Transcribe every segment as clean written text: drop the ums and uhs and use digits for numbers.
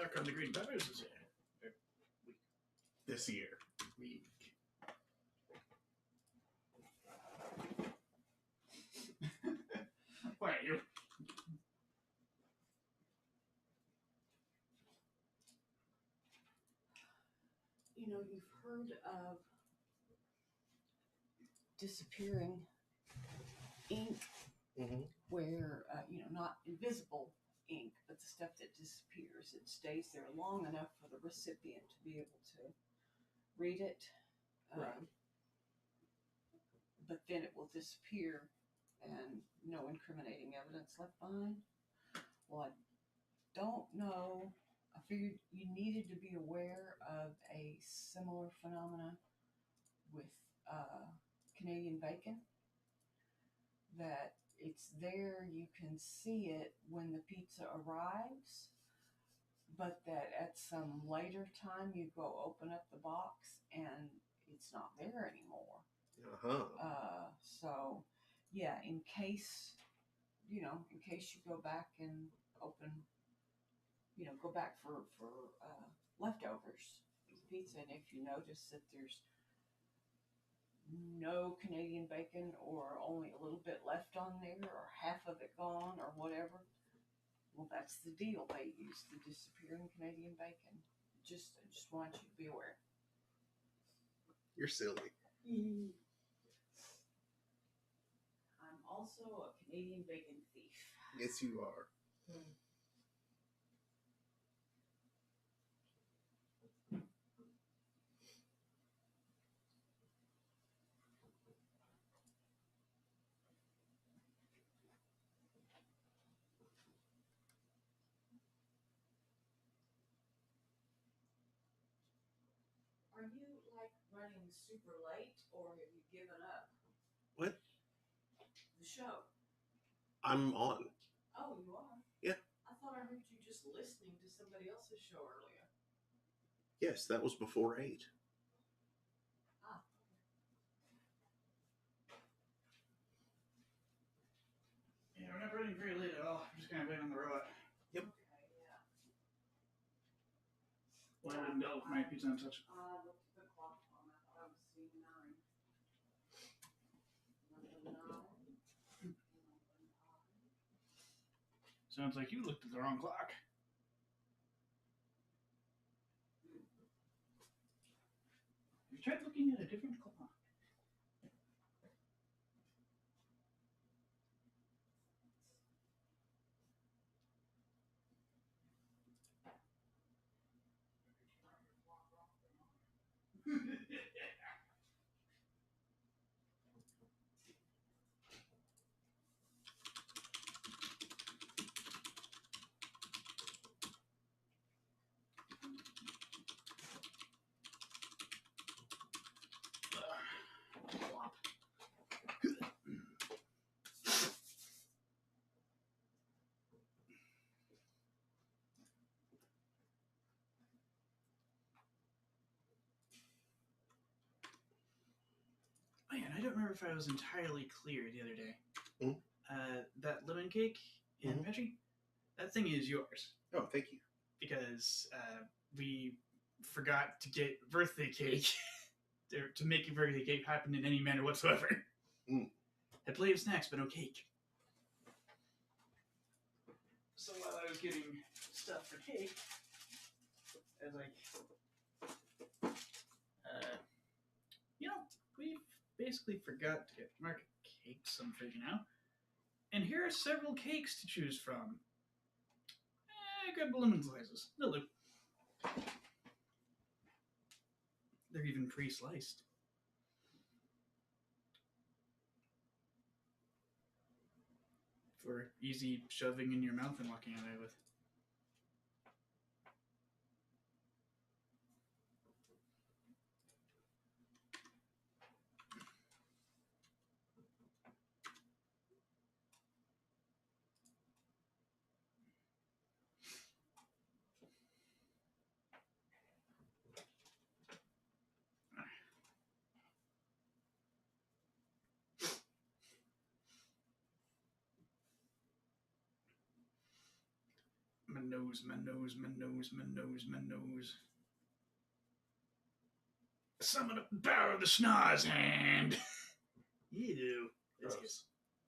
back on the green peppers this year. This year. Week. Why are you? You know, you've heard of disappearing ink, where, not invisible ink, but the stuff that disappears. It stays there long enough for the recipient to be able to read it. Right. But then it will disappear and no incriminating evidence left behind. Well, I don't know. I figured you needed to be aware of a similar phenomena with Canadian bacon. That it's there, you can see it when the pizza arrives, but that at some later time you go open up the box and it's not there anymore. So, yeah, in case you go back and open, go back for leftovers of the pizza, and if you notice that there's no Canadian bacon or only a little bit left on there or half of it gone or whatever, well, that's the deal. They use the disappearing Canadian bacon. I just want you to be aware. You're silly. I'm also a Canadian bacon thief. Yes, you are. Are you running super late, or have you given up? What? The show. I'm on. Oh, you are? Yeah. I thought I heard you just listening to somebody else's show earlier. Yes, that was before 8. Ah. Yeah, we're not running very late at all. I'm just kind of waiting on the robot. Yep. Okay, yeah. Well, I didn't deal with my pizza untouched. I looked at the clock on. I thought I was seeing 9. Sounds like you looked at the wrong clock. You tried looking at a different clock. Man, I don't remember if I was entirely clear the other day. That lemon cake in Petri, that thing is yours. Oh, thank you. Because we forgot to get birthday cake, to make your birthday cake happen in any manner whatsoever. Had plenty of snacks, but no cake. So while I was getting stuff for cake, I was like, we basically forgot to get market cakes, I'm figuring out. And here are several cakes to choose from. Grab the lemon slices. They'll do. They're even pre-sliced. For easy shoving in your mouth and walking away with. nose, my nose, my nose, my nose, my nose. Summon up the power of the Snaz hand. Ew. This Gross. is.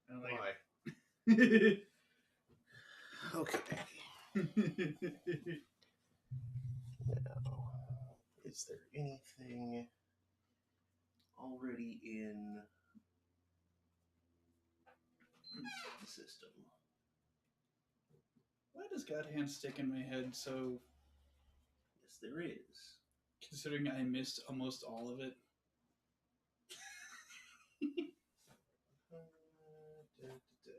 I don't like Why? it. Okay. Now, is there anything already in the system? Why does God Hand stick in my head so, Yes, there is. considering I missed almost all of it? Da, da, da.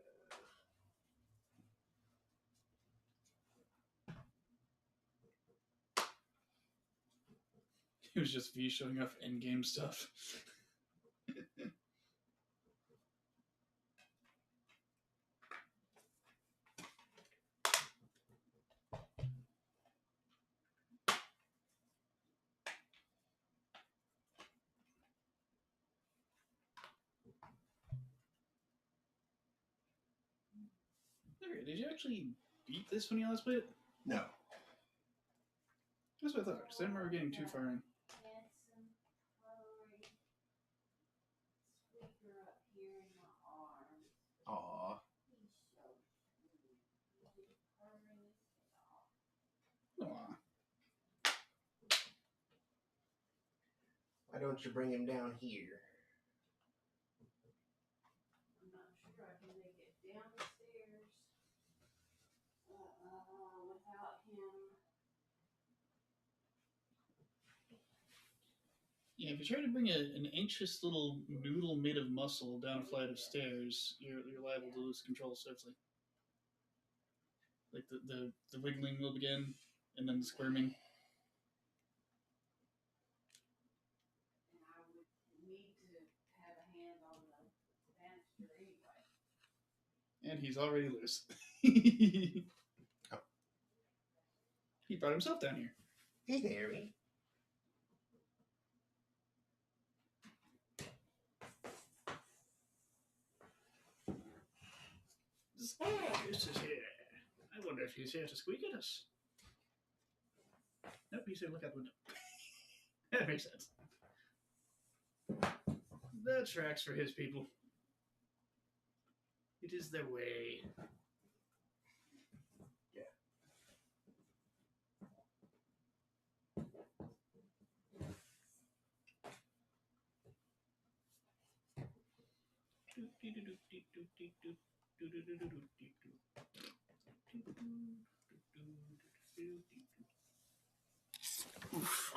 It was just V showing off endgame stuff. Okay, did you actually beat this when you last played it? No. That's what I thought, because I don't remember getting too far in. Aw. Aw. Why don't you bring him down here? I'm not sure I can make it down the stairs without him. Yeah, if you try to bring an anxious little noodle made of muscle down a flight of stairs, you're liable to lose control swiftly. Like the wiggling will begin, and then the squirming. And I would need to have a hand on the banister anyway. And he's already loose. Oh. He brought himself down here. Hey, Harry. This is here. I wonder if he's here to squeak at us. Nope, he's here to look out the window. That makes sense. That tracks for his people. It is their way. Oof.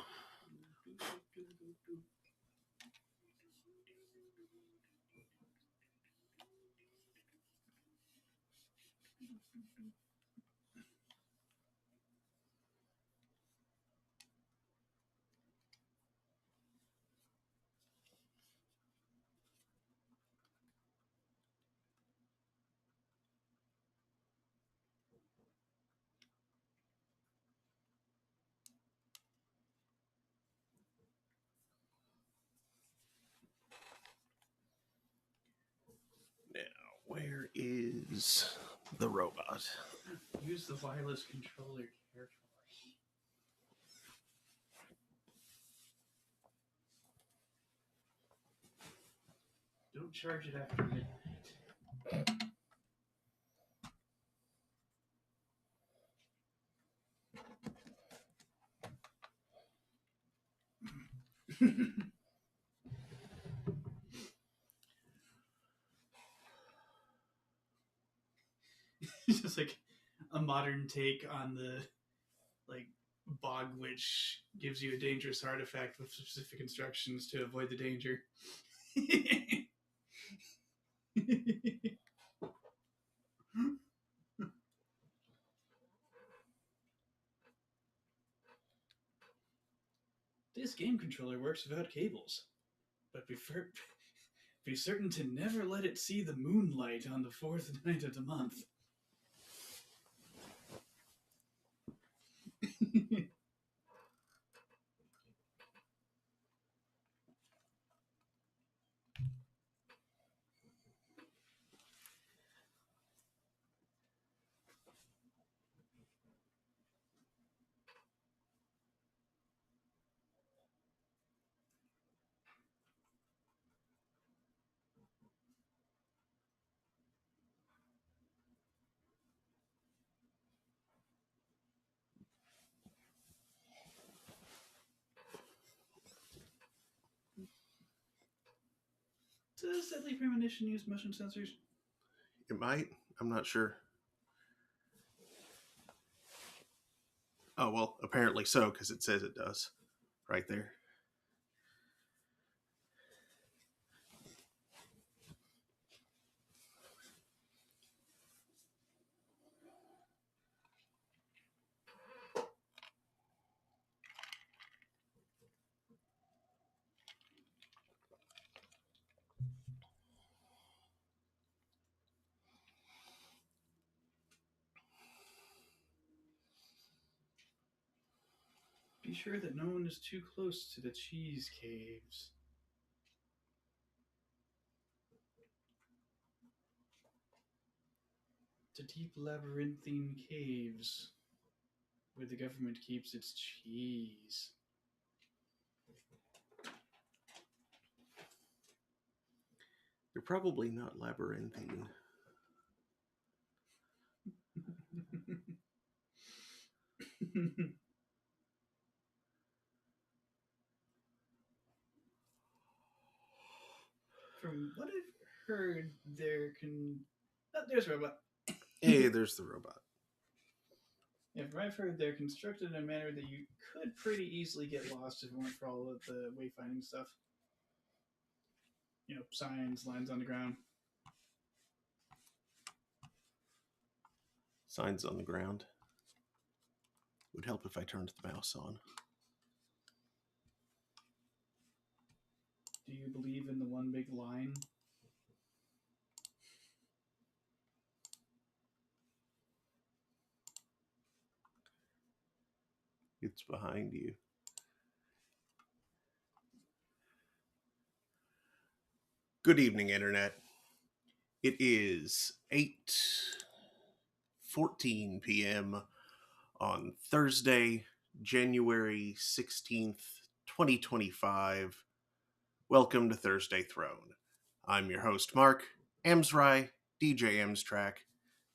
Now, where is the robot? Use the wireless controller carefully. Don't charge it after midnight. It's just like a modern take on the like bog witch gives you a dangerous artifact with specific instructions to avoid the danger. This game controller works without cables, but be certain to never let it see the moonlight on the 4th night of the month. Does Deadly Premonition use motion sensors? It might. I'm not sure. Oh, well, apparently so, because it says it does. Right there. Be sure that no one is too close to the cheese caves. The deep labyrinthine caves where the government keeps its cheese. They're probably not labyrinthine. From what I've heard, there's a robot. Hey, there's the robot. Yeah, from what I've heard, they're constructed in a manner that you could pretty easily get lost if it weren't for all of the wayfinding stuff. You know, signs, lines on the ground. Signs on the ground. Would help if I turned the mouse on. Do you believe in the one big line? It's behind you. Good evening, Internet. It is 8:14 p.m. on Thursday, January 16th, 2025. Welcome to Thursday Throne. I'm your host, Mark Amsry, DJ Amstrack.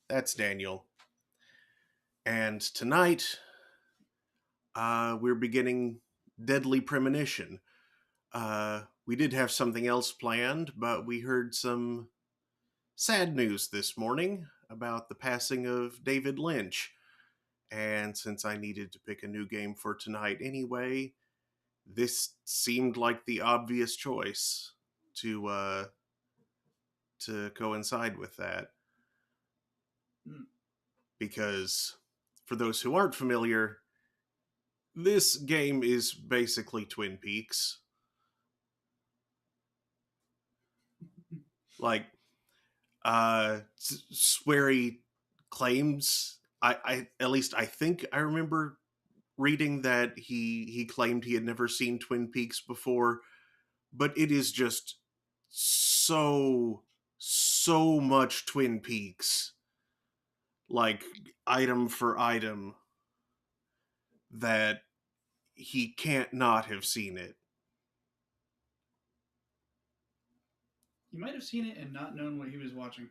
That's Daniel. And tonight, we're beginning Deadly Premonition. We did have something else planned, but we heard some sad news this morning about the passing of David Lynch. And since I needed to pick a new game for tonight anyway, this seemed like the obvious choice to coincide with that. Because for those who aren't familiar, this game is basically Twin Peaks. Like, Swery claims, I at least I think I remember reading that he claimed he had never seen Twin Peaks before, but it is just so much Twin Peaks, like item for item, that he can't not have seen it. He might have seen it and not known what he was watching.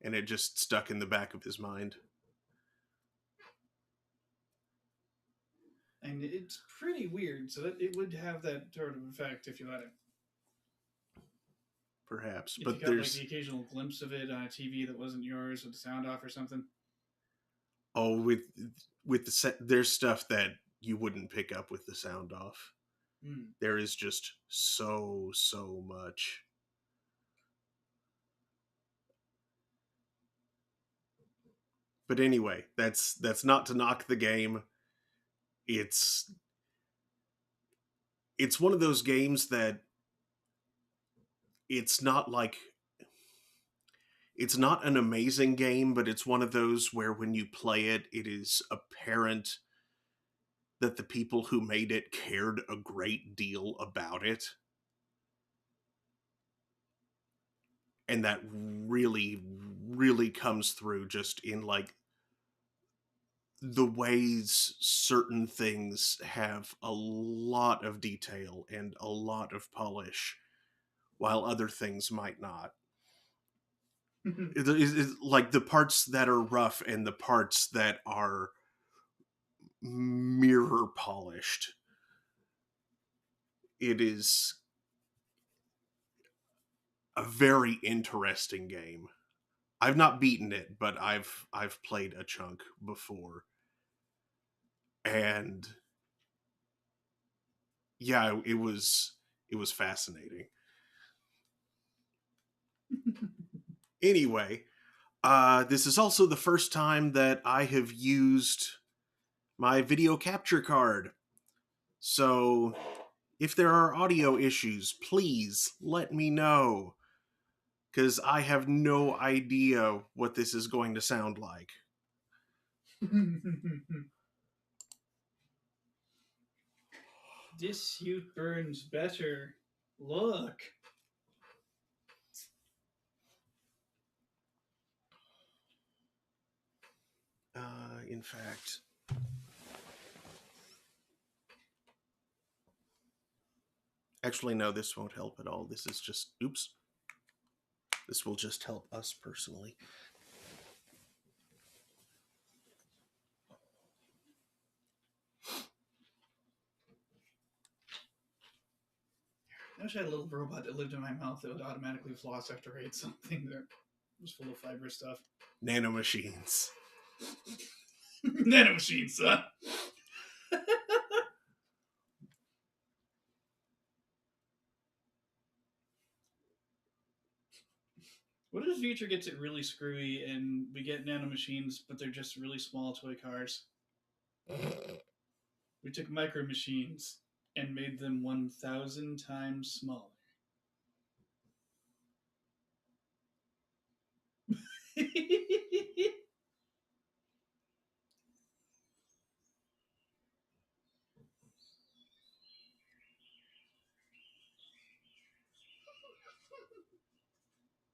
And it just stuck in the back of his mind. And it's pretty weird, so that it would have that sort of effect if you let it. Perhaps, if but you got, there's like, the occasional glimpse of it on a TV that wasn't yours with the sound off or something. Oh, with there's stuff that you wouldn't pick up with the sound off. There is just so much. But anyway, that's not to knock the game. It's one of those games that it's not an amazing game, but it's one of those where when you play it, it is apparent that the people who made it cared a great deal about it. And that really, really comes through just in, like, the ways certain things have a lot of detail and a lot of polish, while other things might not. It's like the parts that are rough and the parts that are mirror polished. It is a very interesting game. I've not beaten it, but I've played a chunk before. And yeah, it was fascinating. Anyway, this is also the first time that I have used my video capture card. So if there are audio issues, please let me know, because I have no idea what this is going to sound like. This suit burns better. Look. In fact, actually, no, this won't help at all. This is just, oops. This will just help us personally. I wish I had a little robot that lived in my mouth that would automatically floss after I ate something that was full of fiber stuff. Nanomachines. Nanomachines, huh? What if the future gets it really screwy and we get nanomachines, but they're just really small toy cars? We took micro machines and made them 1,000 times smaller.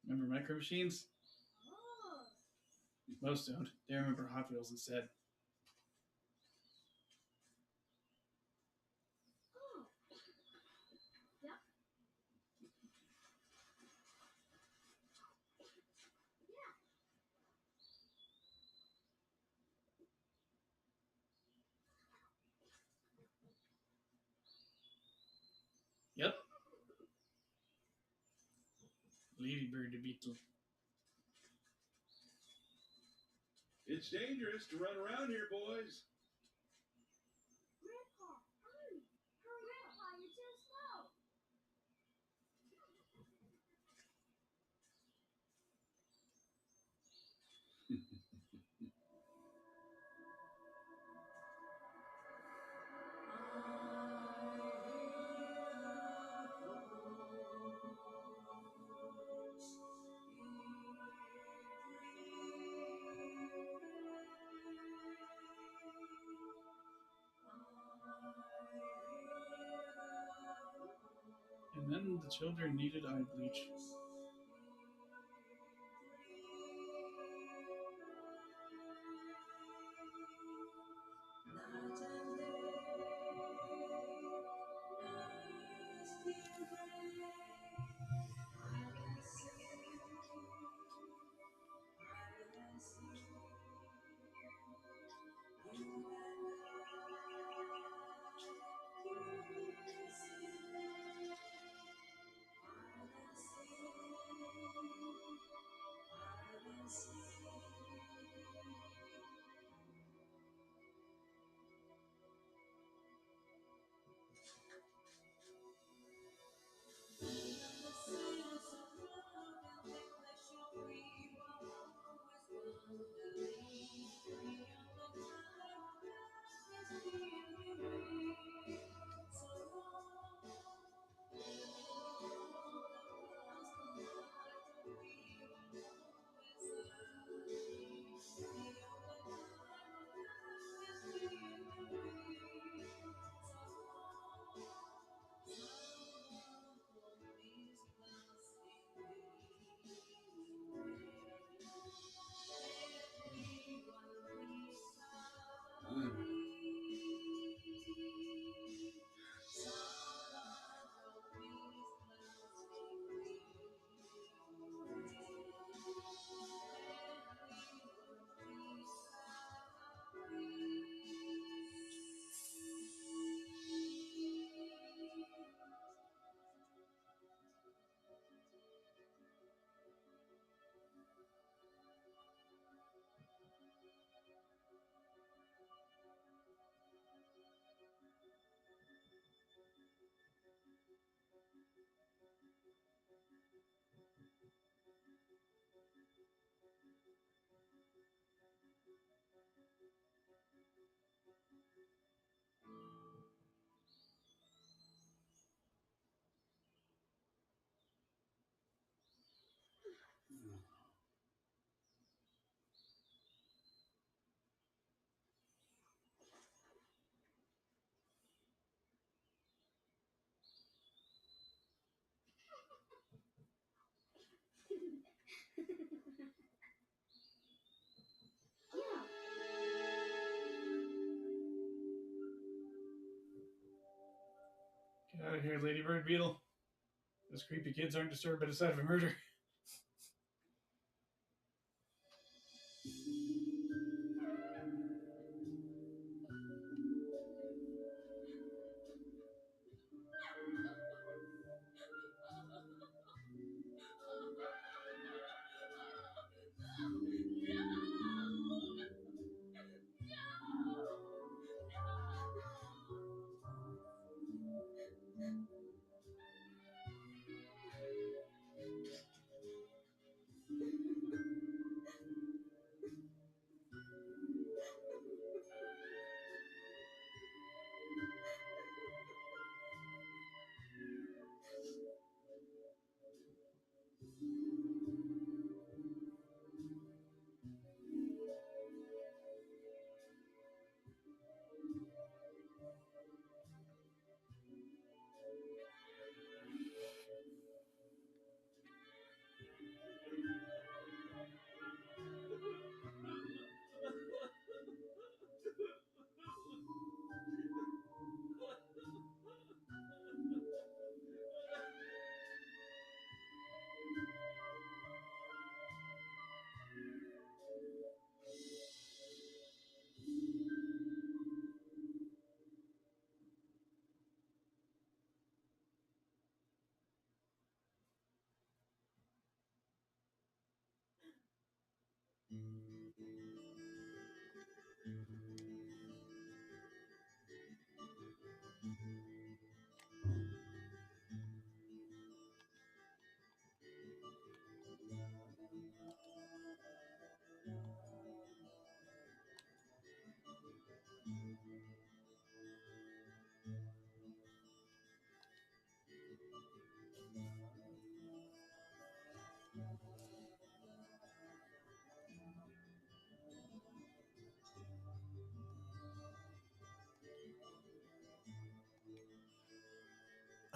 Remember micro machines? Most don't. They remember Hot Wheels instead. Yep. Ladybird the Beetle. It's dangerous to run around here, boys. Grandpa, hurry! Hurry, Grandpa, you're too slow! And then the children needed eye bleach. Get out of here, Ladybird Beetle. Those creepy kids aren't disturbed by the sight of a murder.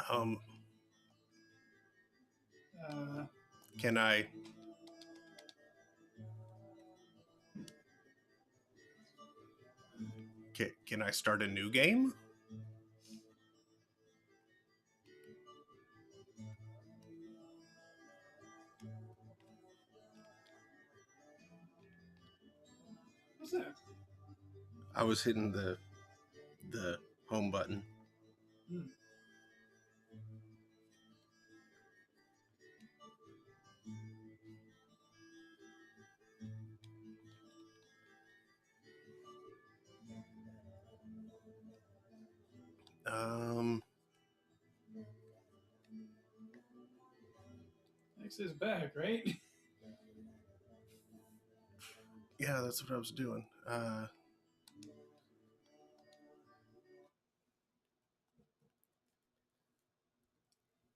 Um, Uh, can I? Can I start a new game? what's that? I was hitting the home button. Hmm. X is back, right? Yeah, that's what I was doing.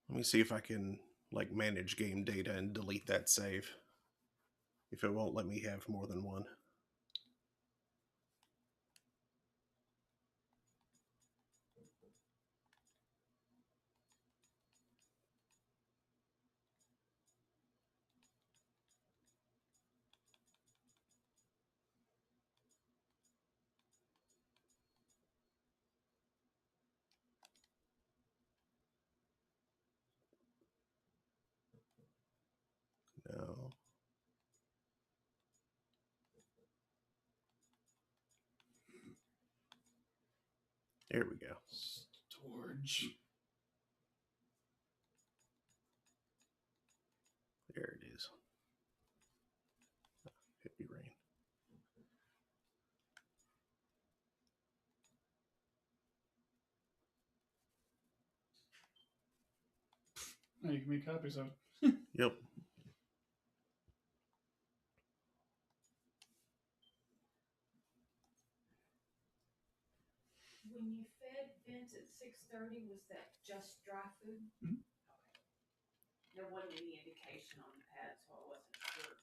Let me see if I can like manage game data and delete that save. If it won't let me have more than one. No. There we go. Storage. There it is. Heavy rain. Oh, you can make copies of it. Yep. When you fed Vince at 6:30, was that just dry food? Mhm. Okay. There wasn't any indication on the pad, so I wasn't sure.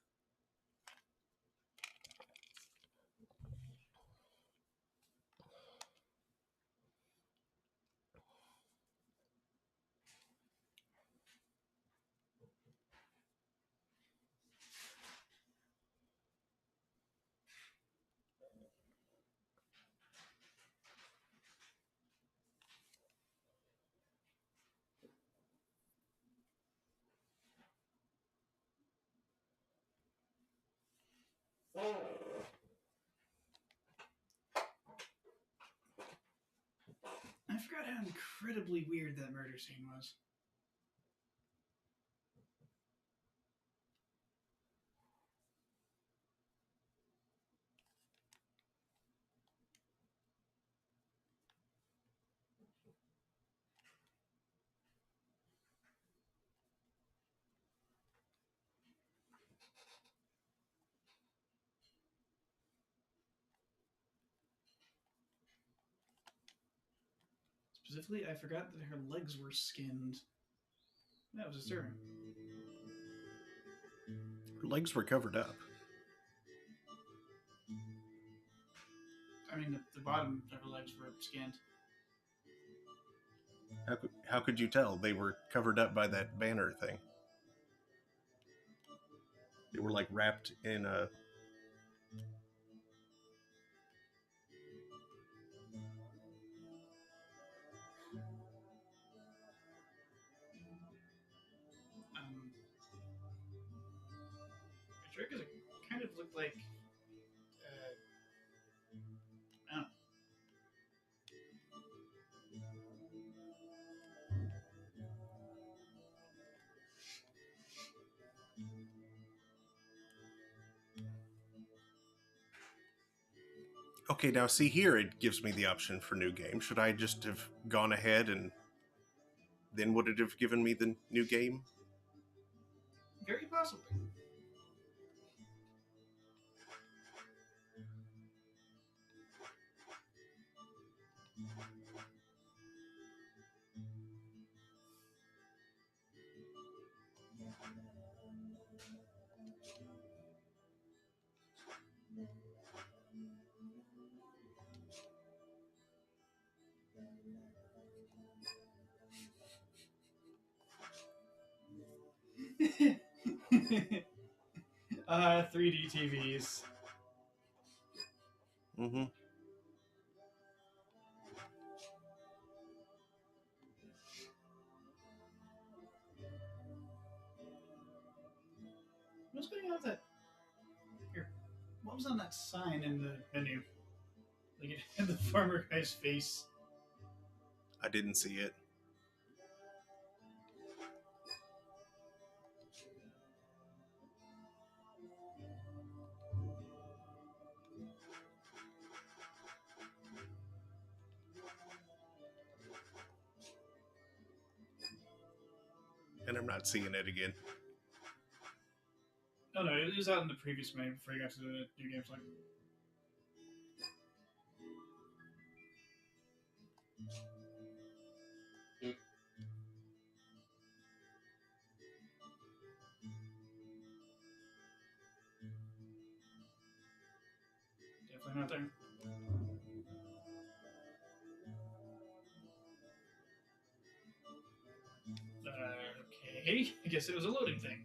I forgot how incredibly weird that murder scene was. Specifically, I forgot that her legs were skinned. That was disturbing. Her legs were covered up. I mean, the bottom of her legs were skinned. How could you tell? They were covered up by that banner thing. They were like wrapped in a... The trick is it kind of looked like... I don't know. Okay, now see here, it gives me the option for new game. Should I just have gone ahead and then would it have given me the new game? Very possibly. uh, 3D TVs. Mm-hmm. What's going on with that? Here, what was on that sign in the menu? Like it had the farmer guy's face. I didn't see it. And I'm not seeing it again. Oh no, it was out in the previous menu before you got to the new game select. Definitely not there. Okay, I guess it was a loading thing.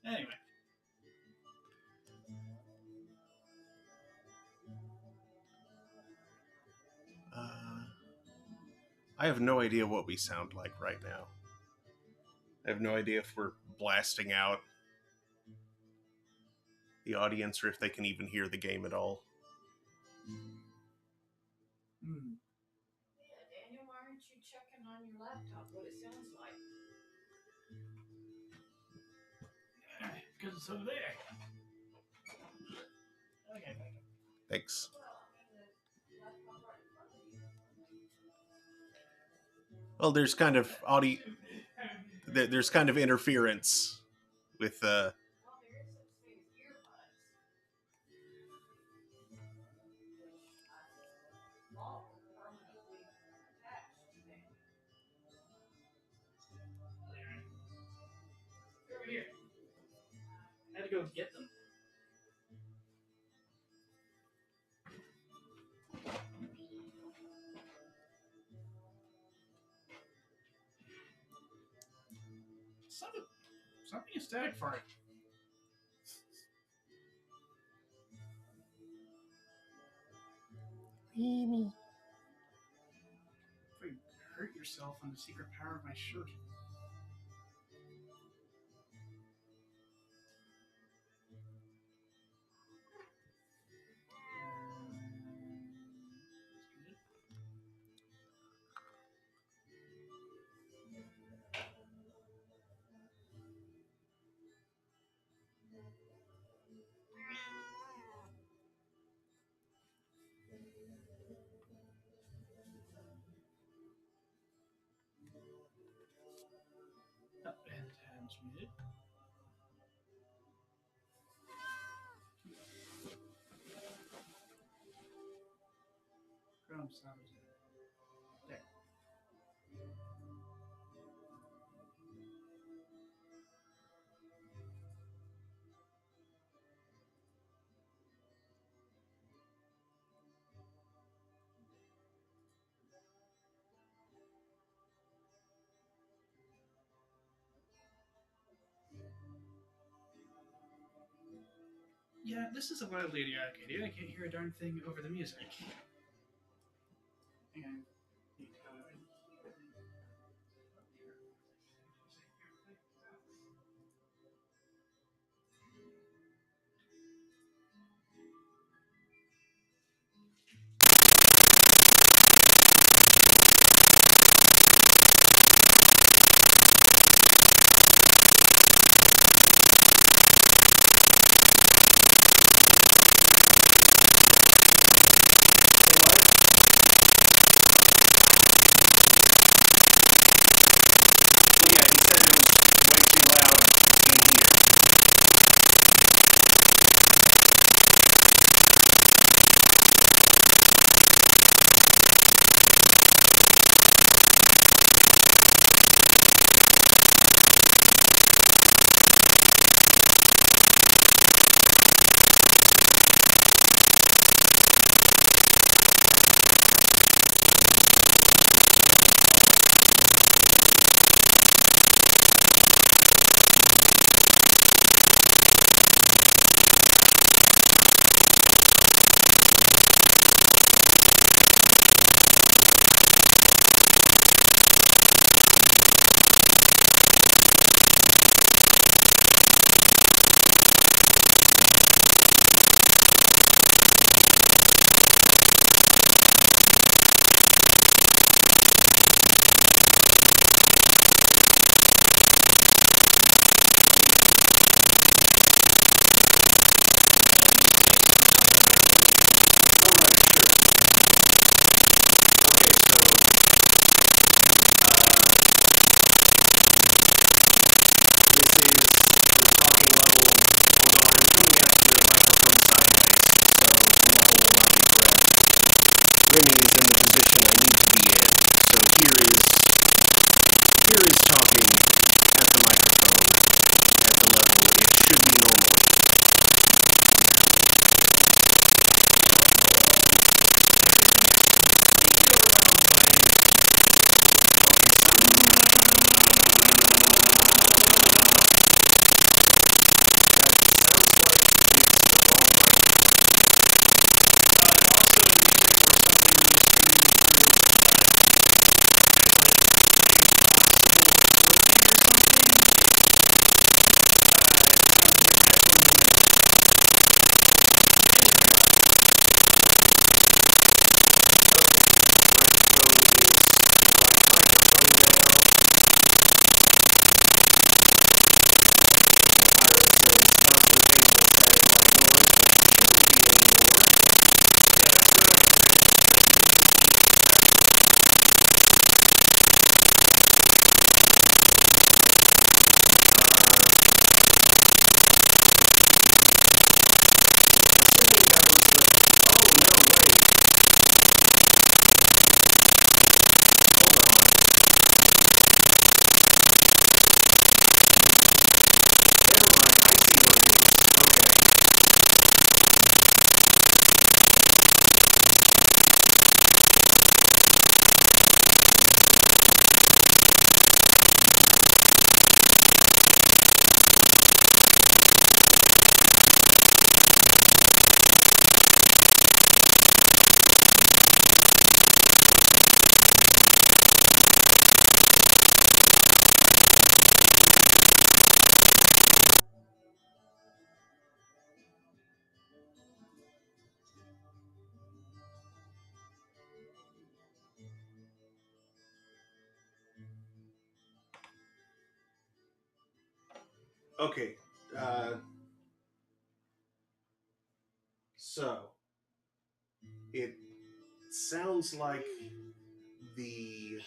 Anyway. I have no idea what we sound like right now. I have no idea if we're blasting out the audience or if they can even hear the game at all. Hmm. Yeah, Daniel, why aren't you checking on your laptop what it sounds like? Because it's over there. Okay. Thanks. Well, there's kind of there's kind of interference with Well, there is such thing as earbuds. All permanently attached to me. They're over here. I had to go get them. Something is static for it. Amy. If you hurt yourself on the secret power of my shirt. And transmit. Ground sound. There. Yeah, this is a wildly idiotic idea. I can't hear a darn thing over the music. Hang on. Okay. So it sounds like the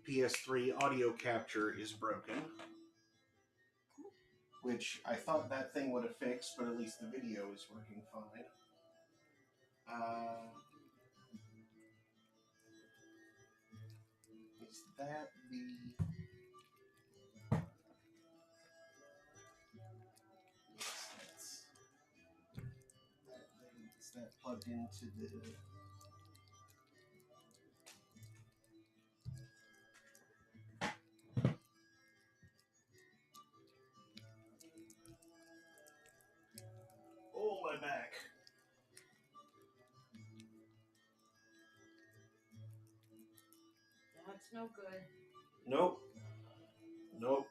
PS3 audio capture is broken, which I thought that thing would have fixed, but at least the video is working fine. Is that the... Is that plugged into the... Oh, my back. That's no good. Nope. Nope.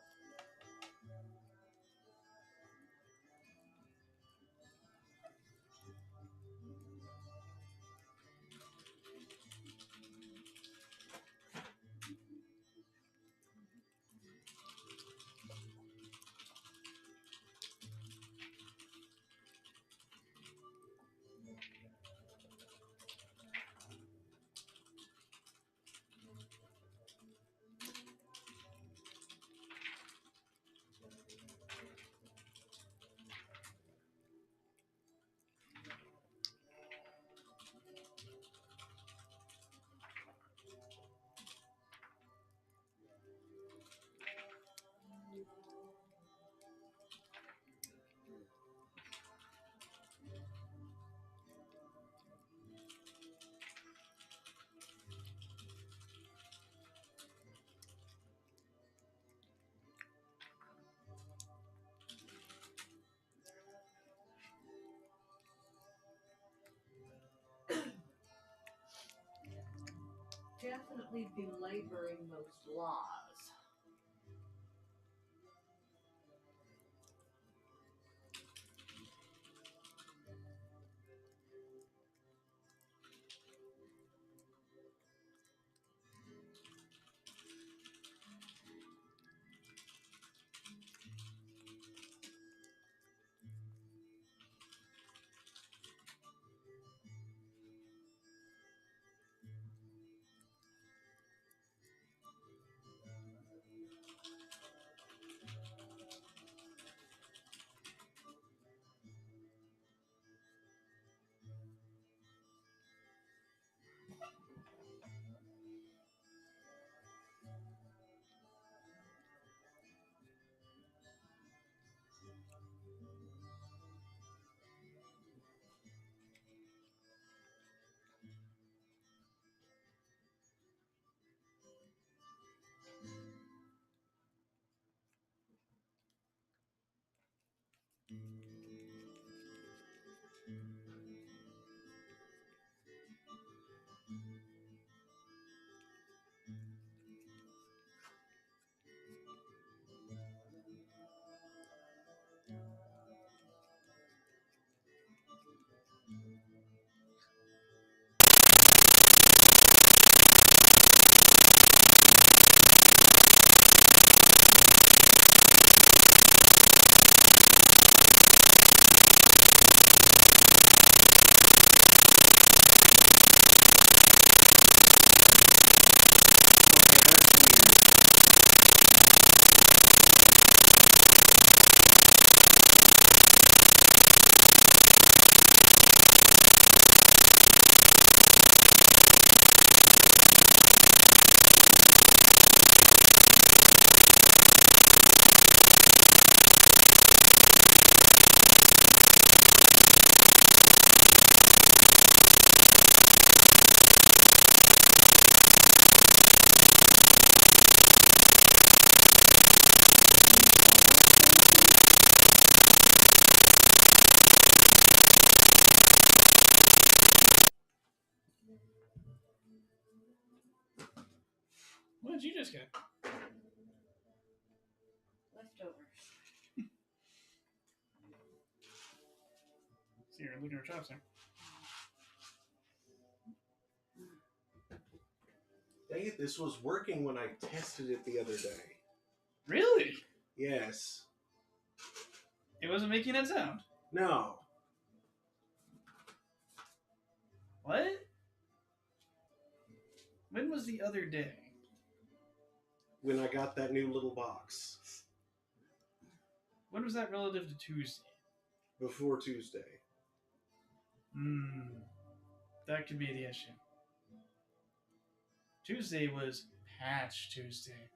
Definitely belaboring most laws. What did you just get? Leftovers. So you're looking at your chops there. Dang it, this was working when I tested it the other day. Really? Yes. It wasn't making that sound. No. What? When was the other day? When I got that new little box. When was that relative to Tuesday? Before Tuesday. That could be the issue. Tuesday was Patch Tuesday.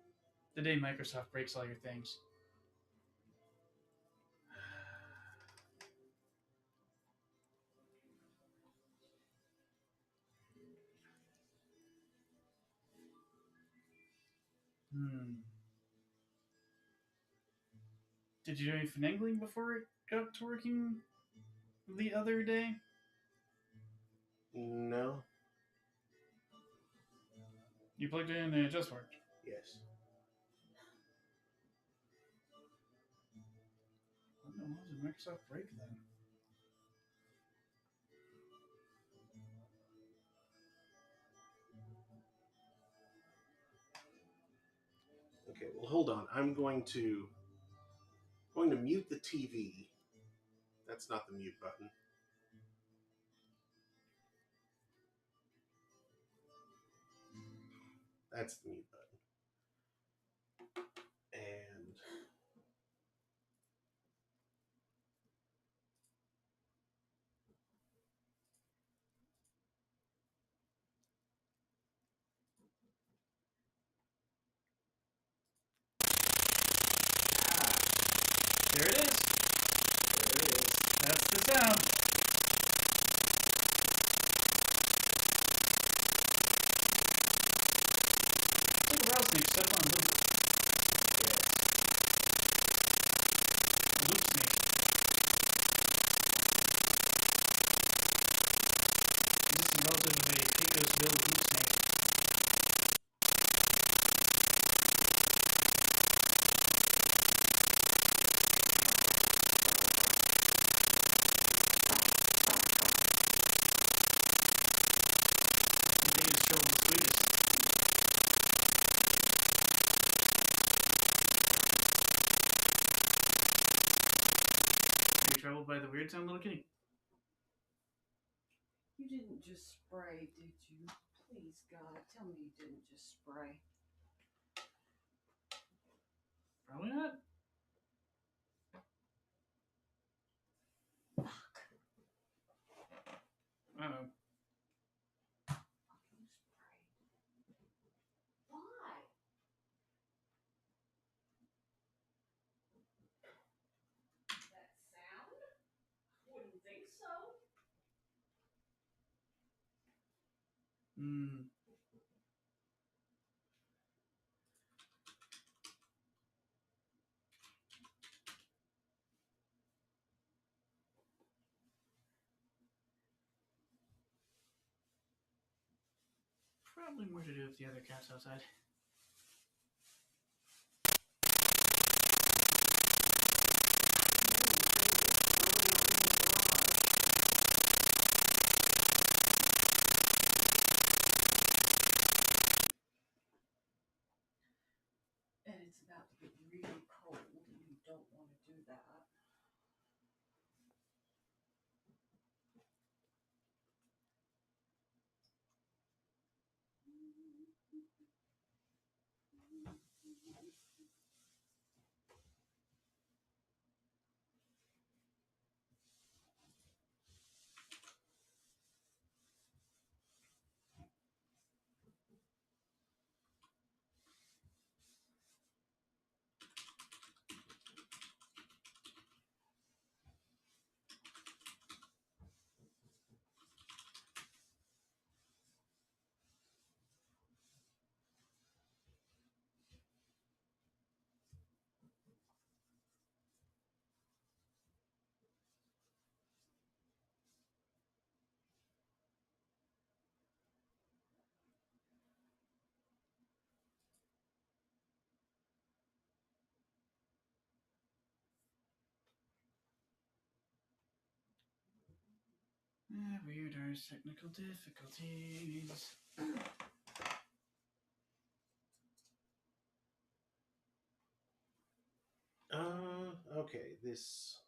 The day Microsoft breaks all your things. Did you do any finagling before it got to working the other day? No. You plugged it in and it just worked. Yes. What the hell did Microsoft break then? Okay, well hold on. I'm going to mute the TV. That's not the mute button. That's the mute button. And There it is. there it is. That's the sound. I think the rattlesnake stuff on loop. Loop snake. This is relative to a Pecos-billed loop snake. Troubled by the weird sound, little kitty? You didn't just spray, did you? Please, God, tell me you didn't just spray. Probably not. Fuck. Uh-oh. Fucking spray. Why? That sound? Wouldn't think so. Probably more to do with the other cats outside. And it's about to get really cold, and you don't want to do that. Weird technical difficulties. Okay, this...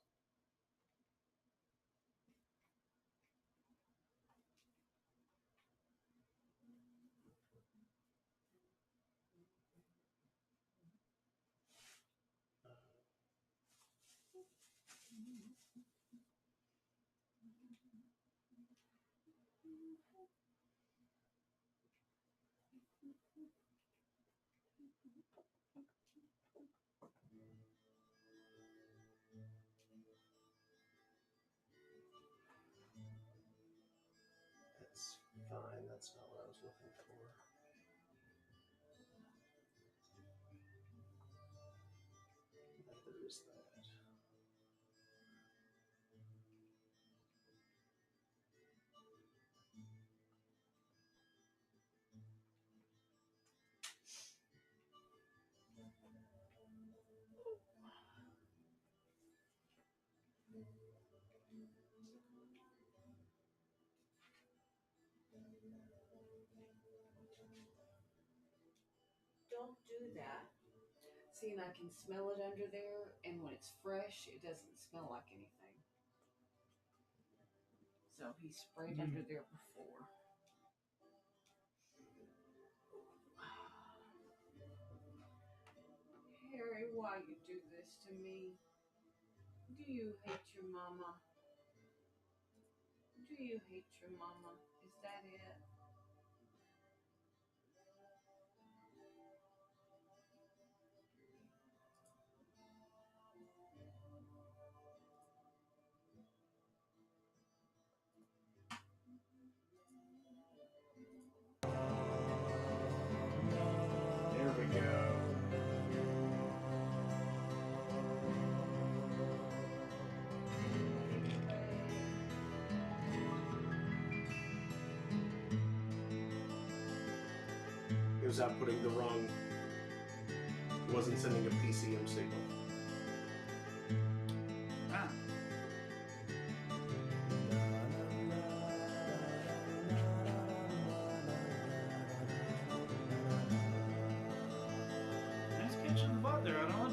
That's fine. That's not what I was looking for. Neither is that. Don't do that. See, and I can smell it under there, and when it's fresh, it doesn't smell like anything. So he sprayed under there before. Harry, why you do this to me? Do you hate your mama? Do you hate your mama? Is that it? There we go. It was outputting the wrong... It wasn't sending a PCM signal. Ah. Nice catch on the bot there, Adelon.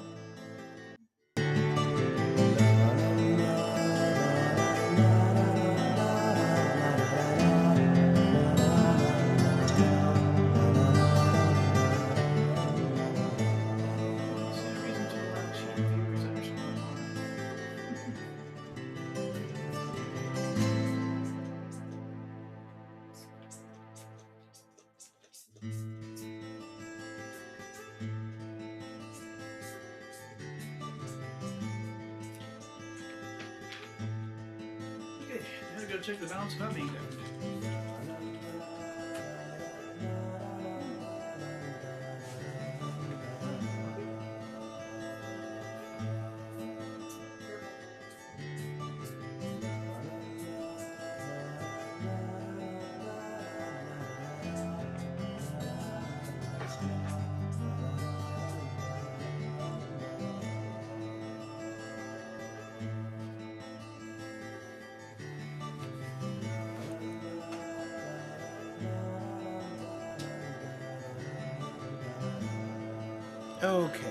Okay, gotta go check the balance without being deafened. Okay.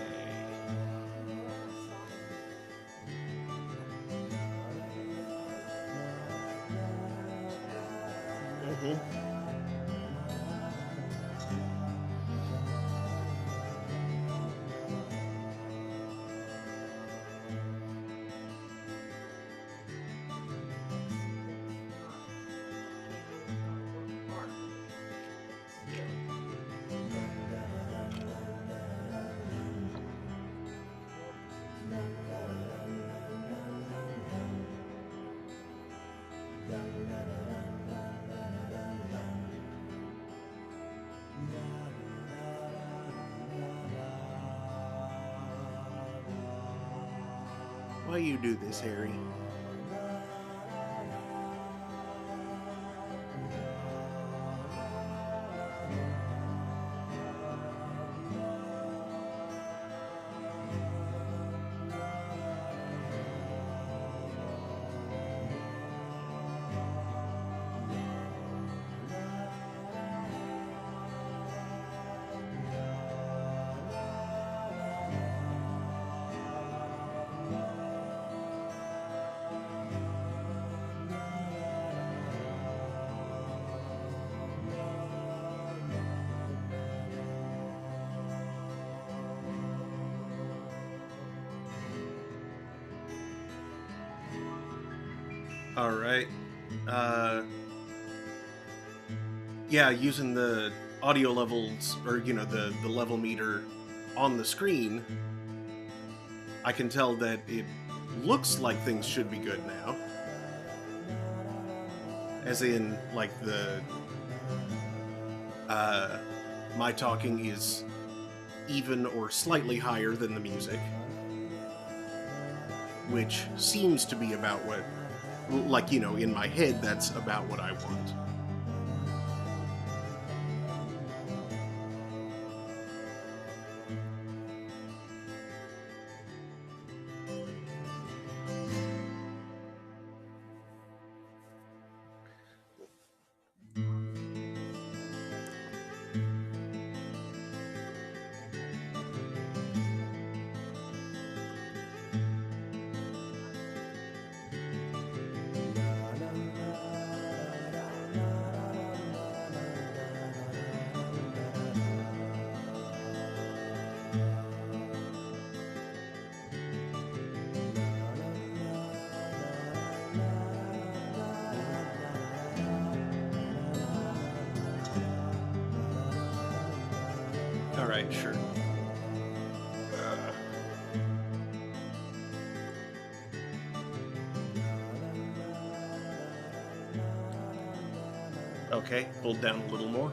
Why you do this, Harry? All right. Yeah, using the audio levels, or, the level meter on the screen, I can tell that it looks like things should be good now. As in, like, my talking is even or slightly higher than the music, which seems to be about what, like, in my head, that's about what I want. All right, sure. Okay, pulled down a little more.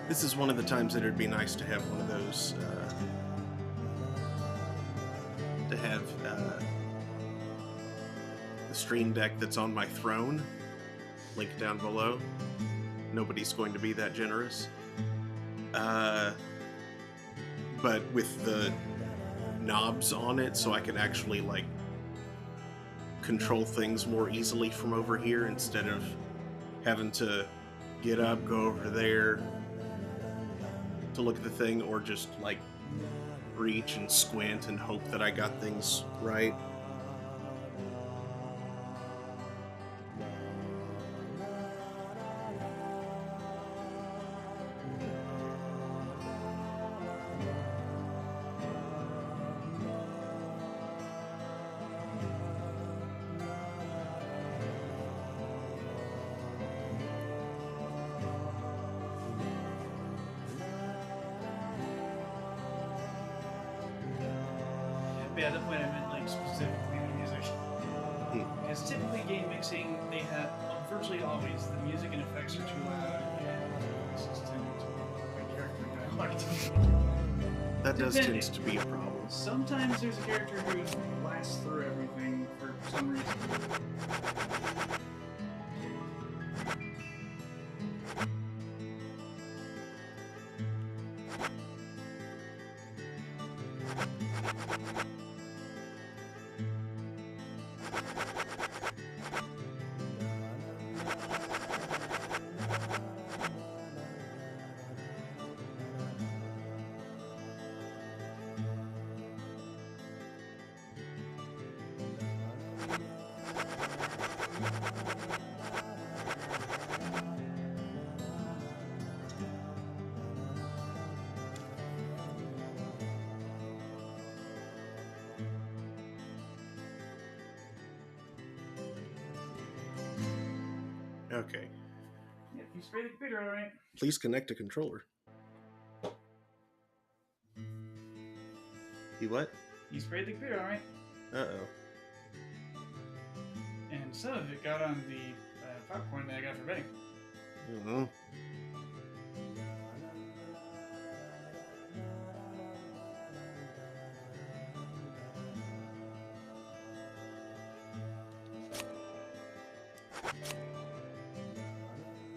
This is one of the times that it'd be nice to have one of those, the stream deck that's on my throne, link down below. Nobody's going to be that generous. But with the knobs on it, so I can actually, like, control things more easily from over here instead of having to get up, go over there to look at the thing, or just, like, reach and squint and hope that I got things right. But yeah, at that point I meant like specifically the music. Because typically game mixing, they have virtually always the music and effects are too loud and it's just tending to my character dialogue. That does Depending. tend to be a problem. Sometimes there's a character who blasts through everything for some reason. Okay. Yeah, you spray the computer, alright? Please connect a controller. You what? You sprayed the computer, alright? Uh-oh. And some of it got on the popcorn that I got for betting. Mm-hmm.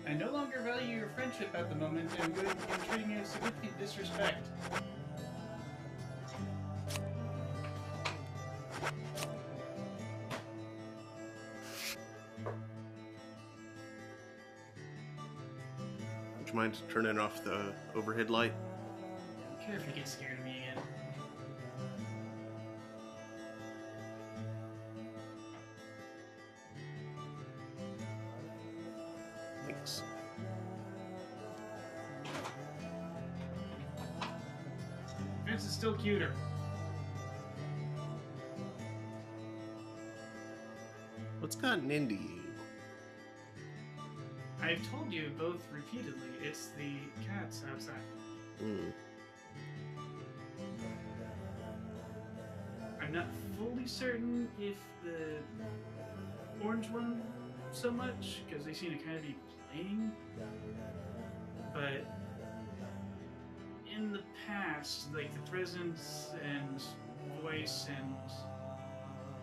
I no longer value your friendship at the moment and am treating you with significant disrespect. Would you mind turning off the overhead light? I don't care if you get scared of me again. Thanks. This is still cuter. What's gotten into you? I've told you both repeatedly, it's the cats outside. Hmm. I'm not fully certain if the orange one so much, because they seem to kind of be playing. But in the past, like the presence and voice and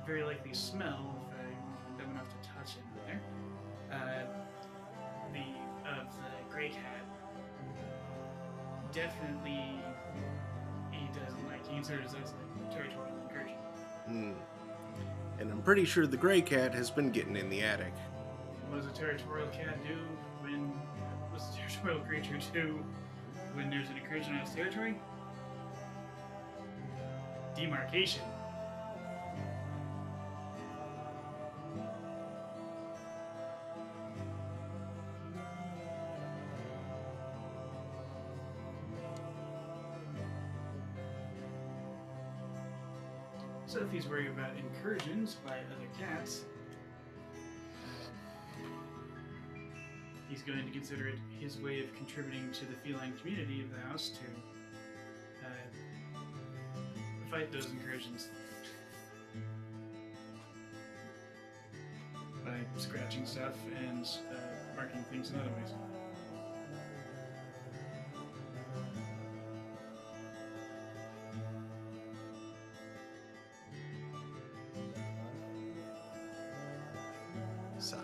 very likely smell, if I'm dumb enough to touch it in there, of the gray cat, definitely he doesn't like. He considers us like territorial incursion. Hmm. And I'm pretty sure the gray cat has been getting in the attic. What does a territorial cat do when? What does a territorial creature do when there's an incursion on its territory? Demarcation. So if he's worried about incursions by other cats, he's going to consider it his way of contributing to the feline community of the house to fight those incursions by scratching stuff and marking things in other ways. Sigh.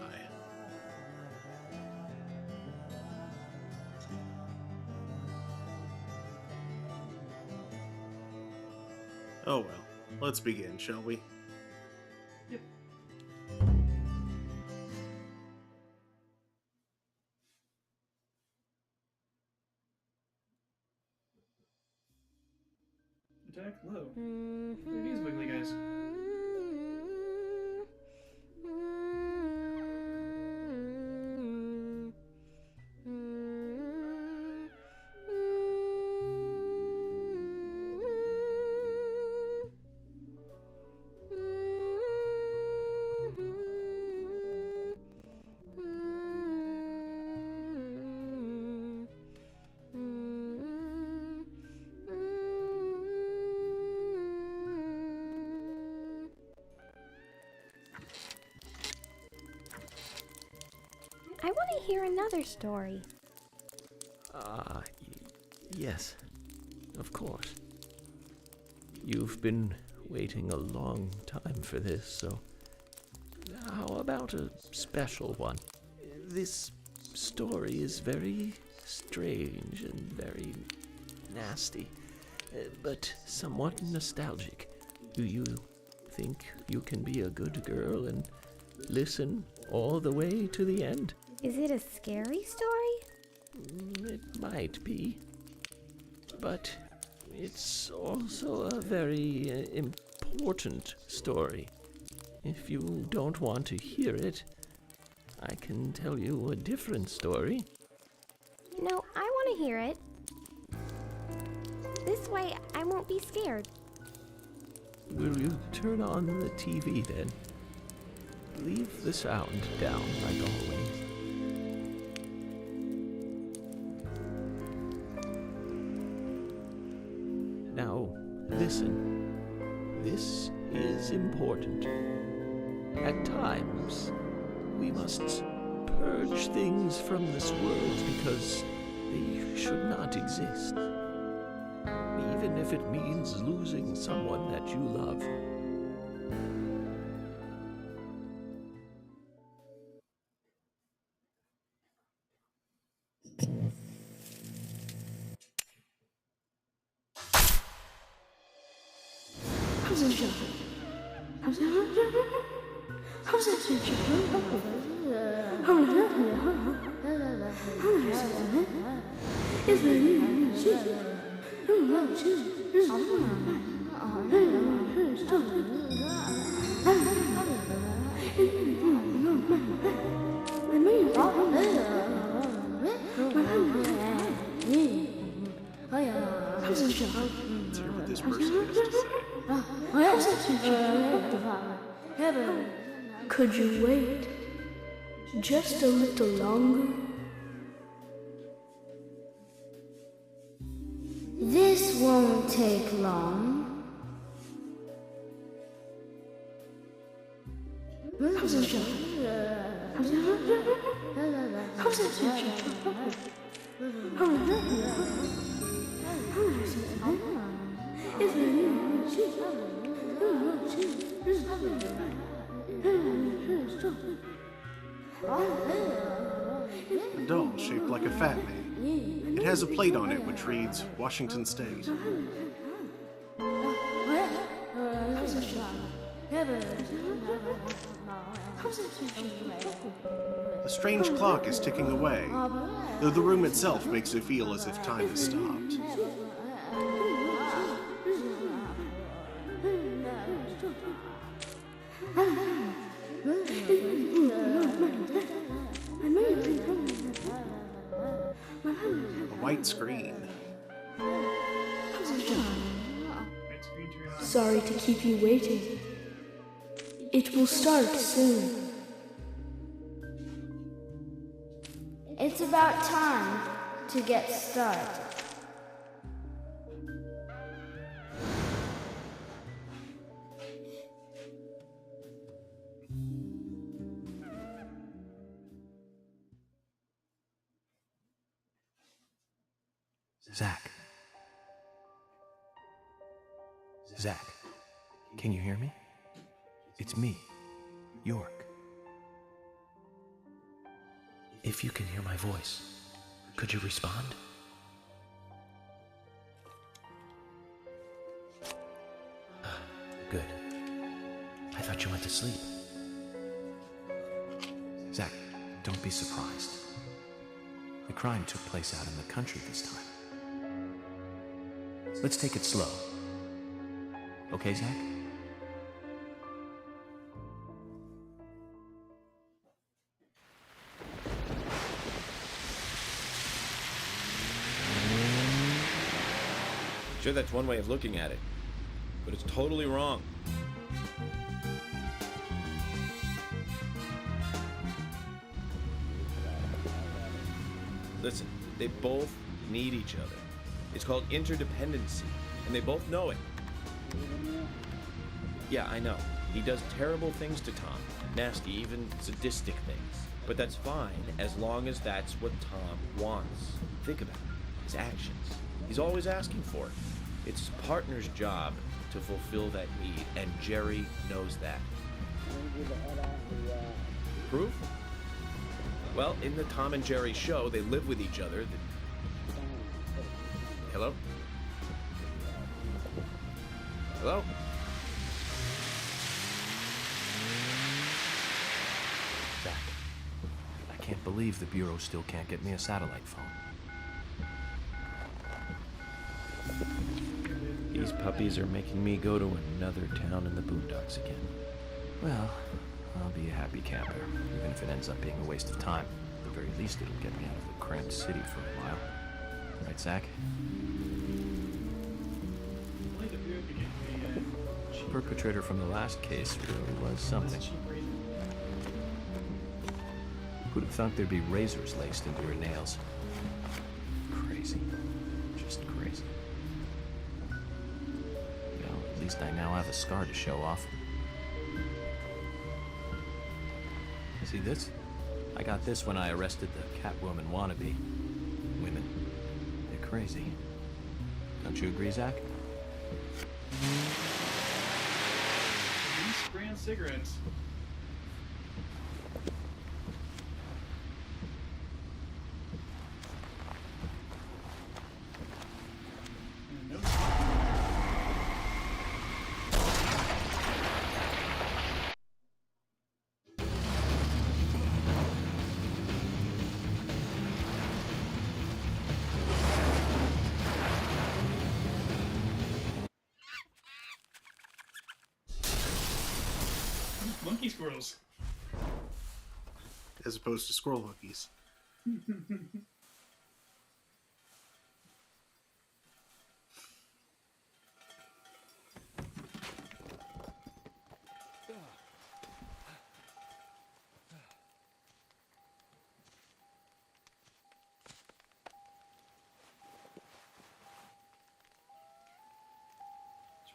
Oh well, let's begin, shall we? Yep. Attack low. Look at these wiggly guys. I want to hear another story. Yes, of course. You've been waiting a long time for this, so how about a special one? This story is very strange and very nasty, but somewhat nostalgic. Do you think you can be a good girl and listen all the way to the end? Is it a scary story? It might be, but it's also a very important story. If you don't want to hear it, I can tell you a different story. No, I want to hear it. This way, I won't be scared. Will you turn on the TV then? Leave the sound down like always. Now, listen. This is important. At times, we must purge things from this world because they should not exist. Even if it means losing someone that you love. Let's hear what this person has to say. Could you wait just a little longer? This won't take long. A doll shaped like a fat man. It has a plate on it which reads Washington State. A strange clock is ticking away, though the room itself makes it feel as if time has stopped. A white screen. Sorry to keep you waiting. It will start soon. It's about time to get started. Zach. Zach, can you hear me? It's me, York. If you can hear my voice, could you respond? Good. I thought you went to sleep. Zach, don't be surprised. The crime took place out in the country this time. Let's take it slow. Okay, Zach? Sure, that's one way of looking at it, but it's totally wrong. Listen, they both need each other. It's called interdependency, and they both know it. Yeah, I know. He does terrible things to Tom. Nasty, even sadistic things. But that's fine, as long as that's what Tom wants. Think about it. His actions. He's always asking for it. It's his partner's job to fulfill that need, and Jerry knows that. Proof? Well, in the Tom and Jerry show, they live with each other. Hello? Hello? Zach, I can't believe the Bureau still can't get me a satellite phone. These puppies are making me go to another town in the boondocks again. Well, I'll be a happy camper, even if it ends up being a waste of time. At the very least, it'll get me out of the cramped city for a while. Right, Zach? The perpetrator from the last case really was something. Who'd have thought there'd be razors laced into her nails? Crazy. Just crazy. Well, at least I now have a scar to show off. See this? I got this when I arrested the Catwoman wannabe. Women. They're crazy. Don't you agree, Zach? These brand cigarettes. Monkey squirrels. As opposed to squirrel monkeys.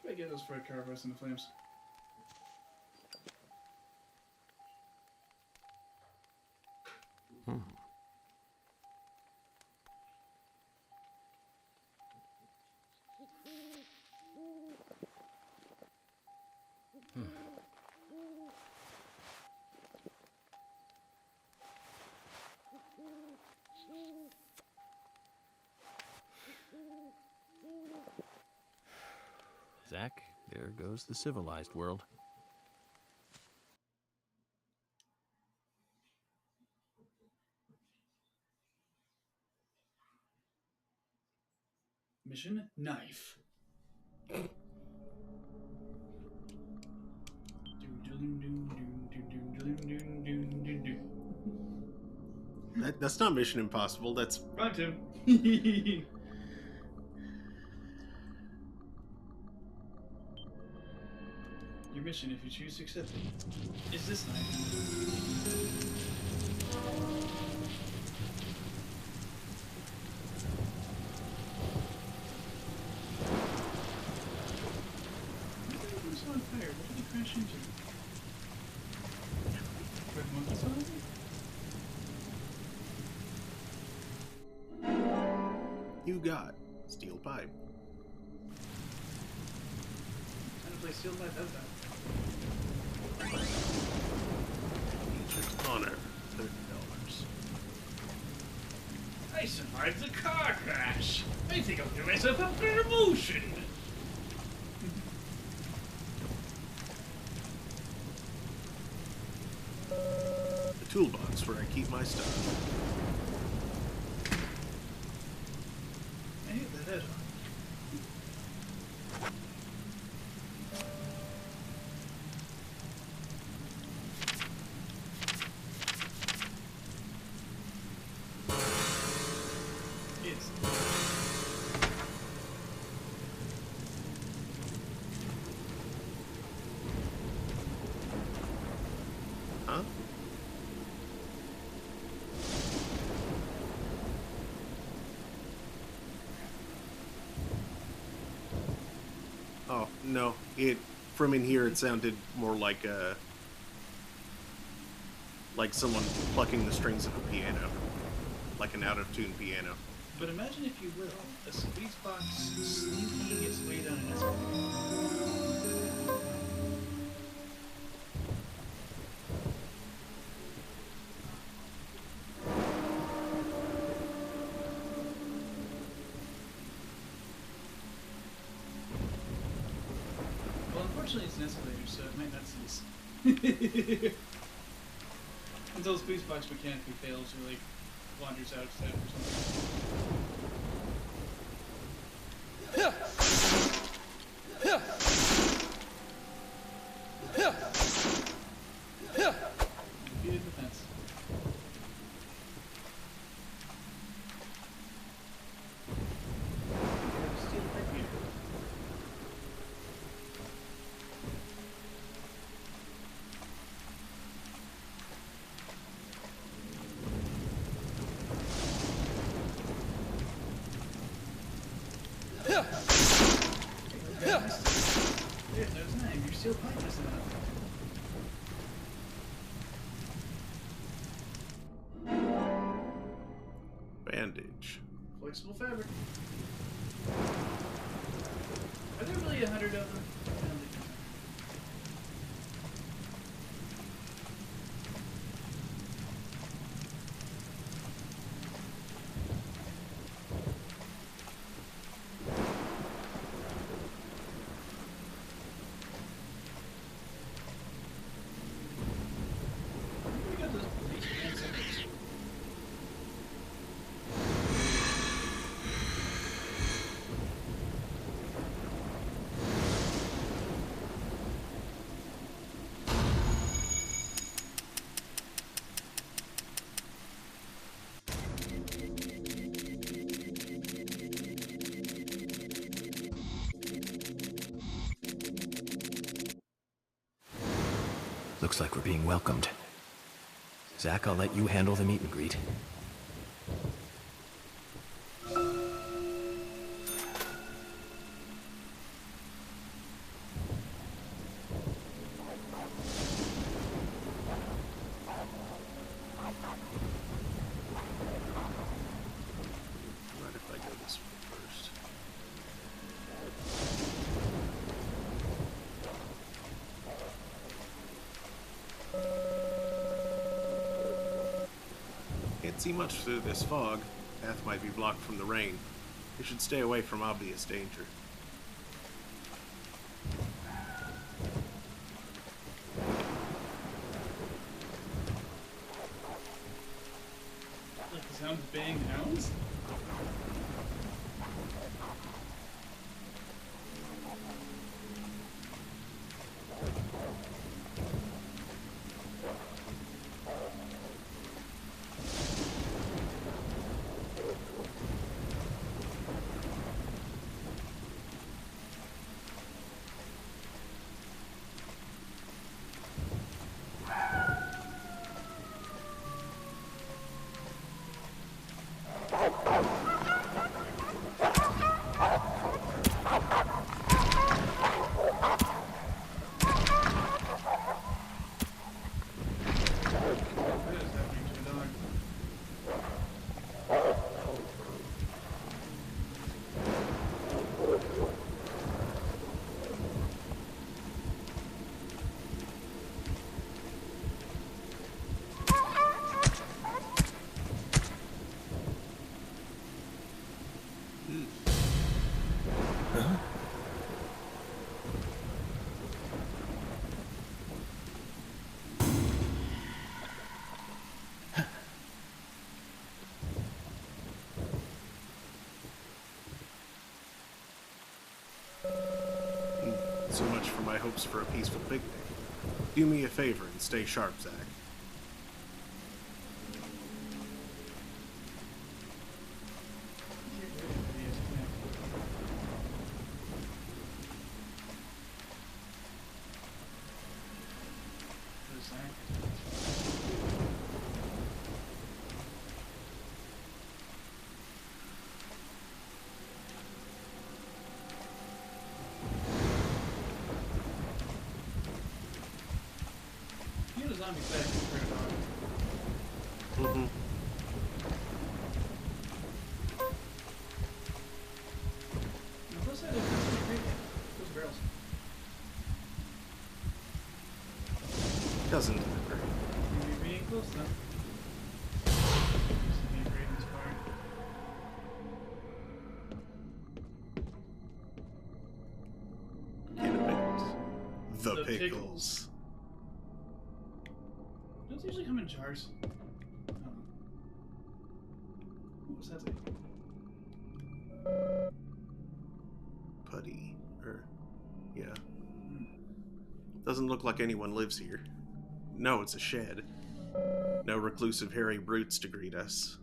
I get those Fred car in the flames. Zach, there goes the civilized world. Mission knife. That's not Mission Impossible. That's Round 2. Your mission, if you choose to accept it, is this knife. What's on fire? What did he crash into? Red monkeys on it? you got steel pipe. Time to play Steel Pipe out that. Agent Honor, $30. I survived the car crash. I think I'll give myself a promotion. The toolbox where I keep my stuff. I hit the head on. It's Huh? Oh, no. From in here, it sounded more like someone plucking the strings of a piano. Like an out-of-tune piano. But imagine, if you will, a squeeze box sneaking its way down an escalator. Well, unfortunately, it's an escalator, so it might not cease. Until the squeeze box mechanically fails or, like, wanders out of step or something. Defeated the fence. Steal the pipe meter. There's no name. You're still playing this enough. Bandage. Flexible fabric. Are there really 100 of them? I don't think so. We got those bleach pants in it. Looks like we're being welcomed. Zach, I'll let you handle the meet and greet. What if I go this way first? Can't see much through this fog. Path might be blocked from the rain. We should stay away from obvious danger. Like the sound of bang hounds? So much for my hopes for a peaceful picnic. Do me a favor and stay sharp, Zach. Zombie back in the Mm-hmm. On the plus side, it's pretty great. Those barrels. Doesn't agree. You're being close though. Used to be great in this part. Get a bit. The pickles. Those usually come in jars. What's that say? Putty. Yeah. Doesn't look like anyone lives here. No, it's a shed. No reclusive hairy brutes to greet us.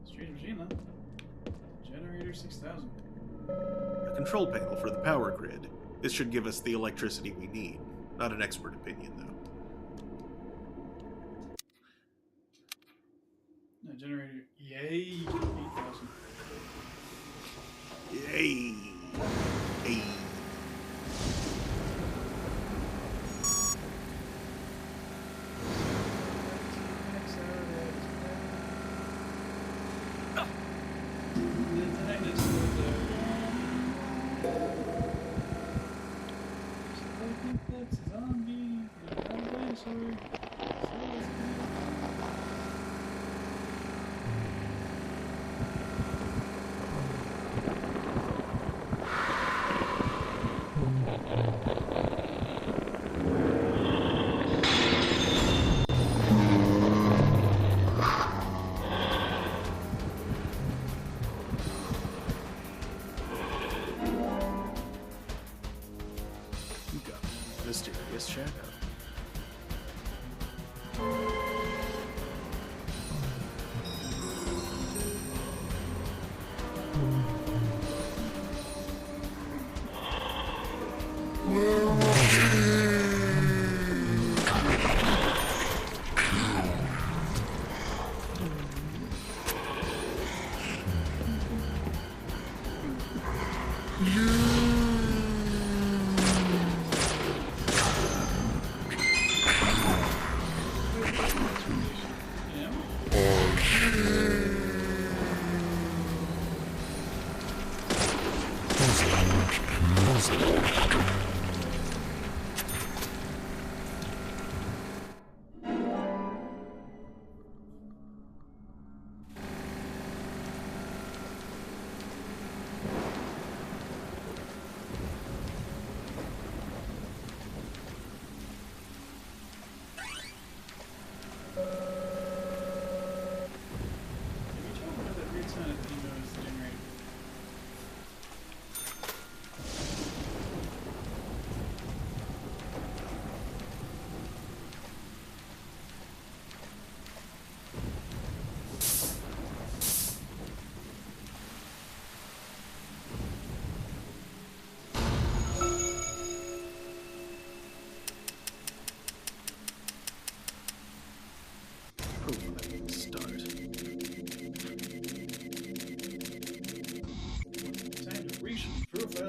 Strange machine, huh? Generator 6000. A control panel for the power grid. This should give us the electricity we need. Not an expert opinion, though. No, generator. Yay! 8000. Yay! Hey. Mysterious shadow.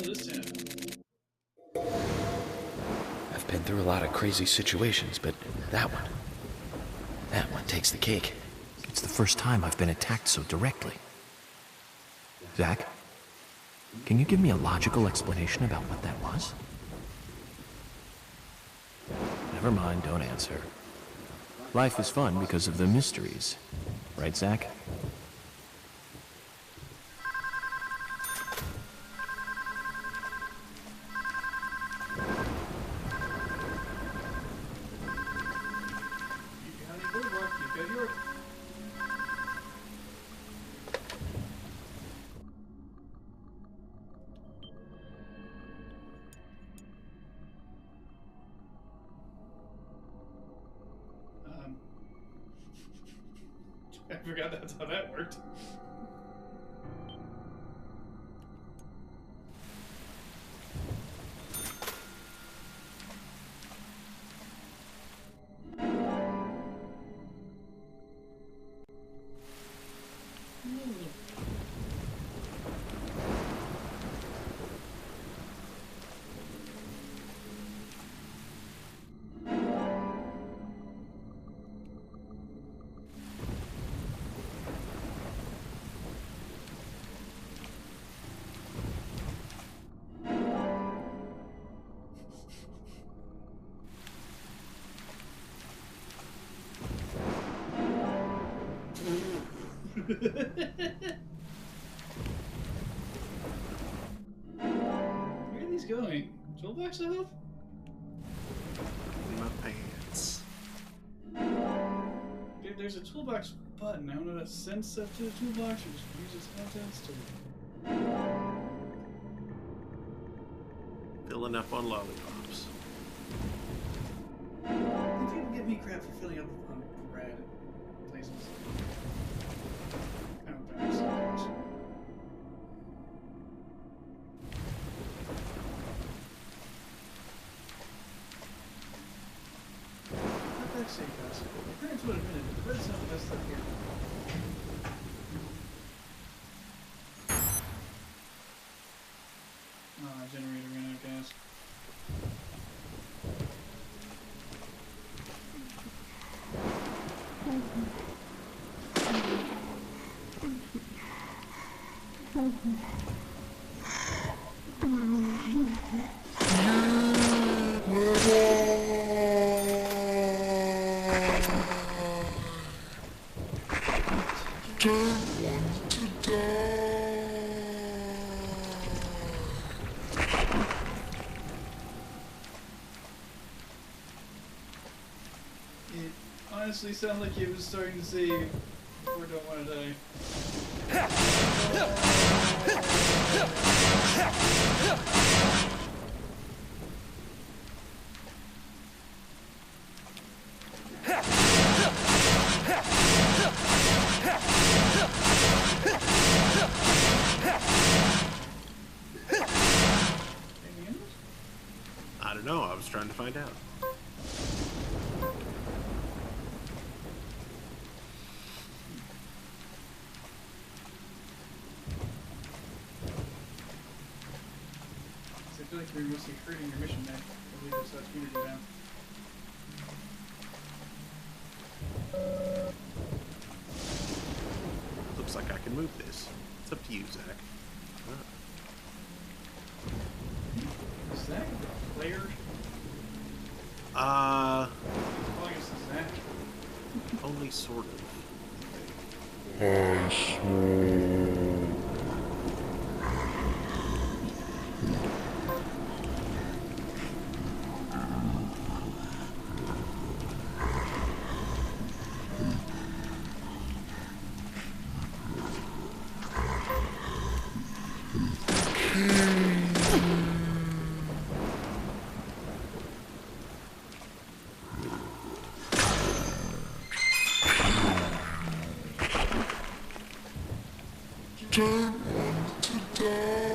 this town. I've been through a lot of crazy situations, but that one takes the cake. It's the first time I've been attacked so directly. Zach, can you give me a logical explanation about what that was? Never mind, don't answer. Life is fun because of the mysteries. Right, Zach? I forgot that's how that worked. Where are these going? Toolbox, I hope? My pants. Dude, there's a toolbox button. I don't know if that sends stuff to the toolbox or just use its contents to... Filling up on lollipops. People give me crap for filling up on rad places. Kind of embarrassing. Not that safe, guys. My parents would have been in it, but it's not the best stuff here. Oh, generator ran out of gas. It honestly sounded like it was starting to say, "Or don't want to die." I don't know, I was trying to find out. I feel like you're mostly hurting your mission there. I believe it's that community down. Looks like I can move this. It's up to you, Zach. Is that player? Uh, As long as it's Zach. only sort of. Don't want to die.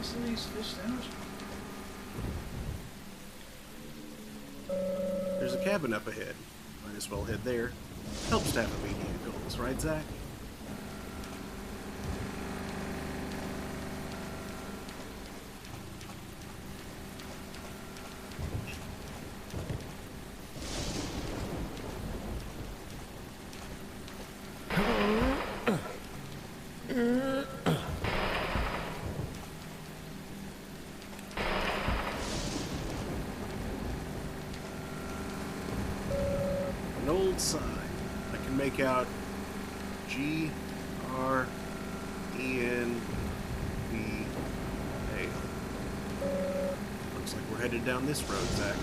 Sicily's fish sandwich? There's a cabin up ahead. Might as well head there. Helps to have immediate goals, right, Zach? An old sign. I can make out G-R-E-N-V-A. Looks like we're headed down this road, Zach.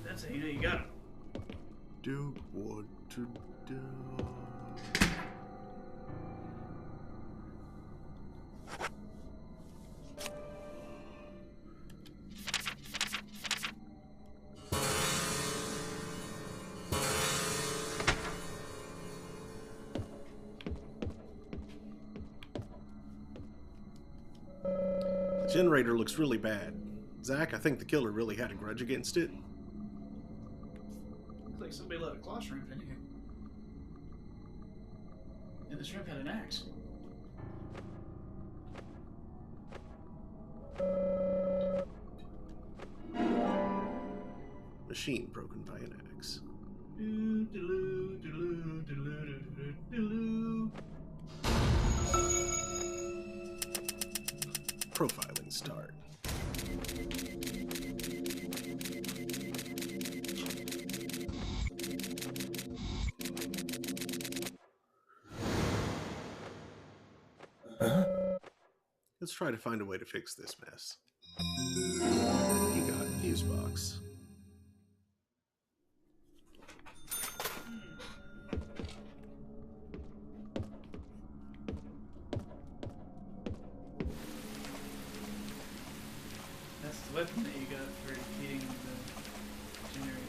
That's how you know you got him. Don't want to die. The generator looks really bad. Zach, I think the killer really had a grudge against it. Looks like somebody let a claw shrimp in here. And the shrimp had an axe. Machine broken by an axe. Profiling start. Let's try to find a way to fix this mess. box. That's the weapon that you got for defeating the generator.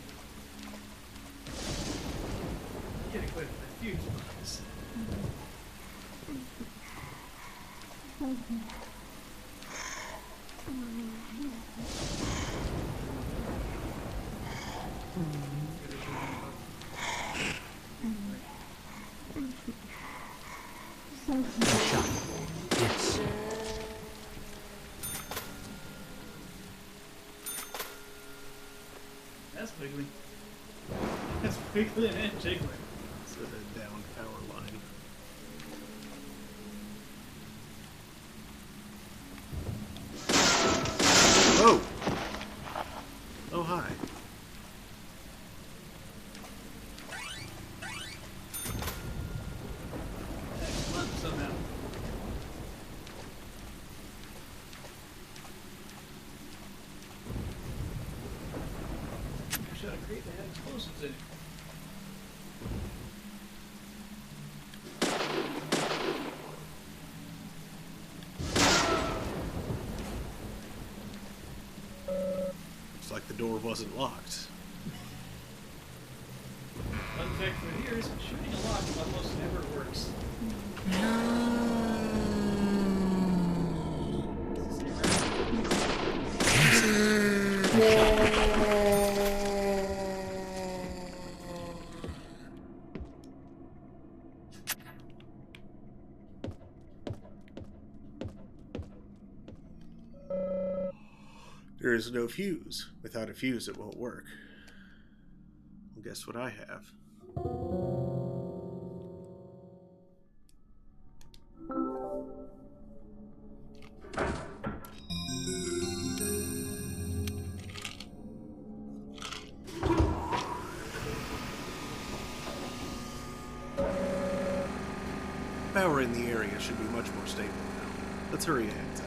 Get equipped with a fuse box. Shot. Yes. That's wiggly. That's wiggly and jiggly. It's a down power line. Oh! Oh, hi. Excellent somehow. I shot a crate that had explosives in it. Looks like the door wasn't locked. Fun fact for here is shooting a lock almost never works. There is no fuse. Without a fuse, it won't work. Well, guess what I have? Power in the area should be much more stable now. Let's hurry ahead, Zach.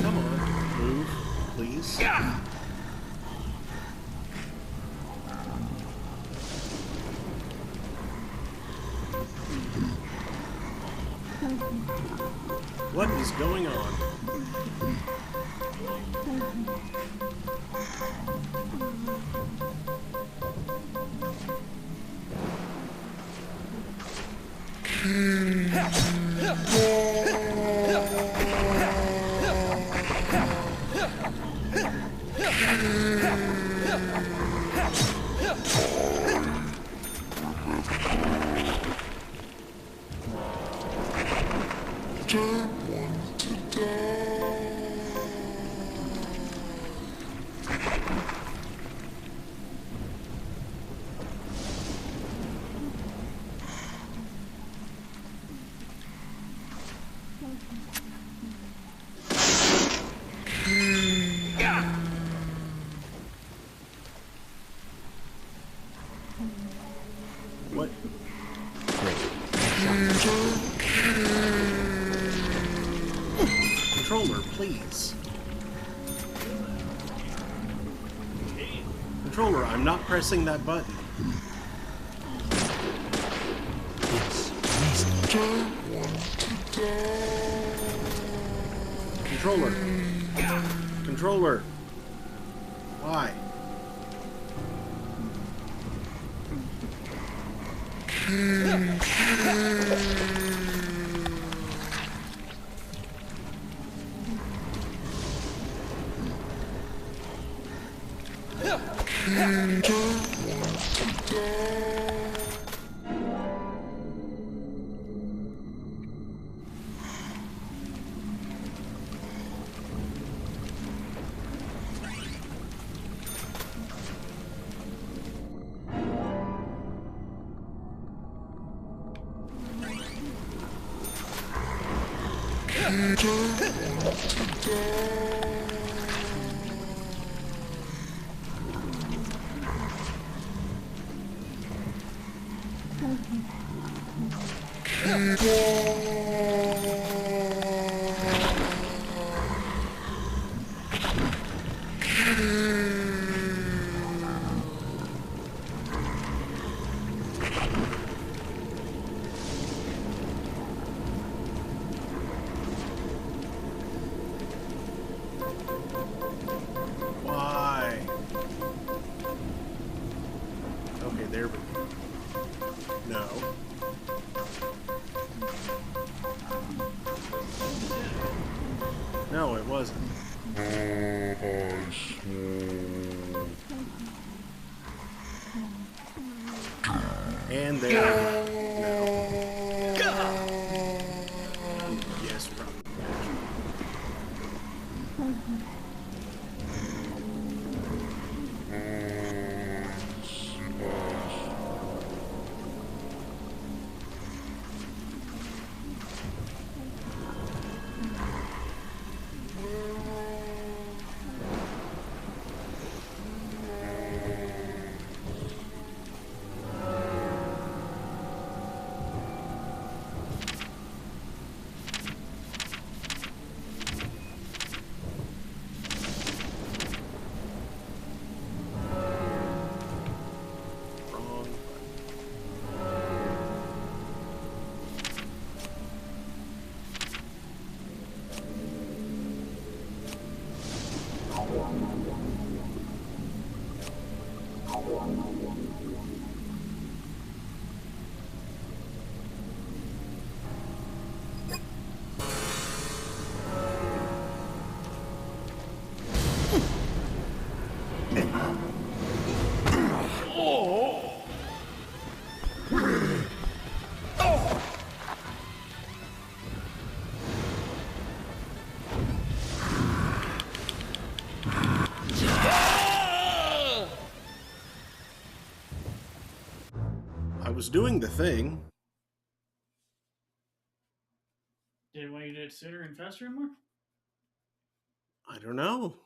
Come on, move, please. What is going on? What? Controller, please. Controller, I'm not pressing that button. Yes, please. Controller. Controller. Why? there, but no. No, it wasn't. And there. No. Yes, probably. I was doing the thing. Did it want you to sit her and faster more? I don't know.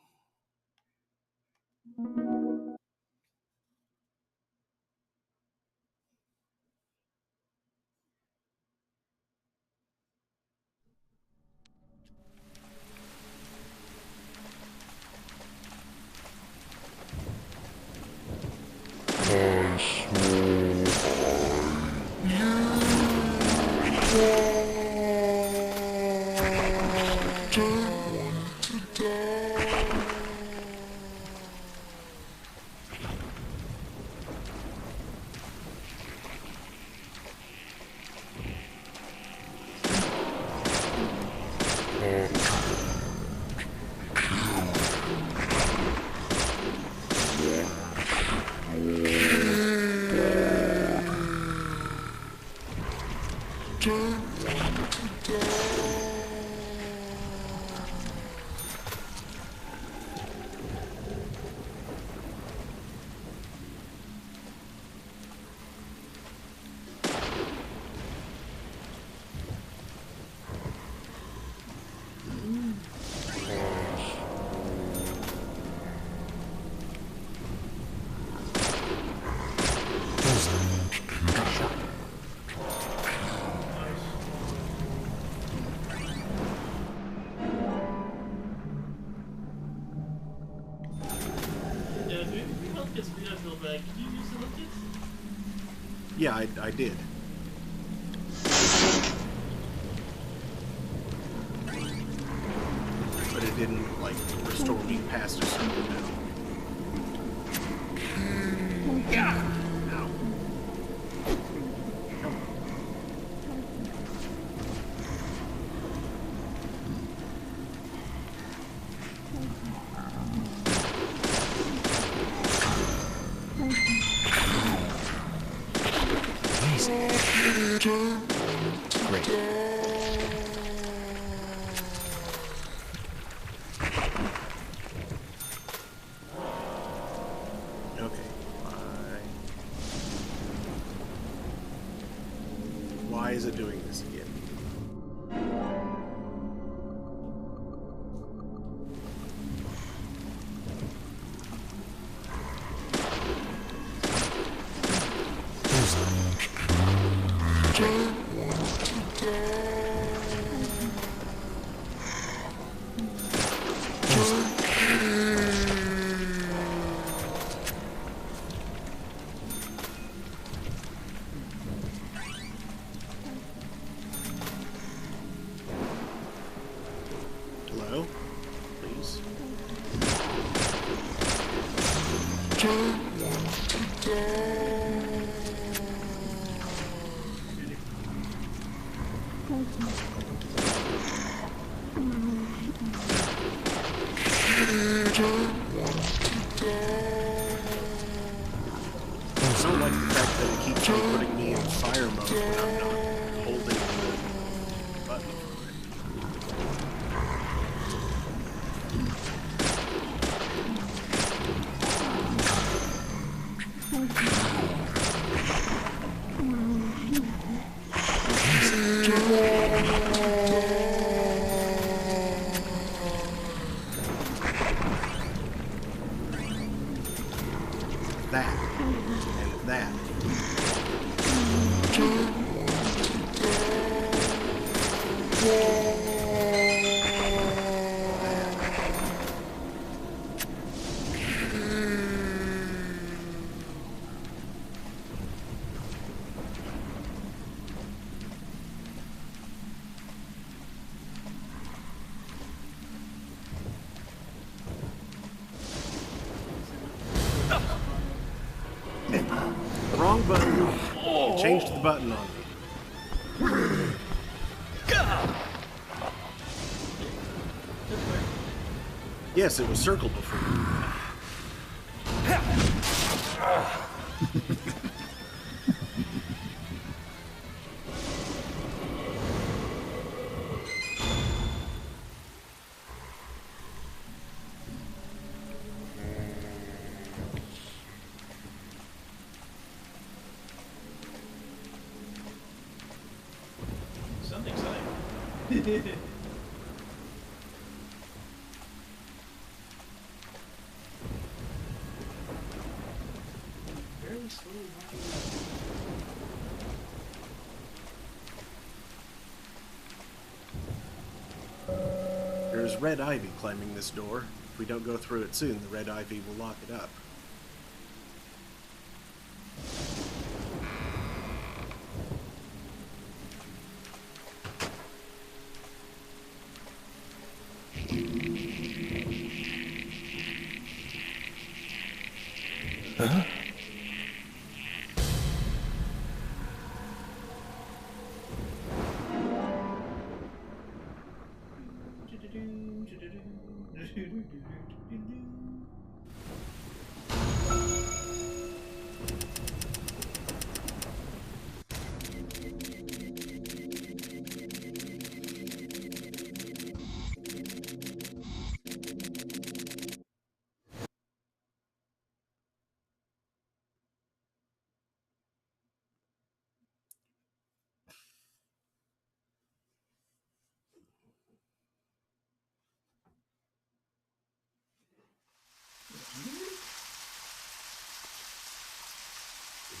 Yeah, I did. But it didn't, like, restore me past a certain amount. Yeah! Ow. Great. Okay. Why is it doing this again? Hello? Please? I don't like the fact that it keeps on putting me in fire mode when I'm not holding the button for it. That and that. Wrong button. You changed the button on me. Yes, it was circle before. Something exciting. Very slowly walking There's red ivy climbing this door. If we don't go through it soon, the red ivy will lock it up. Huh?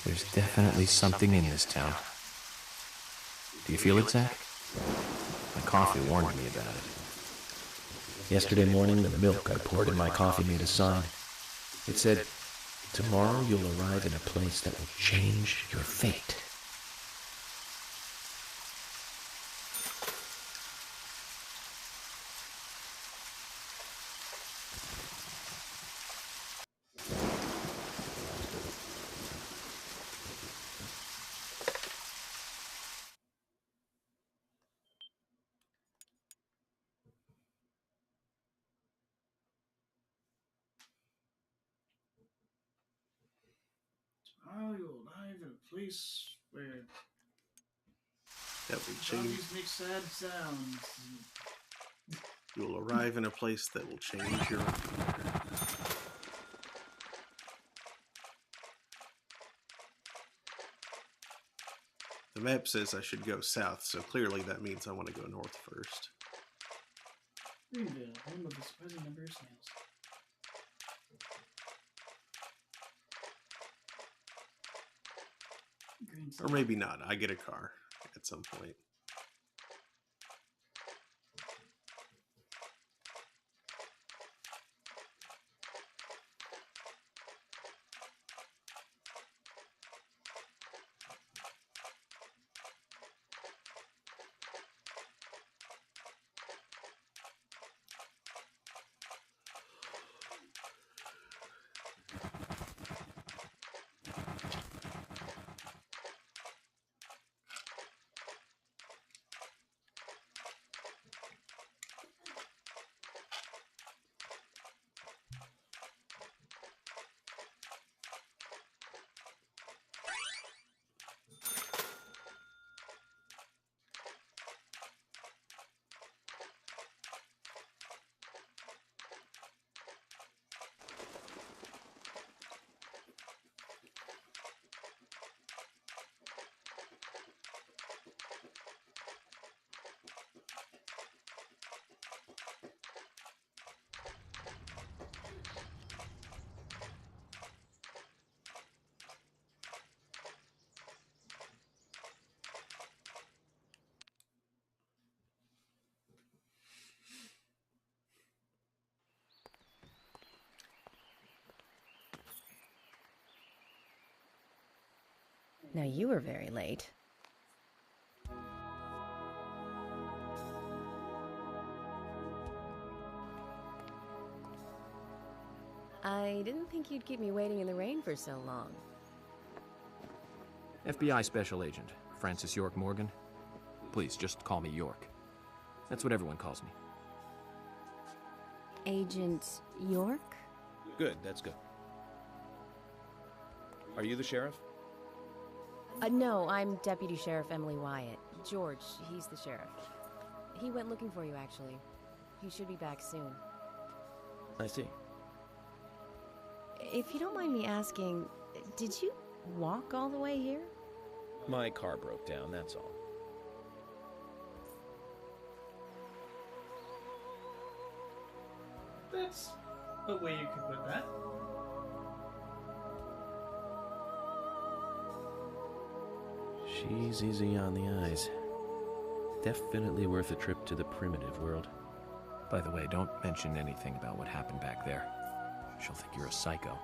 There's definitely something in this town. Do you feel it, Zach? My coffee warned me about it. Yesterday morning, the milk I poured in my coffee made a sign. It said, "Tomorrow you'll arrive in a place that will change your fate." Tomorrow you'll arrive in a place where That will change. zombies make sad sounds. You will arrive in a place that will change your. The map says I should go south, so clearly that means I want to go north first. Greenville, home of the surprising number of snails. Green Or maybe not. I get a car at some point. Now you were very late. I didn't think you'd keep me waiting in the rain for so long. FBI Special Agent, Francis York Morgan. Please, just call me York. That's what everyone calls me. Agent York? Good, that's good. Are you the sheriff? No, I'm Deputy Sheriff Emily Wyatt. George, he's the sheriff. He went looking for you, actually. He should be back soon. I see. If you don't mind me asking, did you walk all the way here? My car broke down, that's all. That's a way you could put that. She's easy on the eyes. Definitely worth a trip to the primitive world. By the way, don't mention anything about what happened back there. She'll think you're a psycho.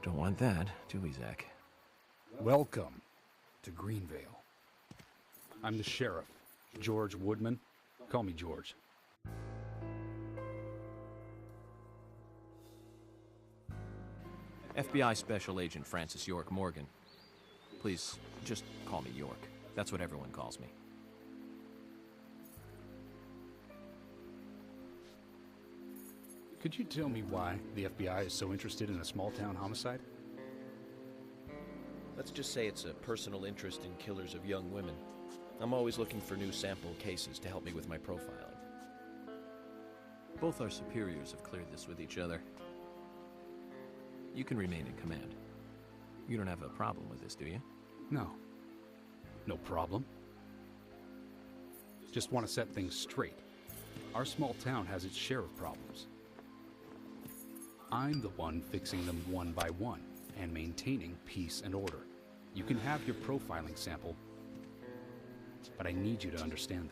Don't want that, do we, Zach? Welcome to Greenvale. I'm the sheriff, George Woodman. Call me George. FBI Special Agent Francis York Morgan. Please, just call me York. That's what everyone calls me. Could you tell me why the FBI is so interested in a small-town homicide? Let's just say it's a personal interest in killers of young women. I'm always looking for new sample cases to help me with my profiling. Both our superiors have cleared this with each other. You can remain in command. You don't have a problem with this, do you? No. No problem. Just want to set things straight. Our small town has its share of problems. I'm the one fixing them one by one and maintaining peace and order. You can have your profiling sample, but I need you to understand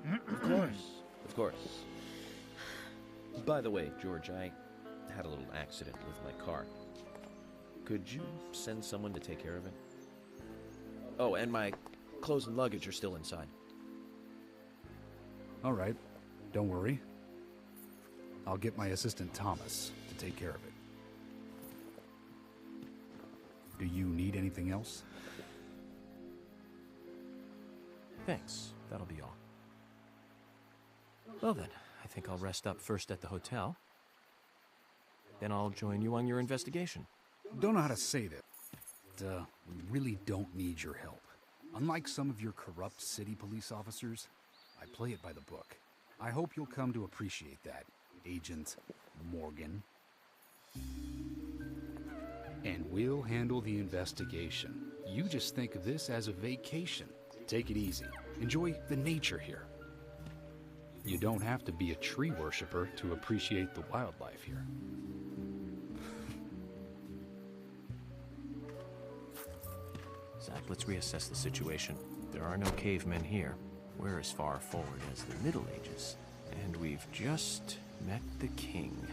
that. Of course. Of course. By the way, George, I had a little accident with my car. Could you send someone to take care of it? Oh, and my clothes and luggage are still inside. All right. Don't worry. I'll get my assistant Thomas to take care of it. Do you need anything else? Thanks. That'll be all. Well then, I think I'll rest up first at the hotel. Then I'll join you on your investigation. Don't know how to say that. We really don't need your help. Unlike some of your corrupt city police officers, I play it by the book. I hope you'll come to appreciate that, Agent Morgan. And we'll handle the investigation. You just think of this as a vacation. Take it easy. Enjoy the nature here. You don't have to be a tree worshiper to appreciate the wildlife here. Zach, let's reassess the situation. There are no cavemen here. We're as far forward as the Middle Ages. And we've just met the king.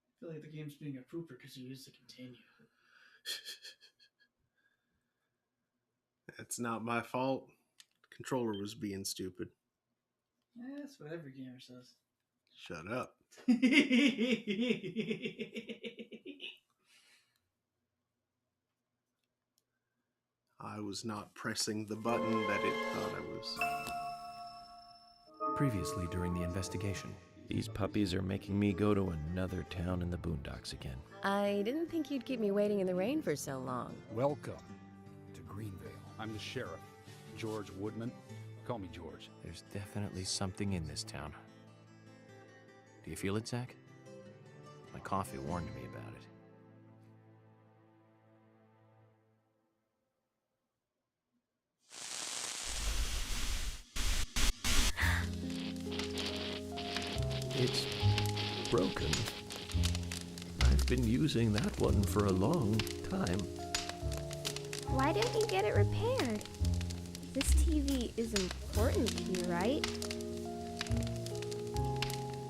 I feel like the game's being a pooper because you used to continue. That's not my fault. Controller was being stupid. Yeah, that's what every gamer says. Shut up. I was not pressing the button that it thought I was. Previously during the investigation, These puppies are making me go to another town in the boondocks again. I didn't think you'd keep me waiting in the rain for so long. Welcome to Greenvale. I'm the sheriff, George Woodman. Call me George. There's definitely something in this town. Do you feel it, Zach? My coffee warned me about it. It's broken. I've been using that one for a long time. Why don't you get it repaired? This TV is important to you, right?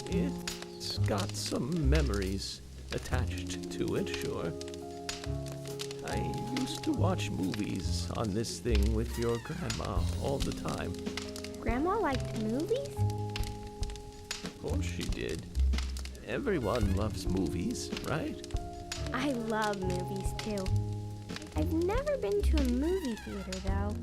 It's got some memories attached to it, sure. I used to watch movies on this thing with your grandma all the time. Grandma liked movies? Of course she did. Everyone loves movies, right? I love movies too. I've never been to a movie theater though.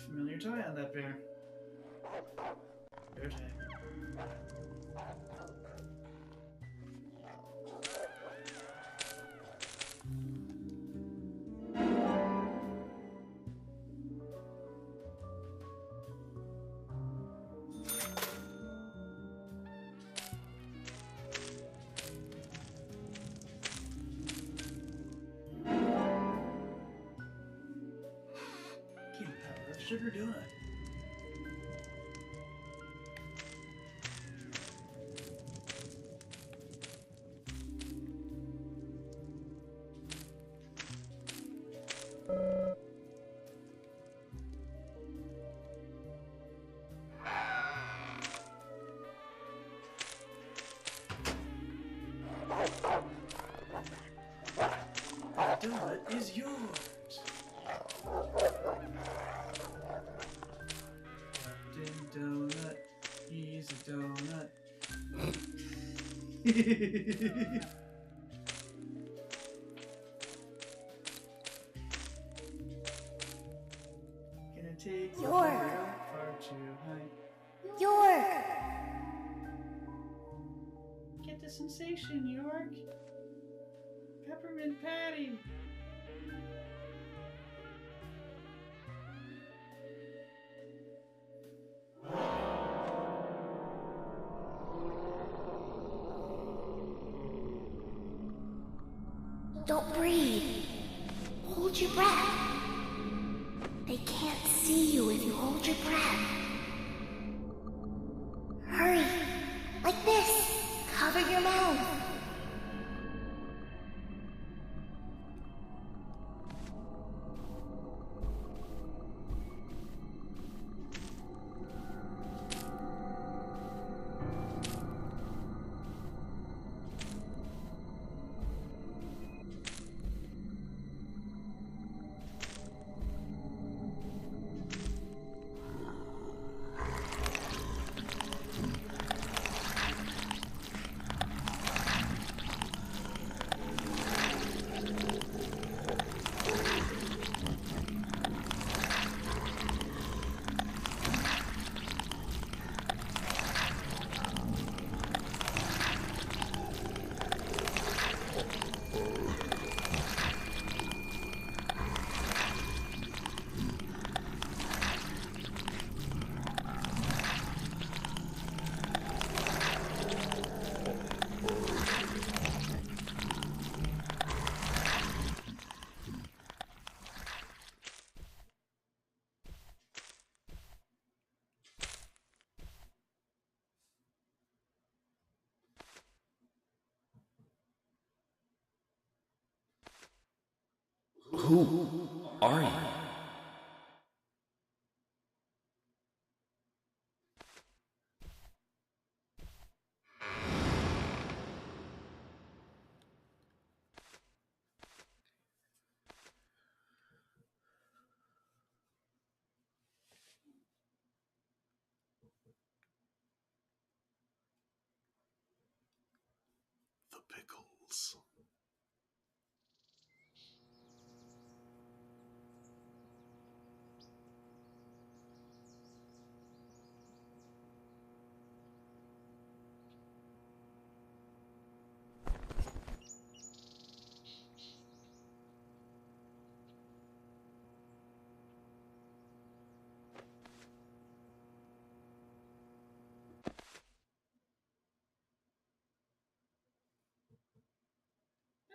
Familiar toy on that bear. Bear tag. What's sugar doing? The donut is yours. Captain Donut, he's a donut. Gonna take you far too high. York! Get the sensation, York. Peppermint patty. Don't breathe. Hold your breath. They can't see you if you hold your breath. Hurry. Like this. Cover your mouth. Who are you? The pickles.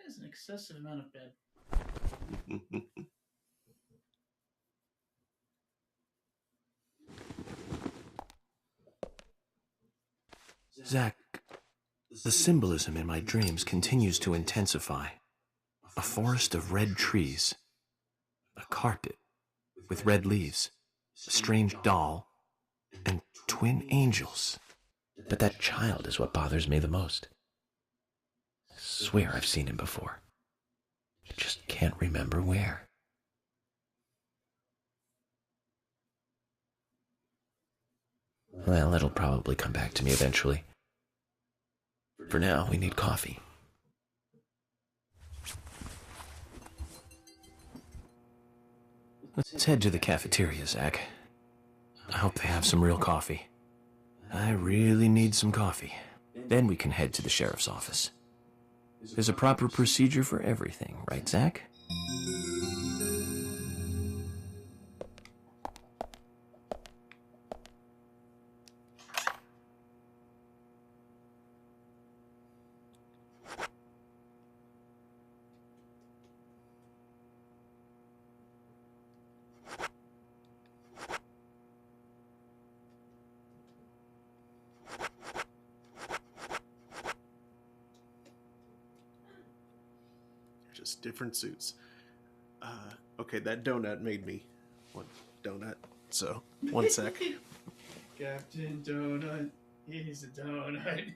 is an excessive amount of bed. Zach, the symbolism in my dreams continues to intensify. A forest of red trees, a carpet with red leaves, a strange doll, and twin angels. But that child is what bothers me the most. I swear I've seen him before. I just can't remember where. Well, it'll probably come back to me eventually. For now, we need coffee. Let's head to the cafeteria, Zach. I hope they have some real coffee. I really need some coffee. Then we can head to the sheriff's office. There's a proper procedure for everything, right, Zach? Just different suits. Okay, that donut made me want donut. So, one sec. Captain Donut, he's a donut.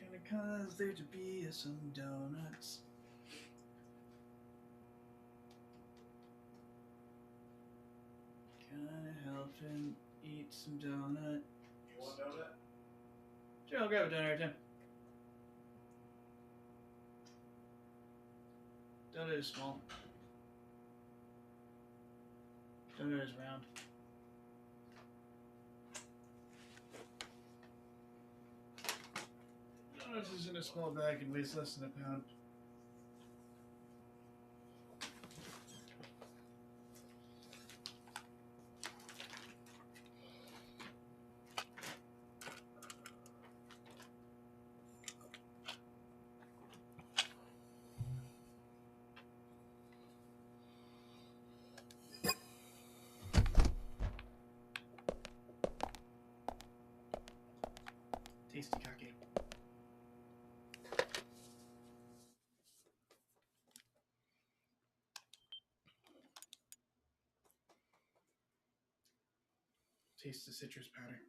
Gonna cause there to be some donuts. Gonna help him eat some donut. You want donut? Sure, I'll grab a donut, Tim. Donut is small. Donut is round. Donuts is in a small bag and weighs less than a pound. Tasty kake. Taste the citrus powder.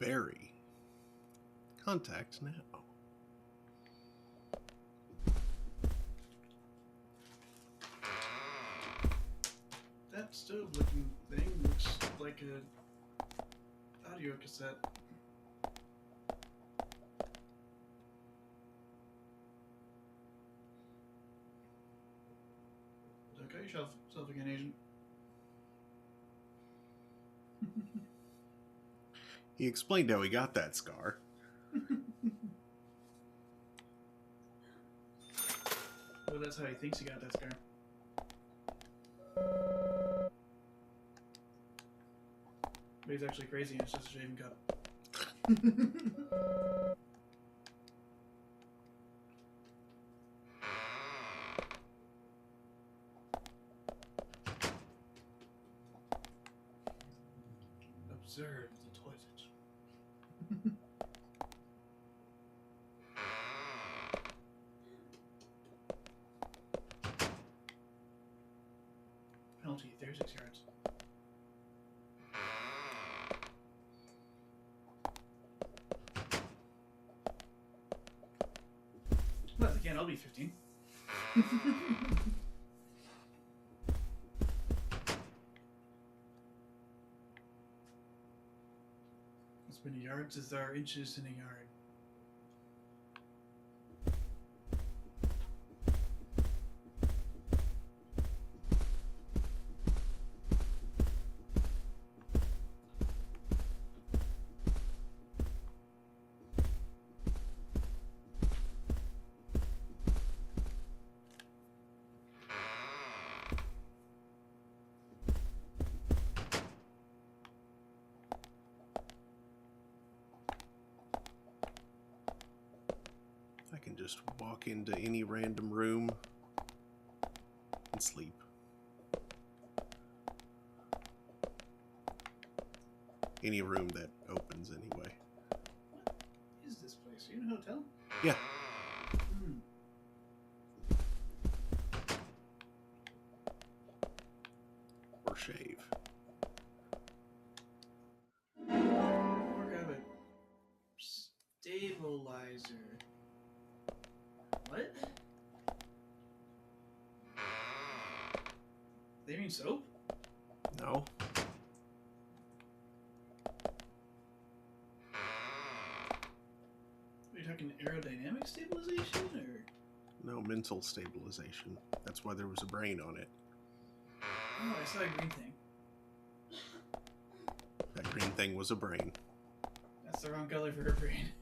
Barry. Contact now. That stove-looking thing looks like a audio cassette. Cut yourself again, Agent. He explained how he got that scar. Well, that's how he thinks he got that scar. But he's actually crazy and it's just a shaving cup. Observe the toilet. Penalty, 36 yards. I'll be 15. As many yards as there are inches in a yard. I can just walk into any random room and sleep. Any room that opens, anyway. What is this place? Are you in a hotel? Yeah. Or shave. More of a stabilizer. What? They mean soap? No. Are you talking aerodynamic stabilization or? No, mental stabilization. That's why there was a brain on it. Oh, I saw a green thing. That green thing was a brain. That's the wrong color for her brain.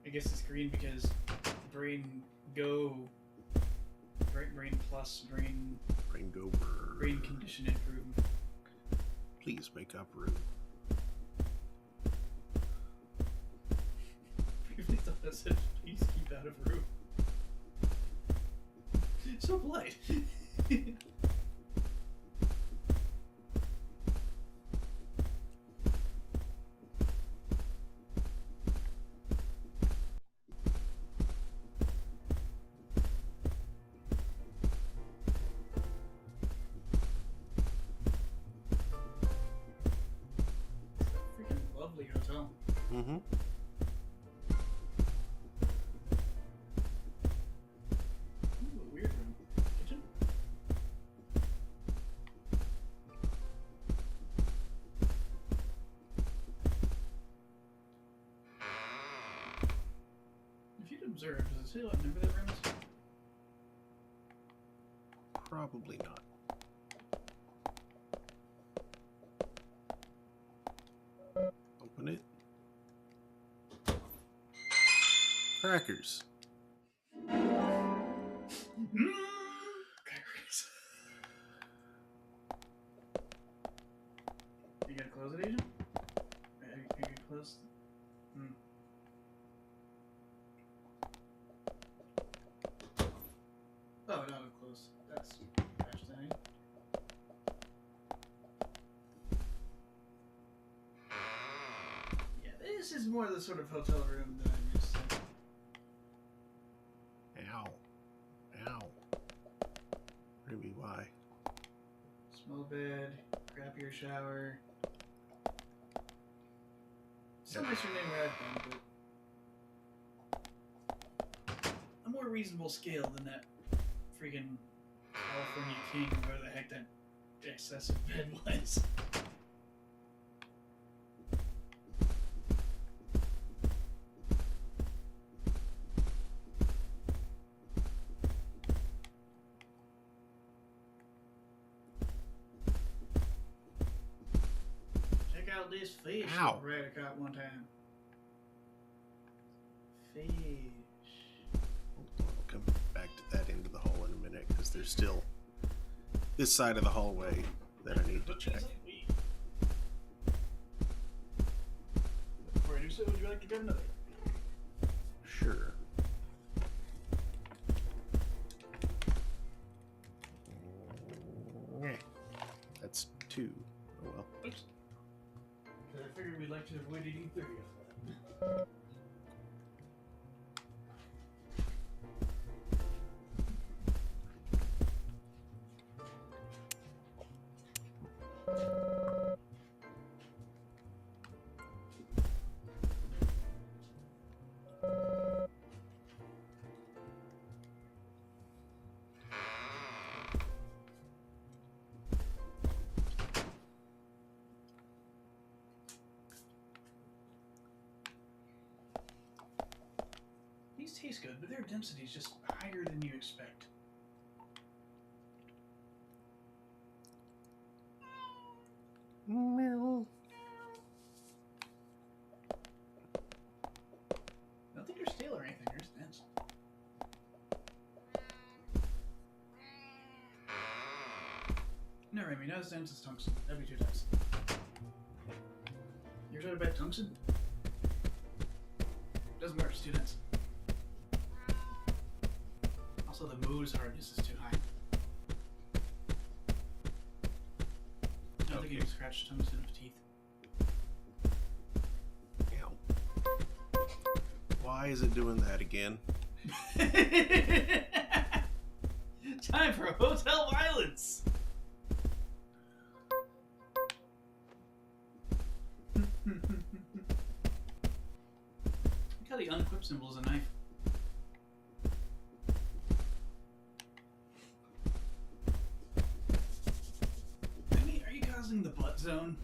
I guess it's green because brain go, brain plus, brain go, brain condition improve. Please make up room. I really thought that said please keep out of room. So polite. Lovely hotel. Mm-hmm. Ooh, a weird room. Kitchen? If you'd observe, does it say what number that room is? Probably not. Open it. Crackers. Crackers. You gotta close it, Agent? You can close. Oh, not close. That's trash thing. Yeah, this is more the sort of hotel room that I'm used to. Ow. Ow. Maybe why? Small bed, crappier shower. So much your name where I've been, but a more reasonable scale than that freaking California King, or whatever the heck that excessive bed was. Check out this fish Ow. right I caught one time. Fish. I'll come back to that end of the hall in a minute because there's still this side of the hallway that I need to check. Before I do so, would you like to grab another? Sure. That's two. Oh well. Oops. Because I figured we'd like to avoid eating 30 of that. taste good, but their density is just higher than you expect. Meow. I don't think they're stale or anything. They're just dense. No, Remy, not as dense as tungsten. That'd be too dense. You ever tried a bad tungsten? Doesn't work. It's too dense. Also, the Moo's hardness is too high. I don't think you can scratch tungsten with teeth. Ow. Why is it doing that again? Time for hotel violence! Look how the unequipped symbol is a knife. Are you causing the butt zone?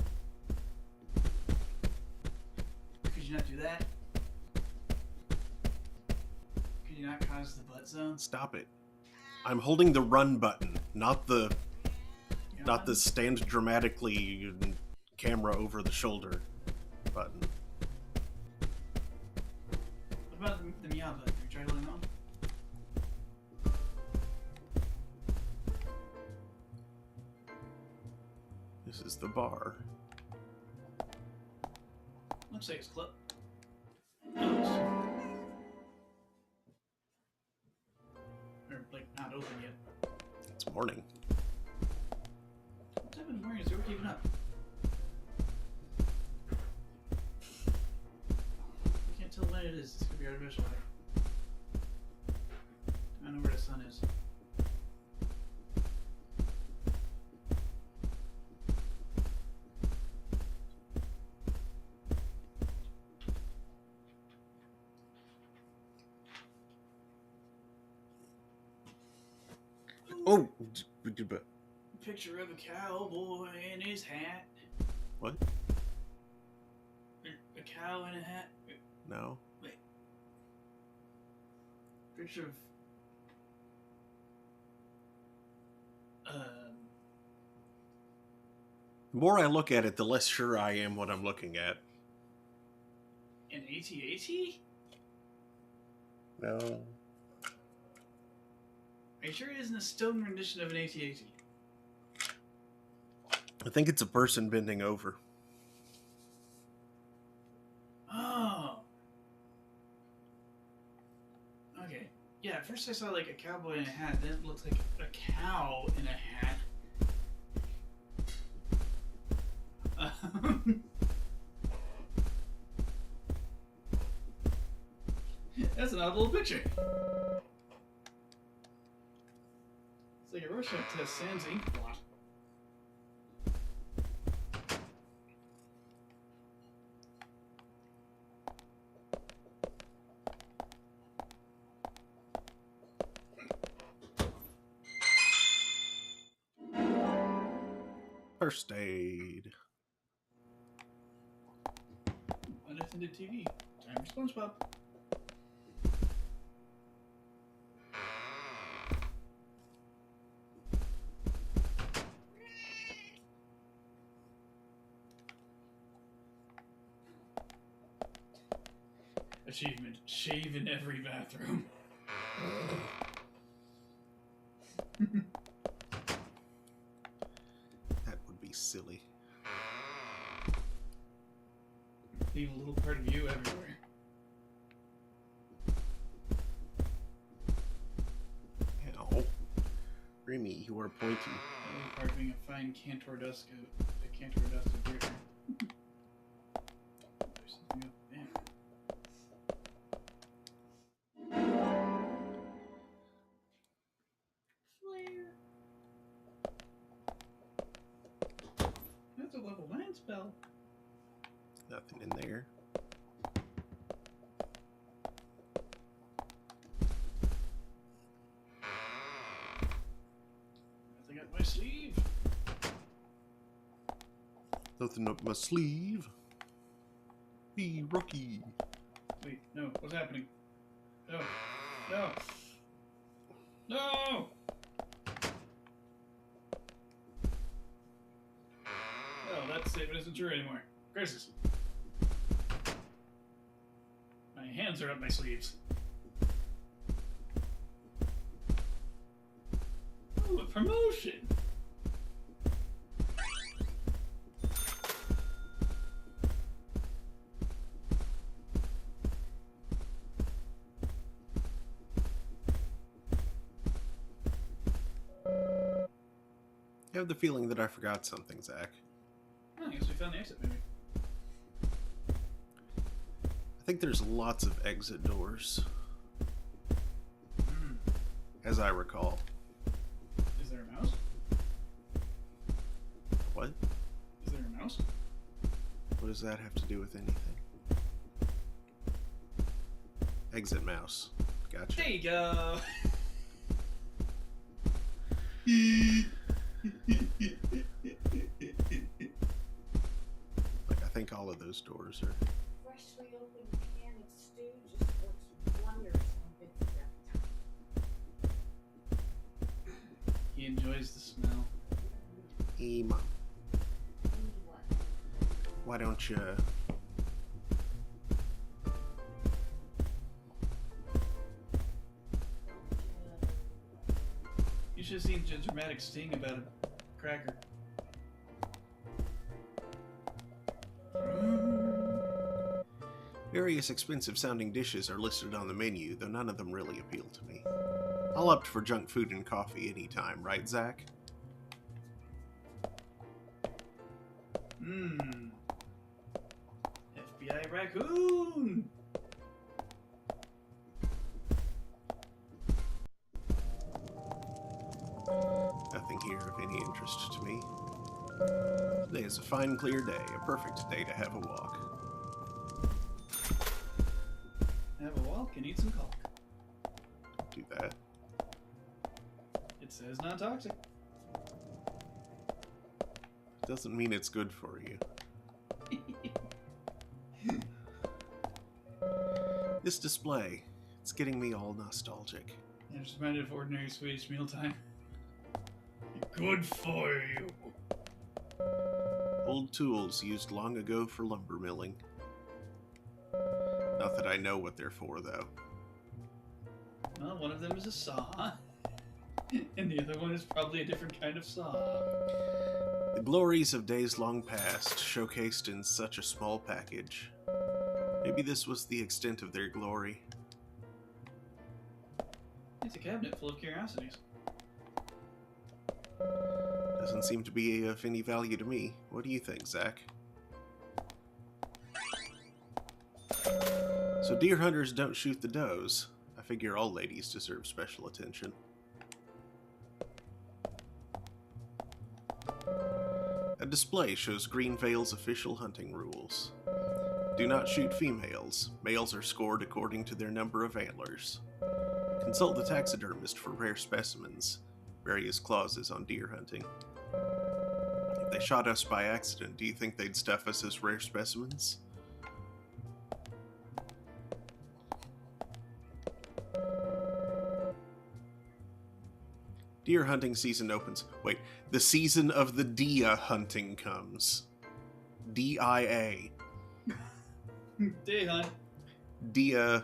Could you not do that? Could you not cause the butt zone? Stop it. I'm holding the run button, not the stand dramatically camera over the shoulder button. What about the meow button? Have you tried holding on? This is the bar. Looks like it's clipped. Oh, or like not open yet. It's morning. What type of morning is it? We're keeping up. I can't tell when it is. It's gonna be artificial light. I don't know where the sun is. Oh! Picture of a cowboy in his hat. What? A cow in a hat. No. Wait. Picture of. The more I look at it, the less sure I am what I'm looking at. An AT-AT? No. Are you sure it isn't a stone rendition of an AT-AT? I think it's a person bending over. Oh. Okay. Yeah, at first I saw like a cowboy in a hat, then it looked like a cow in a hat. That's an odd little picture. It's like a Rorschach test sans ink blot. First aid. Unattended TV. Time for SpongeBob. Achievement: shave in every bathroom. That would be silly. Leave a little part of you everywhere. Ow. Remy, you are pointy. A little part of being a fine Cantor dust coat. A Cantor dusted beard. There's something up there. Flare. That's a level 9 spell. Nothing in there. Nothing up my sleeve. Nothing up my sleeve. Be rookie. Wait, no, what's happening? Oh. No. No! No, that statement isn't true anymore. Crisis. My hands are up my sleeves. Oh, a promotion! I have the feeling that I forgot something, Zach. Oh, I guess we found the exit, maybe. I think there's lots of exit doors, as I recall. Is there a mouse? What? Is there a mouse? What does that have to do with anything? Exit mouse. Gotcha. There you go! Like, I think all of those doors are... Freshly opened pan of stew just works wonders on Vince's appetite. He enjoys the smell. Hey, Mom. Why don't you... You should have seen the dramatic sting about a cracker. Various expensive sounding dishes are listed on the menu, though none of them really appeal to me. I'll opt for junk food and coffee anytime, right, Zach? FBI raccoon! Nothing here of any interest to me. Today is a fine, clear day, a perfect day to have a walk. Have a walk and eat some caulk. Do that. It says non-toxic. Doesn't mean it's good for you. This display, it's getting me all nostalgic. I'm just reminded of ordinary Swedish mealtime. Good for you. Old tools used long ago for lumber milling. Not that I know what they're for, though. Well, one of them is a saw, and the other one is probably a different kind of saw. The glories of days long past, showcased in such a small package. Maybe this was the extent of their glory. It's a cabinet full of curiosities. Doesn't seem to be of any value to me. What do you think, Zach? So deer hunters don't shoot the does. I figure all ladies deserve special attention. A display shows Greenvale's official hunting rules. Do not shoot females. Males are scored according to their number of antlers. Consult the taxidermist for rare specimens. Various clauses on deer hunting. If they shot us by accident, do you think they'd stuff us as rare specimens? Deer hunting season opens. Wait, the season of the dia hunting comes. D-I-A. Day hunt. Dia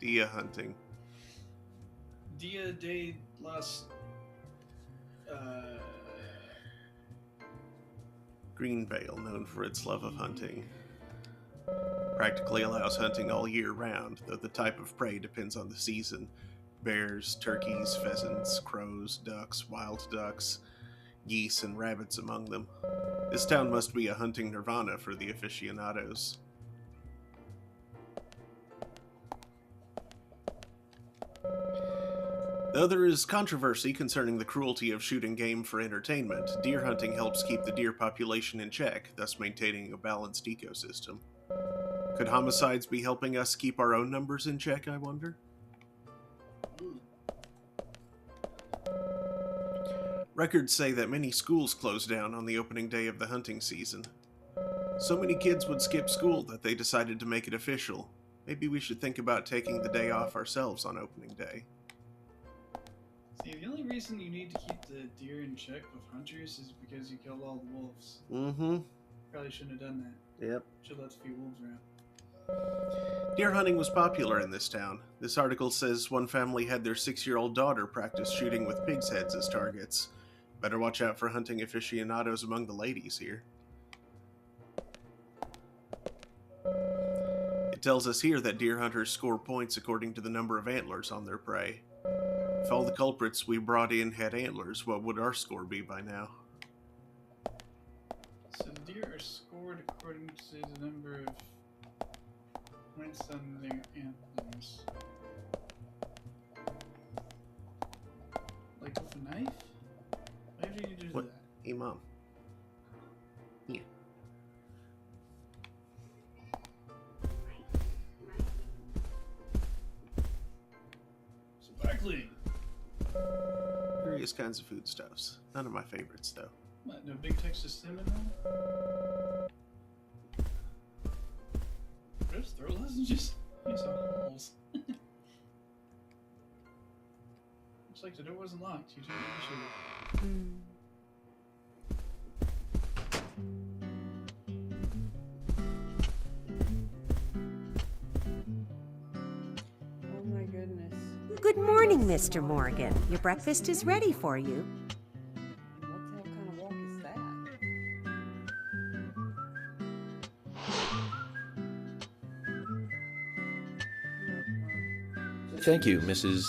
hunting. Dia de las... Greenvale, known for its love of hunting, practically allows hunting all year round, though the type of prey depends on the season. Bears, turkeys, pheasants, crows, ducks, wild ducks, geese, and rabbits among them. This town must be a hunting nirvana for the aficionados. Though there is controversy concerning the cruelty of shooting game for entertainment, deer hunting helps keep the deer population in check, thus maintaining a balanced ecosystem. Could homicides be helping us keep our own numbers in check, I wonder? Records say that many schools closed down on the opening day of the hunting season. So many kids would skip school that they decided to make it official. Maybe we should think about taking the day off ourselves on opening day. See, the only reason you need to keep the deer in check with hunters is because you killed all the wolves. Mm-hmm. Probably shouldn't have done that. Yep. Should let a few wolves around. Deer hunting was popular in this town. This article says one family had their 6-year-old daughter practice shooting with pigs' heads as targets. Better watch out for hunting aficionados among the ladies here. It tells us here that deer hunters score points according to the number of antlers on their prey. If all the culprits we brought in had antlers, what would our score be by now? So the deer are scored according to the number of points on their antlers. Like with a knife? Why do you do What? that? Hey, Mom. Here. Sparkling! Various kinds of foodstuffs. None of my favorites, though. What, no big Texas cinnamon? Just throw lozenges? These are holes. Looks like the door wasn't locked. You turned the sugar. Oh my goodness. Good morning, Mr. Morgan. Your breakfast is ready for you. What the hell kind of walk is that? Thank you, Mrs.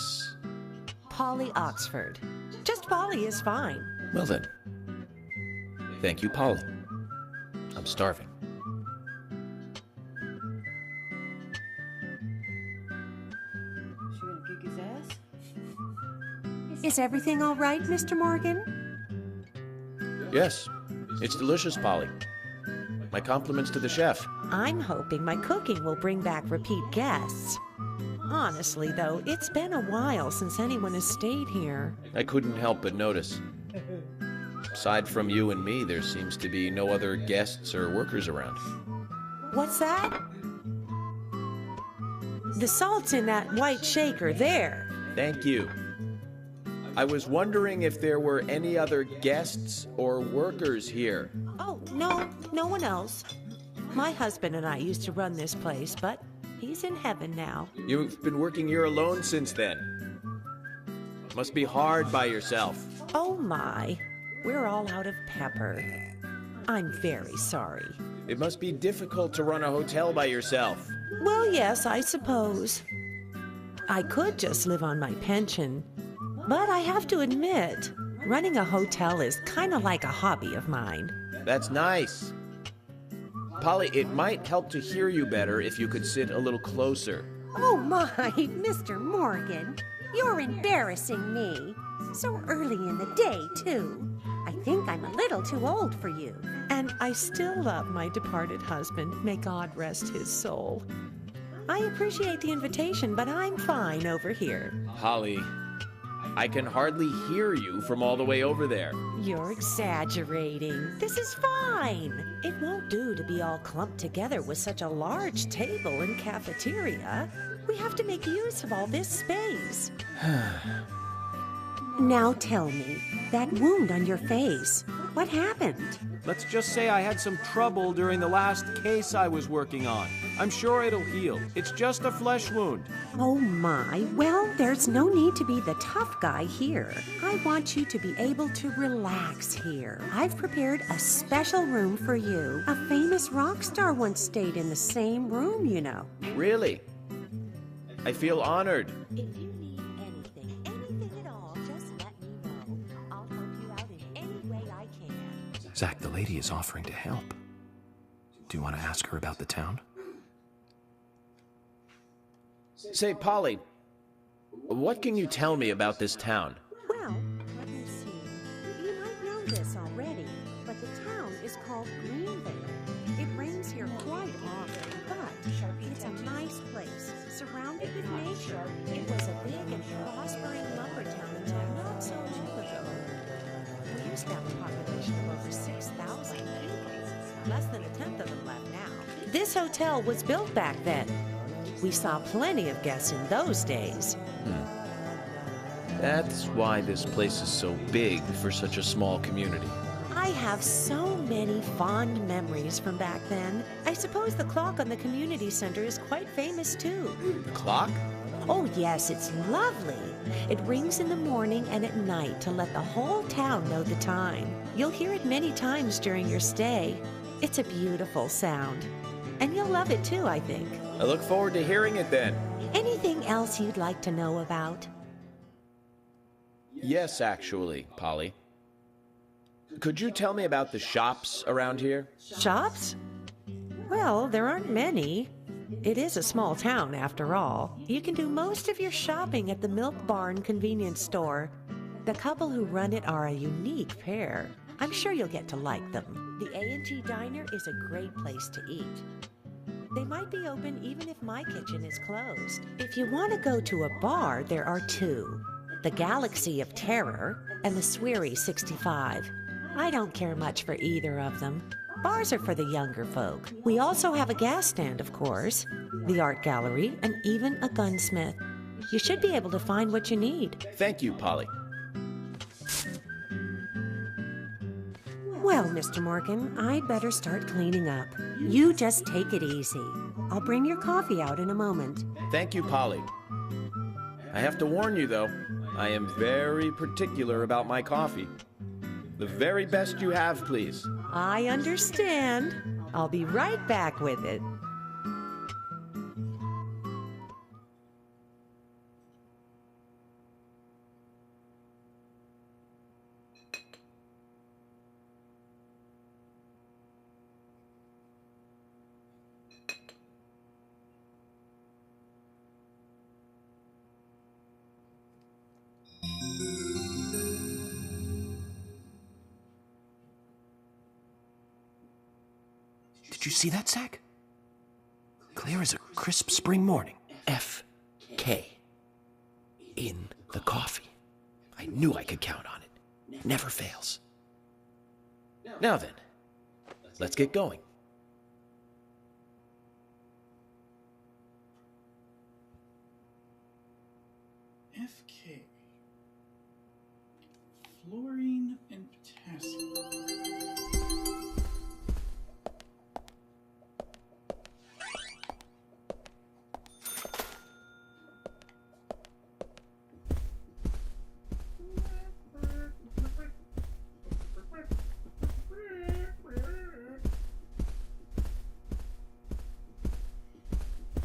Polly Oxford. Just Polly is fine. Well then. Thank you, Polly. I'm starving. She gonna kick his ass? Is everything all right, Mr. Morgan? Yes, it's delicious, Polly. My compliments to the chef. I'm hoping my cooking will bring back repeat guests. Honestly, though, it's been a while since anyone has stayed here. I couldn't help but notice. Aside from you and me, there seems to be no other guests or workers around. What's that? The salt's in that white shaker there. Thank you. I was wondering if there were any other guests or workers here. Oh, no one else. My husband and I used to run this place, but he's in heaven now. You've been working here alone since then. Must be hard by yourself. Oh my, we're all out of pepper. I'm very sorry. It must be difficult to run a hotel by yourself. Well, yes, I suppose. I could just live on my pension, but I have to admit, running a hotel is kind of like a hobby of mine. That's nice. Polly, it might help to hear you better if you could sit a little closer. Oh my, Mr. Morgan, you're embarrassing me. So early in the day, too. I think I'm a little too old for you. And I still love my departed husband. May God rest his soul. I appreciate the invitation, but I'm fine over here. Polly, I can hardly hear you from all the way over there. You're exaggerating. This is fine. It won't do to be all clumped together with such a large table and cafeteria. We have to make use of all this space. Now tell me, that wound on your face, what happened? Let's just say I had some trouble during the last case I was working on. I'm sure it'll heal. It's just a flesh wound. Oh my, well, there's no need to be the tough guy here. I want you to be able to relax here. I've prepared a special room for you. A famous rock star once stayed in the same room, you know. Really? I feel honored. If you need anything at all, just let me know. I'll help you out in any way I can. Zach, the lady is offering to help. Do you want to ask her about the town? Say, Polly, what can you tell me about this town? Well, let me see. You might know this already, but the town is called Greenvale. It rains here quite often, but it's a nice place, surrounded with nature. It was a big and prospering lumber town until not so long ago. We used to have a population of over 6,000 people. Less than a tenth of them left now. This hotel was built back then. We saw plenty of guests in those days. That's why this place is so big for such a small community. I have so many fond memories from back then. I suppose the clock on the community center is quite famous too. The clock? Oh yes, it's lovely. It rings in the morning and at night to let the whole town know the time. You'll hear it many times during your stay. It's a beautiful sound. And you'll love it too, I think. I look forward to hearing it then. Anything else you'd like to know about? Yes, actually, Polly. Could you tell me about the shops around here? Shops? Well, there aren't many. It is a small town, after all. You can do most of your shopping at the Milk Barn convenience store. The couple who run it are a unique pair. I'm sure you'll get to like them. The A&G Diner is a great place to eat. They might be open even if my kitchen is closed. If you want to go to a bar, there are two. The Galaxy of Terror and the Sweary 65. I don't care much for either of them. Bars are for the younger folk. We also have a gas stand, of course, the art gallery, and even a gunsmith. You should be able to find what you need. Thank you, Polly. Well, Mr. Morgan, I'd better start cleaning up. You just take it easy. I'll bring your coffee out in a moment. Thank you, Polly. I have to warn you, though, I am very particular about my coffee. The very best you have, please. I understand. I'll be right back with it. Did you see that, Zach? Clear as a crisp spring morning. F.K. in the coffee. I knew I could count on it. Never fails. Now then, let's get going. FK. Fluorine and potassium.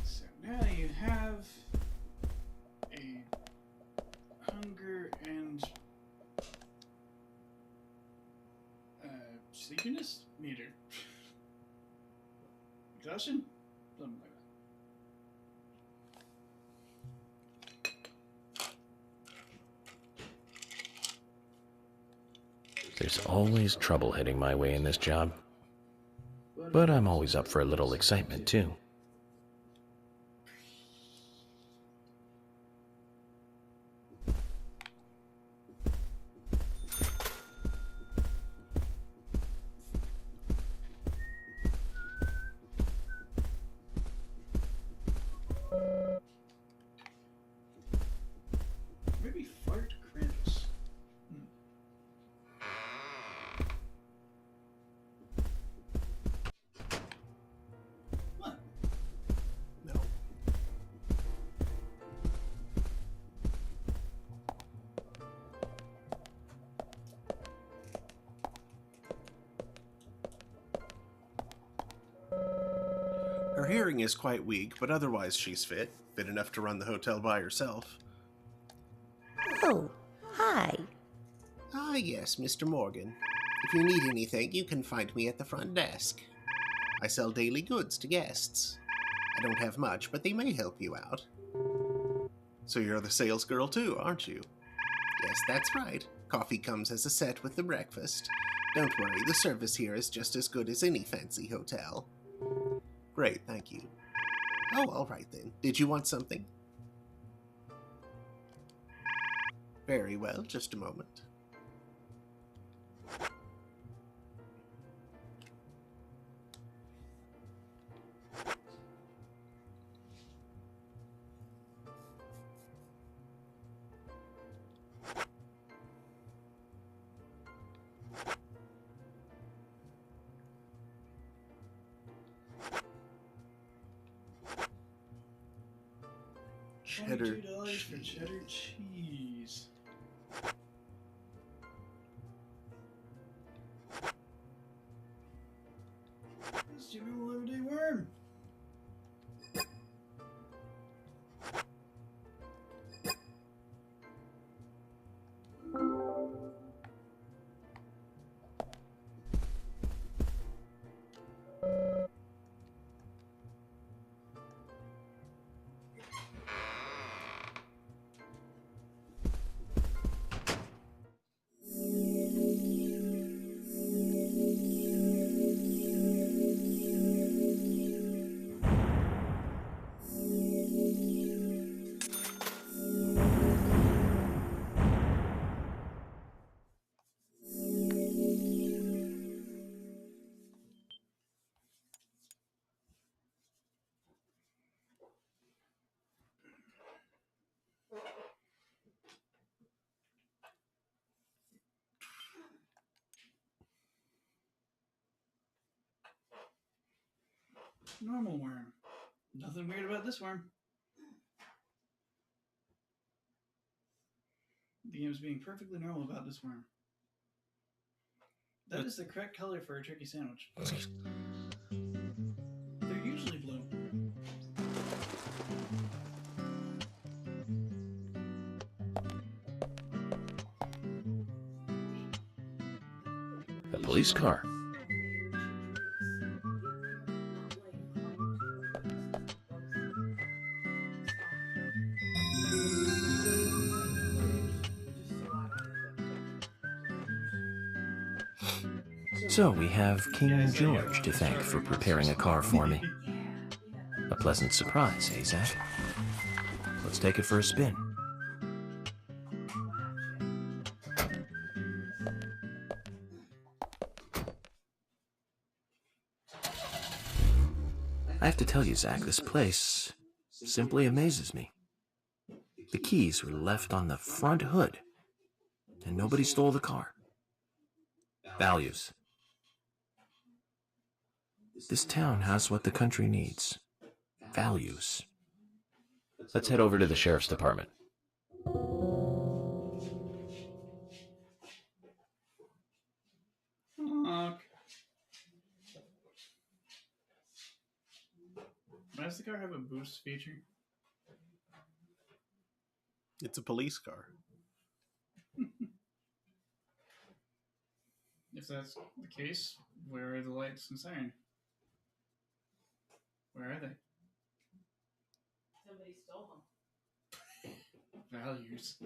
So now you have a hunger and sleepiness meter. Exhaustion? Something like that. There's always trouble heading my way in this job. But I'm always up for a little excitement, too. Maybe fart Krampus. What? No. Her hearing is quite weak, but otherwise she's fit enough to run the hotel by herself. Oh, hi. Ah, yes, Mr. Morgan. If you need anything, you can find me at the front desk. I sell daily goods to guests. I don't have much, but they may help you out. So you're the sales girl too, aren't you? Yes, that's right. Coffee comes as a set with the breakfast. Don't worry, the service here is just as good as any fancy hotel. Great, thank you. Oh, all right then. Did you want something? Very well, just a moment. cheddar $22 for cheese. cheddar cheese. Stupid 11-day worm. Normal worm. Nothing weird about this worm. The game is being perfectly normal about this worm. That is the correct color for a turkey sandwich. They're usually blue. A police car. So we have King George to thank for preparing a car for me. A pleasant surprise, eh, Zach? Let's take it for a spin. I have to tell you, Zach, this place simply amazes me. The keys were left on the front hood, and nobody stole the car. Values. This town has what the country needs. Values. Let's head over to the sheriff's department. Why does the car have a boost feature? It's a police car. If that's the case, where are the lights and siren? Where are they? Somebody stole them. Values.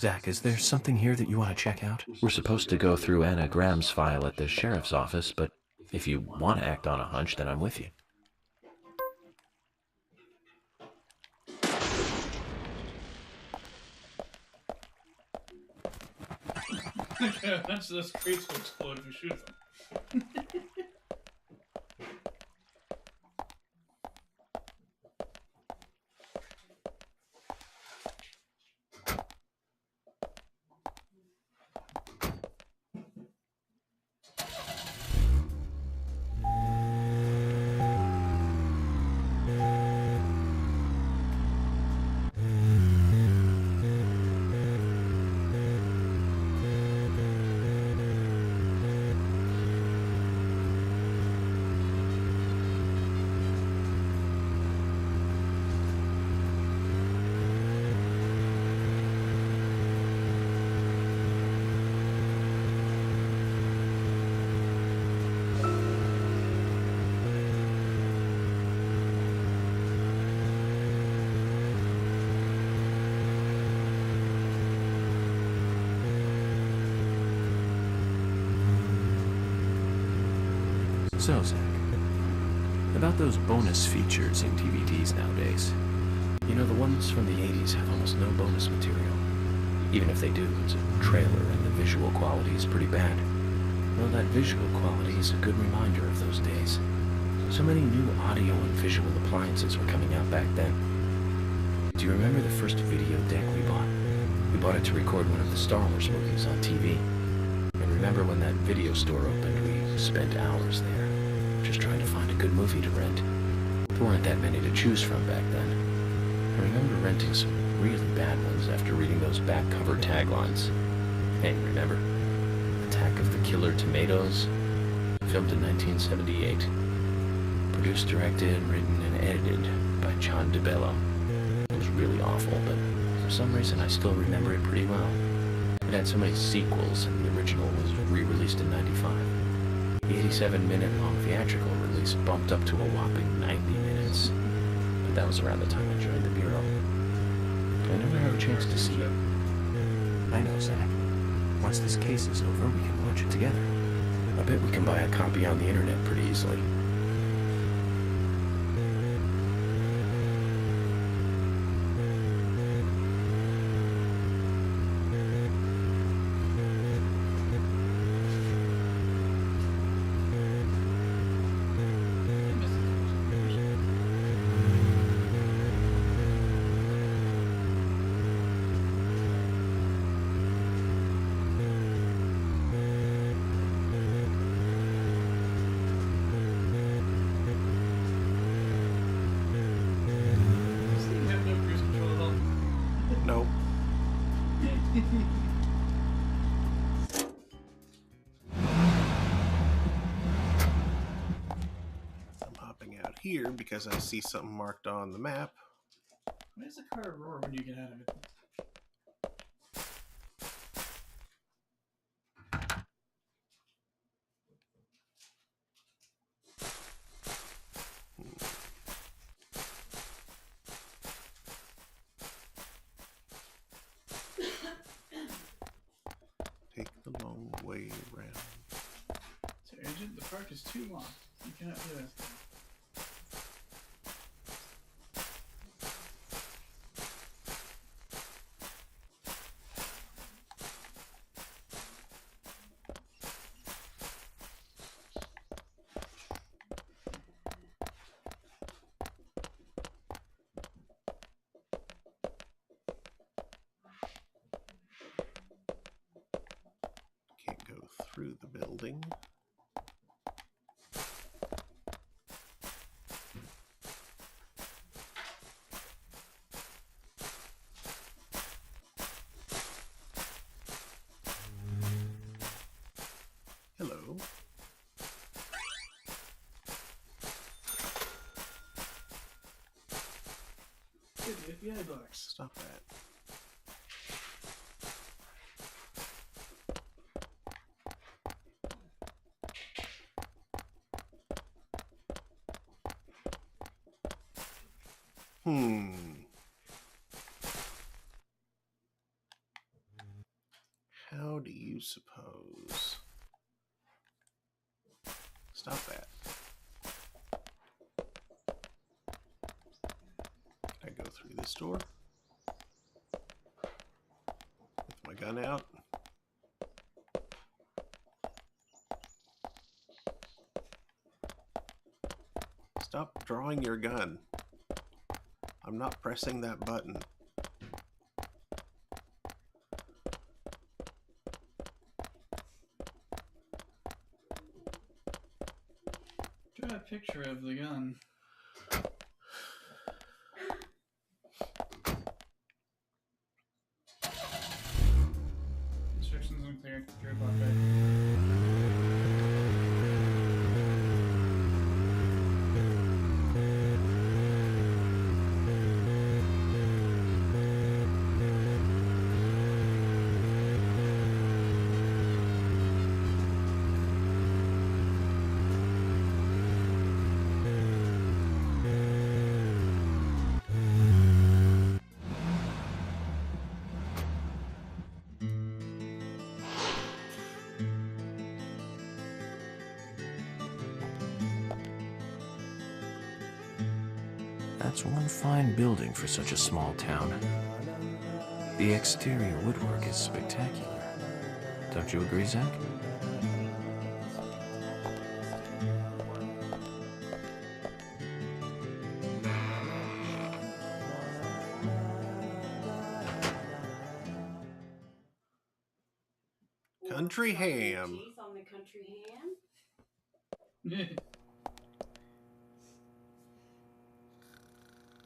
Zach, is there something here that you want to check out? We're supposed to go through Anna Graham's file at the sheriff's office, but if you want to act on a hunch, then I'm with you. A bunch of those crates will explode if you shoot them. So, Zach, about those bonus features in DVDs nowadays. You know, the ones from the 80s have almost no bonus material. Even if they do, it's a trailer and the visual quality is pretty bad. Well, that visual quality is a good reminder of those days. So many new audio and visual appliances were coming out back then. Do you remember the first video deck we bought? We bought it to record one of the Star Wars movies on TV. And remember when that video store opened, we spent hours there, just trying to find a good movie to rent. There weren't that many to choose from back then. I remember renting some really bad ones after reading those back cover taglines. Hey, remember? Attack of the Killer Tomatoes? Filmed in 1978. Produced, directed, written, and edited by John DeBello. It was really awful, but for some reason I still remember it pretty well. It had so many sequels, and the original was re-released in '95. The 87-minute long theatrical release bumped up to a whopping 90 minutes. But that was around the time I joined the Bureau. I never had a chance to see it. I know, Zach. Once this case is over, we can watch it together. I bet we can buy a copy on the internet pretty easily. Nope. I'm hopping out here because I see something marked on the map. Why does the car roar when you get out of it? Take the long way around. So, Agent, the park is too long. You cannot do this. Can't go through the building. Hello. Good FBI box. Stop that. How do you suppose? Stop that. Can I go through this door? With my gun out? Stop drawing your gun. I'm not pressing that button. Draw a picture of the gun. Instructions unclear. Draw bucket. That's one fine building for such a small town. The exterior woodwork is spectacular. Don't you agree, Zach? Country ham. Teeth on the country ham?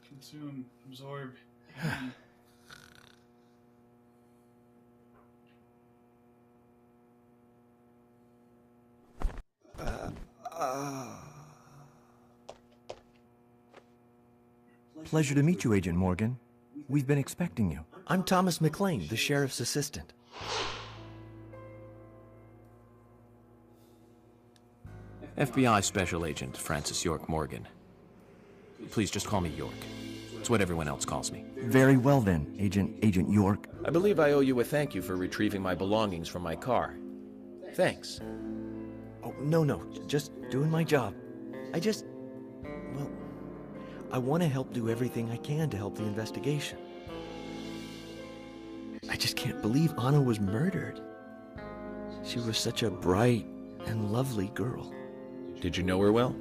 Consume, absorb. Pleasure to meet you, Agent Morgan. We've been expecting you. I'm Thomas McLean, the sheriff's assistant. FBI Special Agent Francis York Morgan. Please just call me York. It's what everyone else calls me. Very well then, Agent York. I believe I owe you a thank you for retrieving my belongings from my car. Thanks. Oh, no, just doing my job. I want to help do everything I can to help the investigation. I just can't believe Anna was murdered. She was such a bright and lovely girl. Did you know her well?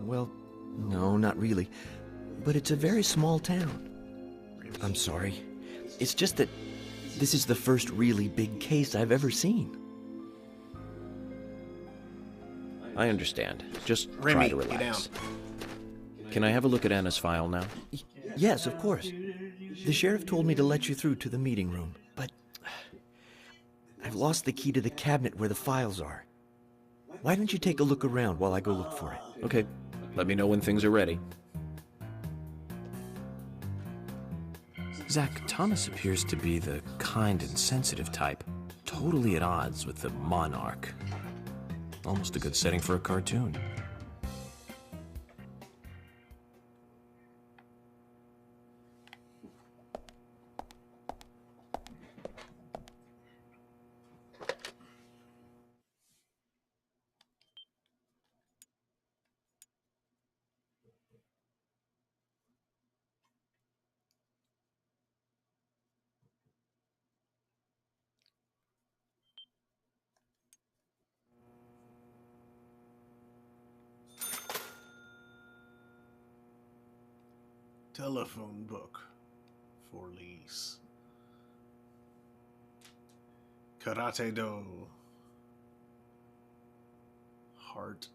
Well, no, not really. But it's a very small town. I'm sorry. It's just that this is the first really big case I've ever seen. I understand. Just Remy, try to get relax. Can I have a look at Anna's file now? Yes, of course. The sheriff told me to let you through to the meeting room, but I've lost the key to the cabinet where the files are. Why don't you take a look around while I go look for it? Okay. Let me know when things are ready. Zach, Thomas appears to be the kind and sensitive type, totally at odds with the monarch. Almost a good setting for a cartoon. Telephone book for lease. Karate Do. Heart.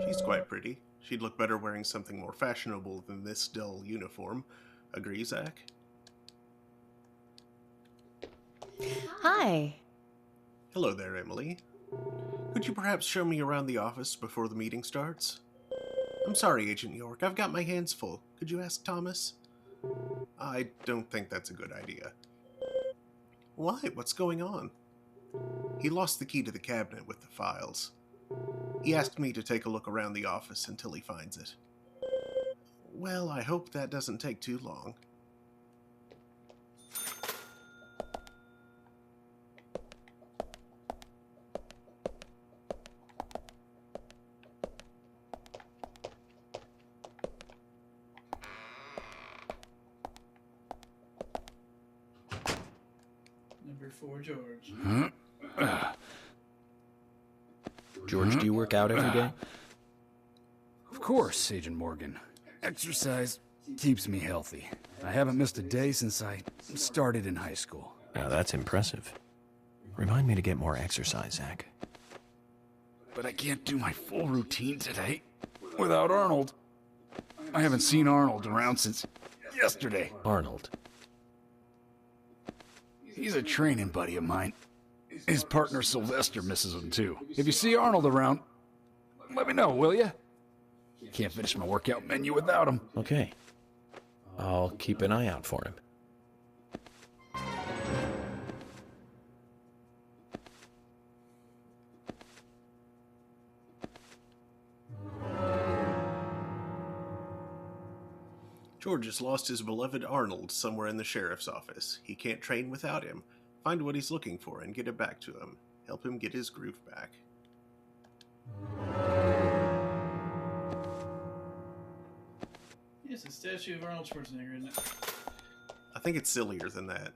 She's quite pretty. She'd look better wearing something more fashionable than this dull uniform. Agree, Zach? Hi. Hello there, Emily. Could you perhaps show me around the office before the meeting starts? I'm sorry, Agent York. I've got my hands full. Could you ask Thomas? I don't think that's a good idea. Why? What's going on? He lost the key to the cabinet with the files. He asked me to take a look around the office until he finds it. Well, I hope that doesn't take too long. Number 4, George. George, do you work out every day? Of course, Agent Morgan. Exercise keeps me healthy. I haven't missed a day since I started in high school. Now that's impressive. Remind me to get more exercise, Zach. But I can't do my full routine today without Arnold. I haven't seen Arnold around since yesterday. Arnold. He's a training buddy of mine. His partner Sylvester misses him too. If you see Arnold around, let me know, will you? Can't finish my workout menu without him. Okay. I'll keep an eye out for him. George has lost his beloved Arnold somewhere in the sheriff's office. He can't train without him. Find what he's looking for and get it back to him. Help him get his groove back. Yes, a statue of Arnold Schwarzenegger, isn't it? I think it's sillier than that.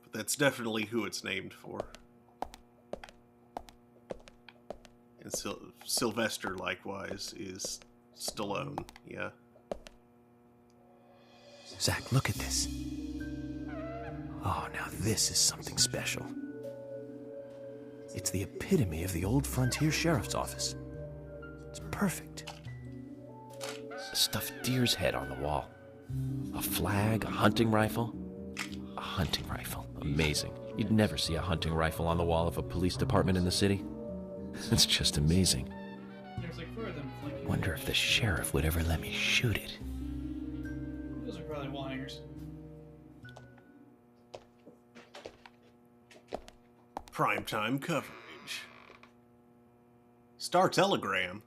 But that's definitely who it's named for. And Sylvester, likewise, is Stallone, yeah. Zach, look at this. Oh, now this is something special. It's the epitome of the old frontier sheriff's office. It's perfect. A stuffed deer's head on the wall. A flag, a hunting rifle. A hunting rifle. Amazing. You'd never see a hunting rifle on the wall of a police department in the city. It's just amazing. There's like 4 of them flanking. Wonder if the sheriff would ever let me shoot it. Those are probably wall hangers. Primetime coverage. Star Telegram.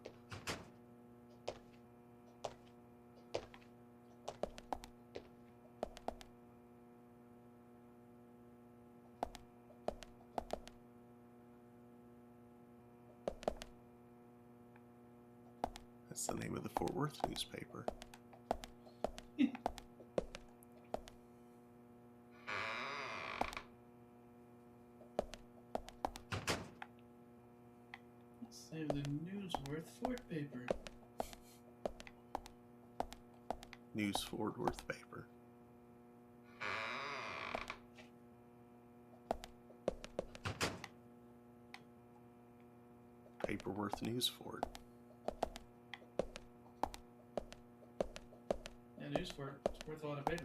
That's the name of the Fort Worth newspaper. Save the Newsworth Fort paper. News Fort Worth paper. Paper worth News Fort. Yeah, News Fort. It's worth a lot of paper.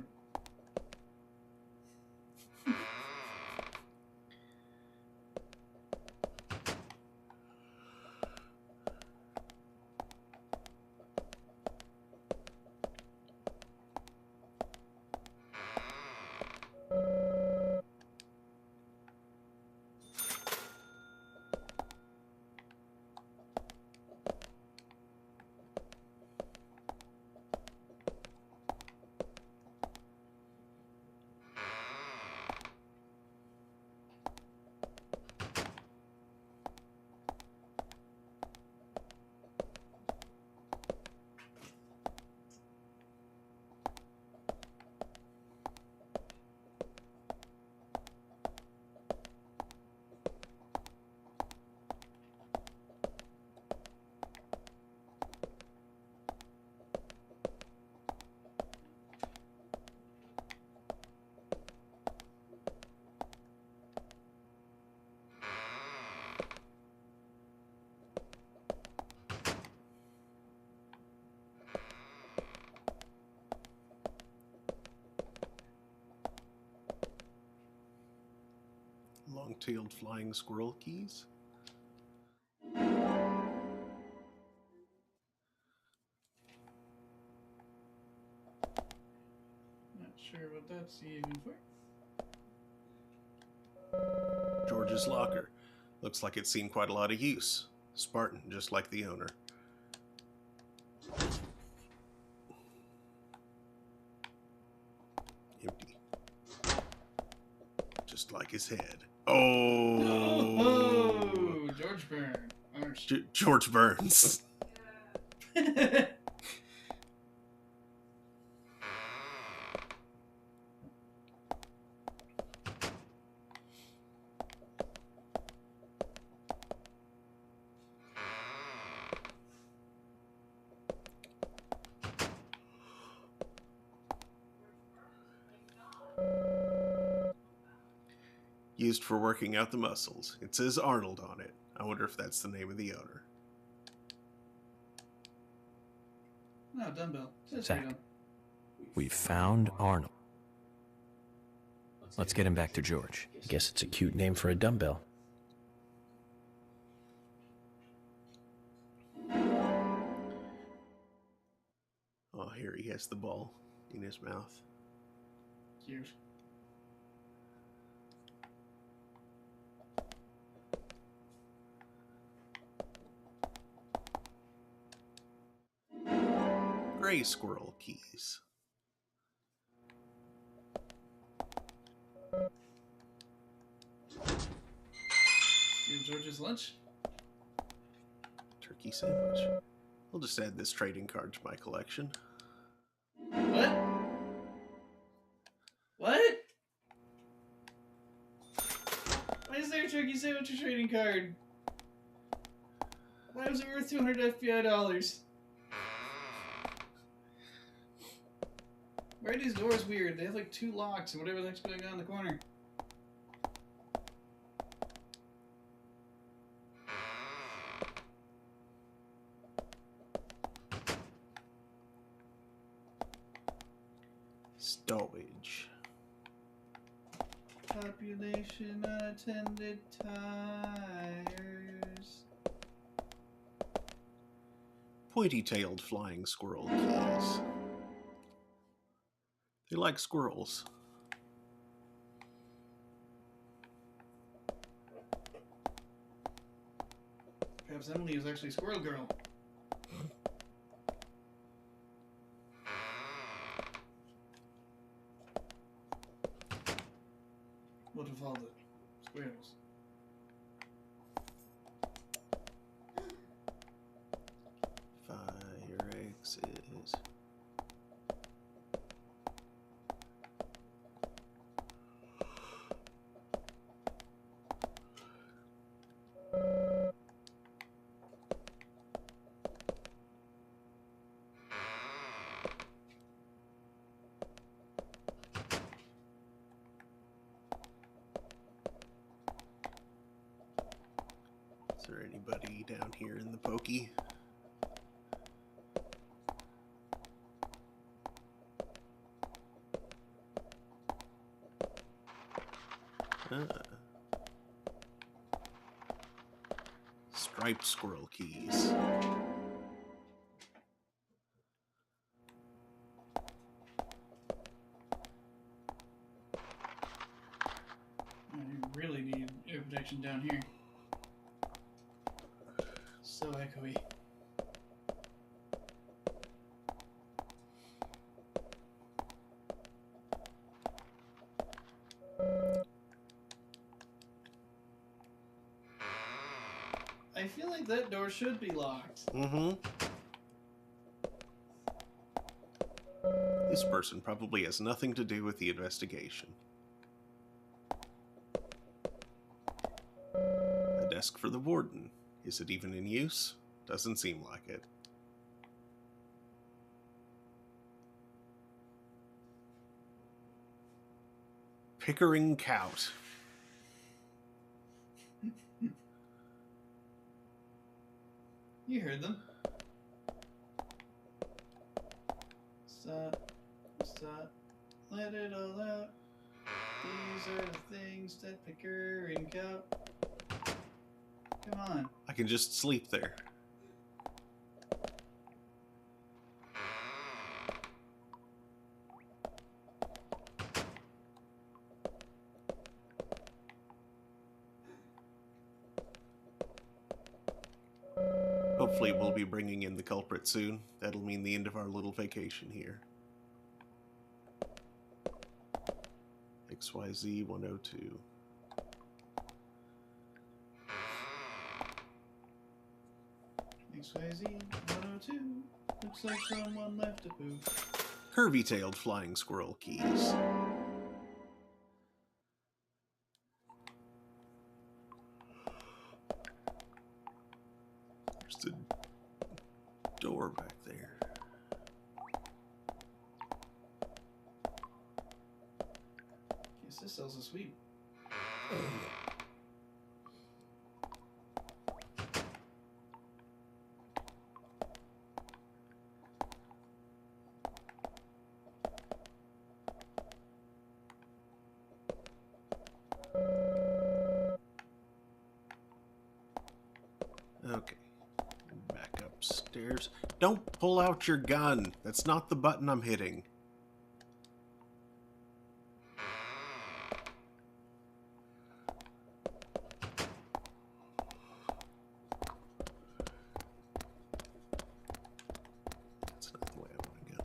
Long-tailed flying squirrel keys. Not sure what that's even for. George's locker. Looks like it's seen quite a lot of use. Spartan, just like the owner. Empty. Just like his head. Oh, George Burns. George Burns. Used for working out the muscles. It says Arnold on it. I wonder if that's the name of the owner. No, dumbbell. Says Zach. freedom. We found Arnold. Let's get him back to George. I guess it's a cute name for a dumbbell. Oh, here he has the ball in his mouth. Cute. Gray squirrel keys. Steal George's lunch? Turkey sandwich. I'll just add this trading card to my collection. What? What? Why is there a turkey sandwich or trading card? Why was it worth 200 FBI dollars? Why are these doors weird? They have like 2 locks and whatever the heck's going on in the corner. Stowage. Population unattended tires. Pointy-tailed flying squirrel keys. They like squirrels. Perhaps Emily is actually Squirrel Girl. What of all the squirrels? Fire exit. Is there anybody down here in the pokey? Striped squirrel keys. I really need air protection down here. So echoey. I feel like that door should be locked. Mm-hmm. This person probably has nothing to do with the investigation. A desk for the warden. Is it even in use? Doesn't seem like it. Pickering Cout. You heard them. Stop. Stop. Let it all out. These are the things that Pickering Cout. Come on. I can just sleep there. Hopefully we'll be bringing in the culprit soon. That'll mean the end of our little vacation here. XYZ 102. XYZ 102. Looks like someone left a poop. Curvy-tailed flying squirrel keys. There's the door back there. Guess this sells a sweet. Okay. Back upstairs. Don't pull out your gun. That's not the button I'm hitting. That's not the way I want to go.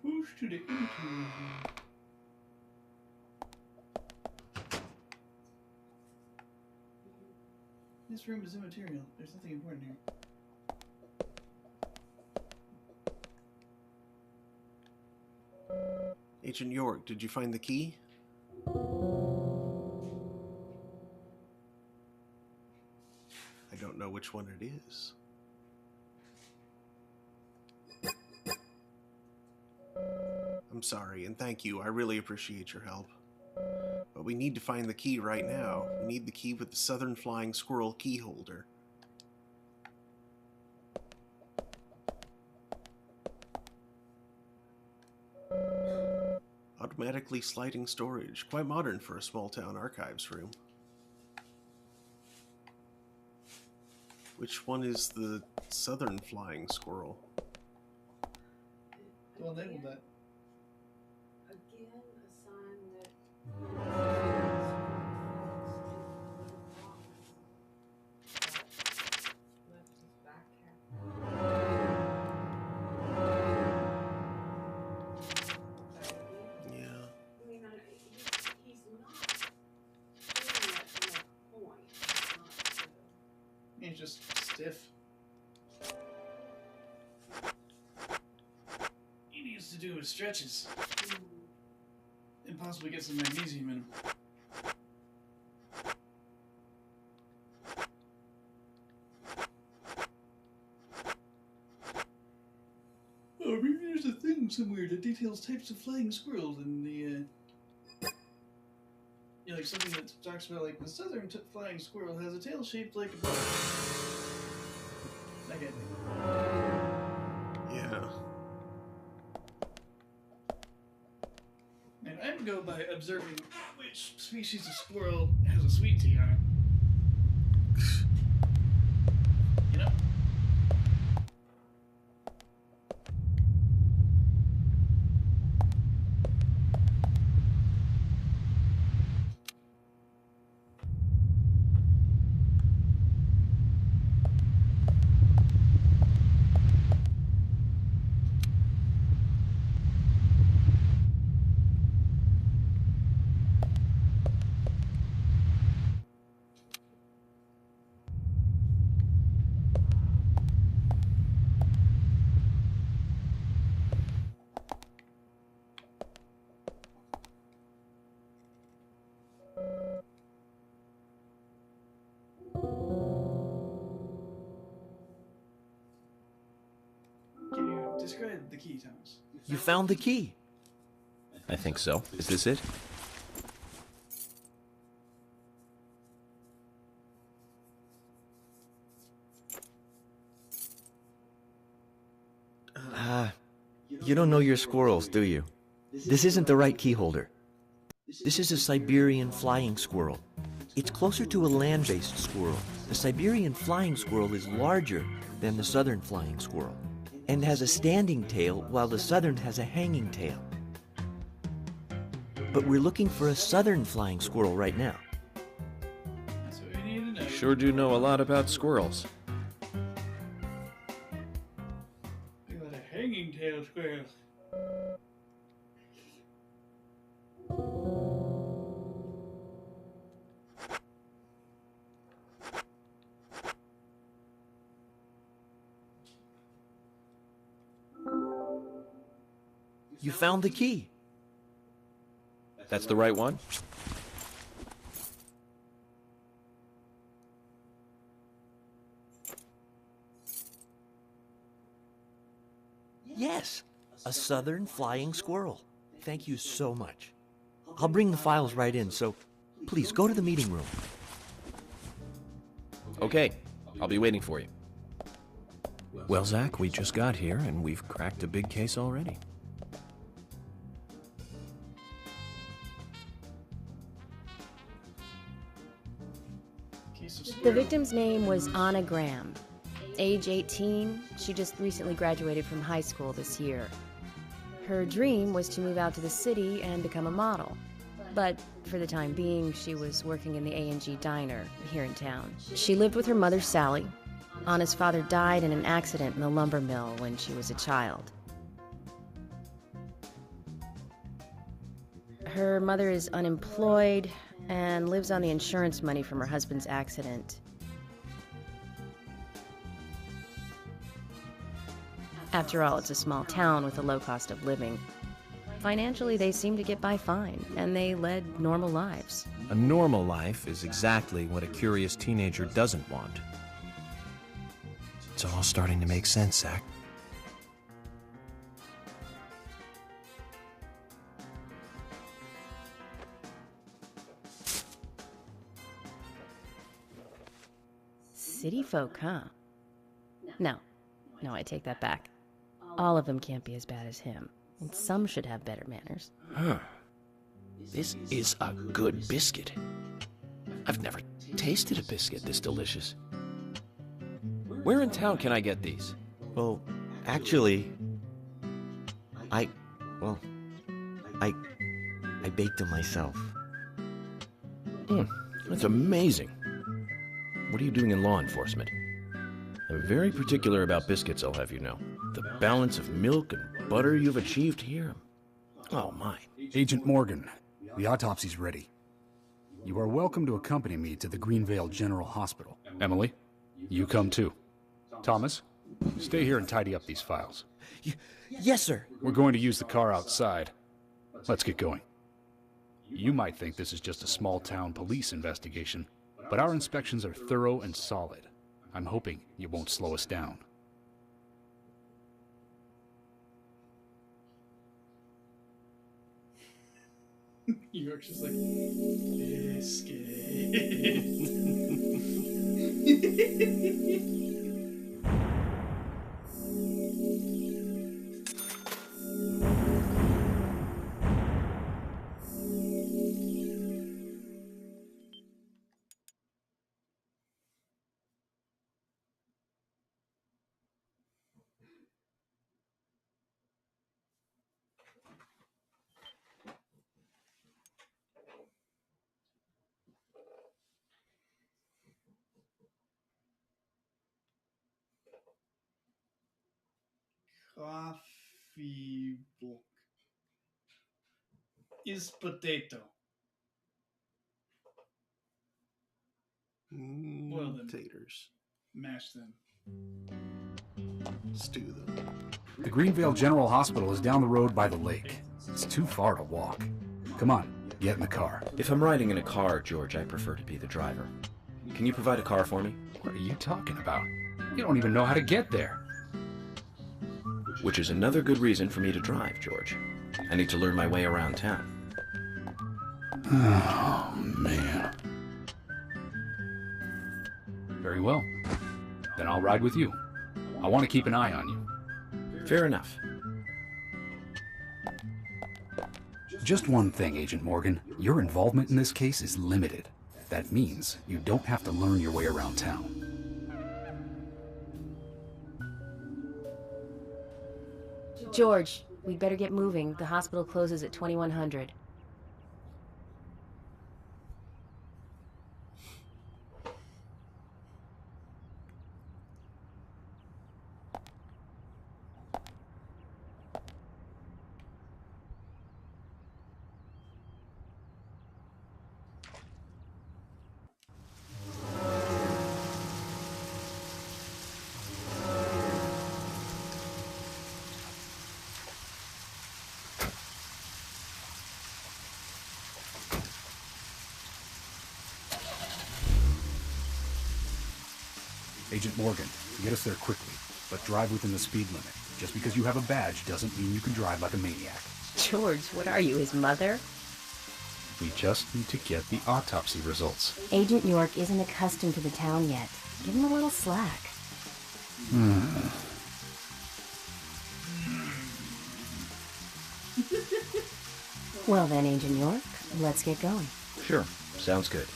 Push to the into. This room is immaterial. There's nothing important here. Agent York, did you find the key? I don't know which one it is. I'm sorry, and thank you. I really appreciate your help. But we need to find the key right now. We need the key with the Southern Flying Squirrel key holder. Automatically sliding storage. Quite modern for a small-town archives room. Which one is the Southern Flying Squirrel? Well, labeled that. Again, a sign that left his back Yeah. I mean, he's not doing that to make a point. It's not to... He's just stiff. He needs to do his stretches. And possibly get some magnesium in him. Oh, maybe there's a thing somewhere that details types of flying squirrels and the, yeah, like something that talks about, like, the southern flying squirrel has a tail shaped like a bow. That kind of thing. Yeah. And I would go by observing which species of squirrel has a sweet tea on it. You know? Can you describe the key, Thomas? You found the key. I think so. Is this it? You don't know your squirrels, do you? This isn't the right key holder. This is a Siberian flying squirrel. It's closer to a land-based squirrel. The Siberian flying squirrel is larger than the southern flying squirrel and has a standing tail while the southern has a hanging tail. But we're looking for a southern flying squirrel right now. That's what we need to know. Sure do know a lot about squirrels. We got a hanging tail squirrel. You found the key. That's the right one? Yes, a southern flying squirrel. Thank you so much. I'll bring the files right in, so please go to the meeting room. Okay, I'll be waiting for you. Well, Zach, we just got here, and we've cracked a big case already. The victim's name was Anna Graham. Age 18, she just recently graduated from high school this year. Her dream was to move out to the city and become a model. But for the time being, she was working in the A&G diner here in town. She lived with her mother, Sally. Anna's father died in an accident in the lumber mill when she was a child. Her mother is unemployed and lives on the insurance money from her husband's accident. After all, it's a small town with a low cost of living. Financially, they seem to get by fine, and they led normal lives. A normal life is exactly what a curious teenager doesn't want. It's all starting to make sense, Zach. City folk, huh? No, I take that back. All of them can't be as bad as him, and some should have better manners. Huh. This is a good biscuit. I've never tasted a biscuit this delicious. Where in town can I get these? Well, actually, I baked them myself. That's amazing. What are you doing in law enforcement? I'm very particular about biscuits, I'll have you know. The balance of milk and butter you've achieved here. Oh, my. Agent Morgan, the autopsy's ready. You are welcome to accompany me to the Greenvale General Hospital. Emily, you come too. Thomas, stay here and tidy up these files. Yes, sir. We're going to use the car outside. Let's get going. You might think this is just a small-town police investigation, but our inspections are thorough and solid. I'm hoping you won't slow us down. York's just like, biscuit. Coffee book is potato. Boil them. Taters. Mash them. Stew them. The Greenvale General Hospital is down the road by the lake. It's too far to walk. Come on, get in the car. If I'm riding in a car, George, I prefer to be the driver. Can you provide a car for me? What are you talking about? You don't even know how to get there. Which is another good reason for me to drive, George. I need to learn my way around town. Oh, man. Very well. Then I'll ride with you. I want to keep an eye on you. Fair enough. Just one thing, Agent Morgan. Your involvement in this case is limited. That means you don't have to learn your way around town. George, we'd better get moving. The hospital closes at 2100. Agent Morgan, get us there quickly, but drive within the speed limit. Just because you have a badge doesn't mean you can drive like a maniac. George, what are you, his mother? We just need to get the autopsy results. Agent York isn't accustomed to the town yet. Give him a little slack. Well then, Agent York, let's get going. Sure, sounds good.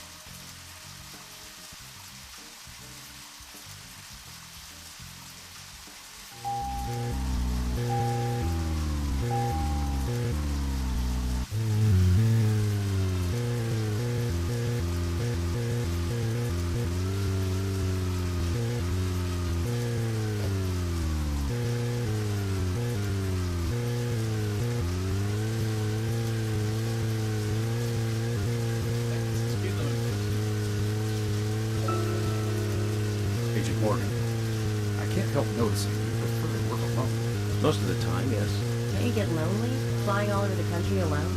Agent Morgan, I can't help noticing you prefer to work alone. Most of the time, yes. Don't you get lonely, flying all over the country alone?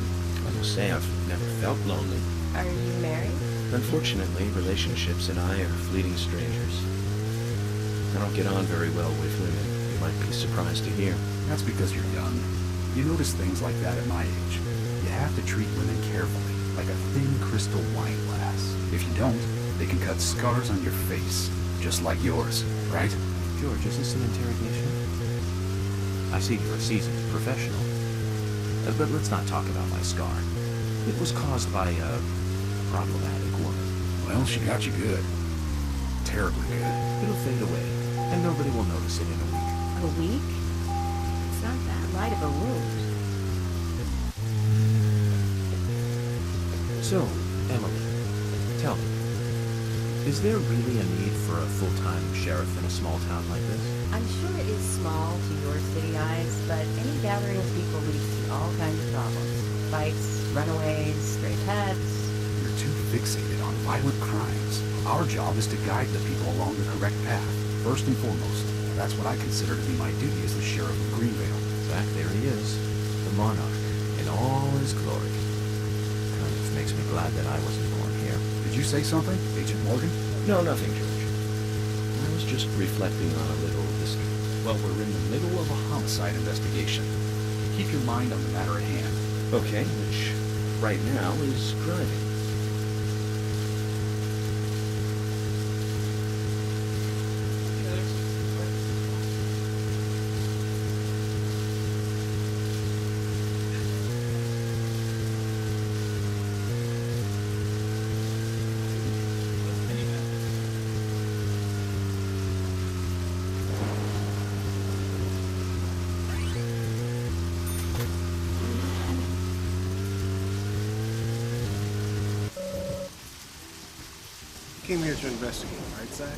I will say I've never felt lonely. Are you married? Unfortunately, relationships and I are fleeting strangers. I don't get on very well with women. You might be surprised to hear. That's because you're young. You notice things like that at my age. You have to treat women carefully, like a thin crystal wine glass. If you don't, they can cut scars on your face, just like yours, right? George, is this an interrogation? I see you're a seasoned professional. But let's not talk about my scar. It was caused by a problematic woman. Well, she got you good. Terribly good. It'll fade away, and nobody will notice it in a week. A week? It's not that light of a wound. So, Emily, tell me, is there really a need for a full-time sheriff in a small town like this? I'm sure it is small to your city eyes, but any gathering of people leads to all kinds of problems. Fights, runaways, stray pets. You're too fixated on violent crimes. Our job is to guide the people along the correct path, first and foremost. That's what I consider to be my duty as the sheriff of Greenvale. Back there he is, the monarch, in all his glory. Kind of makes me glad that I wasn't born here. Did you say something, Agent Morgan? No, nothing, George. I was just reflecting on a little history. Well, we're in the middle of a homicide investigation. Keep your mind on the matter at hand. Okay, which right now is driving. Came here to investigate, right, Zach?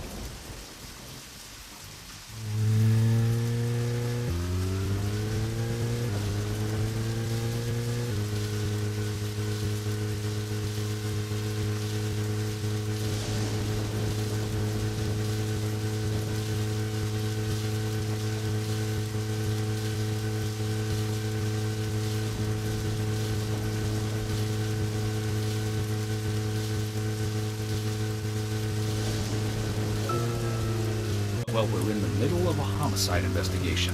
Well, we're in the middle of a homicide investigation.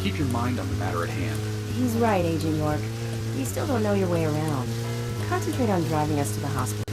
Keep your mind on the matter at hand. He's right, Agent York. You still don't know your way around. Concentrate on driving us to the hospital.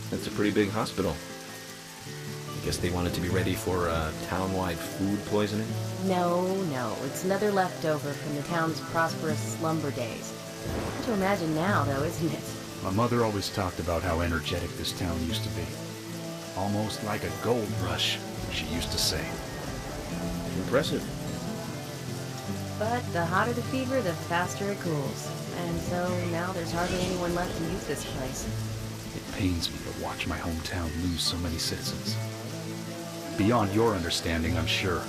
That's a pretty big hospital. I guess they wanted to be ready for town-wide food poisoning? No, it's another leftover from the town's prosperous slumber days. Hard to imagine now, though, isn't it? My mother always talked about how energetic this town used to be. Almost like a gold rush, she used to say. Impressive. But the hotter the fever, the faster it cools. And so now there's hardly anyone left to use this place. It pains me to watch my hometown lose so many citizens. Beyond your understanding, I'm sure.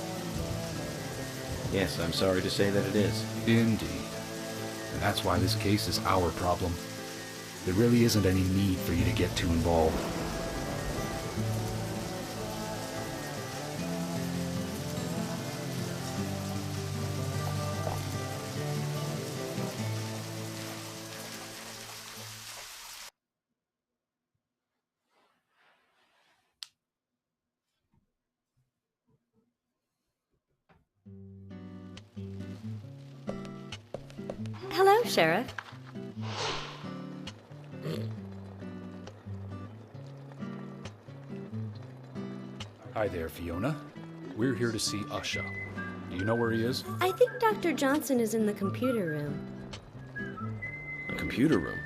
Yes, I'm sorry to say that it is. Indeed. And that's why this case is our problem. There really isn't any need for you to get too involved. Hello, Sheriff. Hi there, Fiona. We're here to see Usha. Do you know where he is? I think Dr. Johnson is in the computer room. A computer room?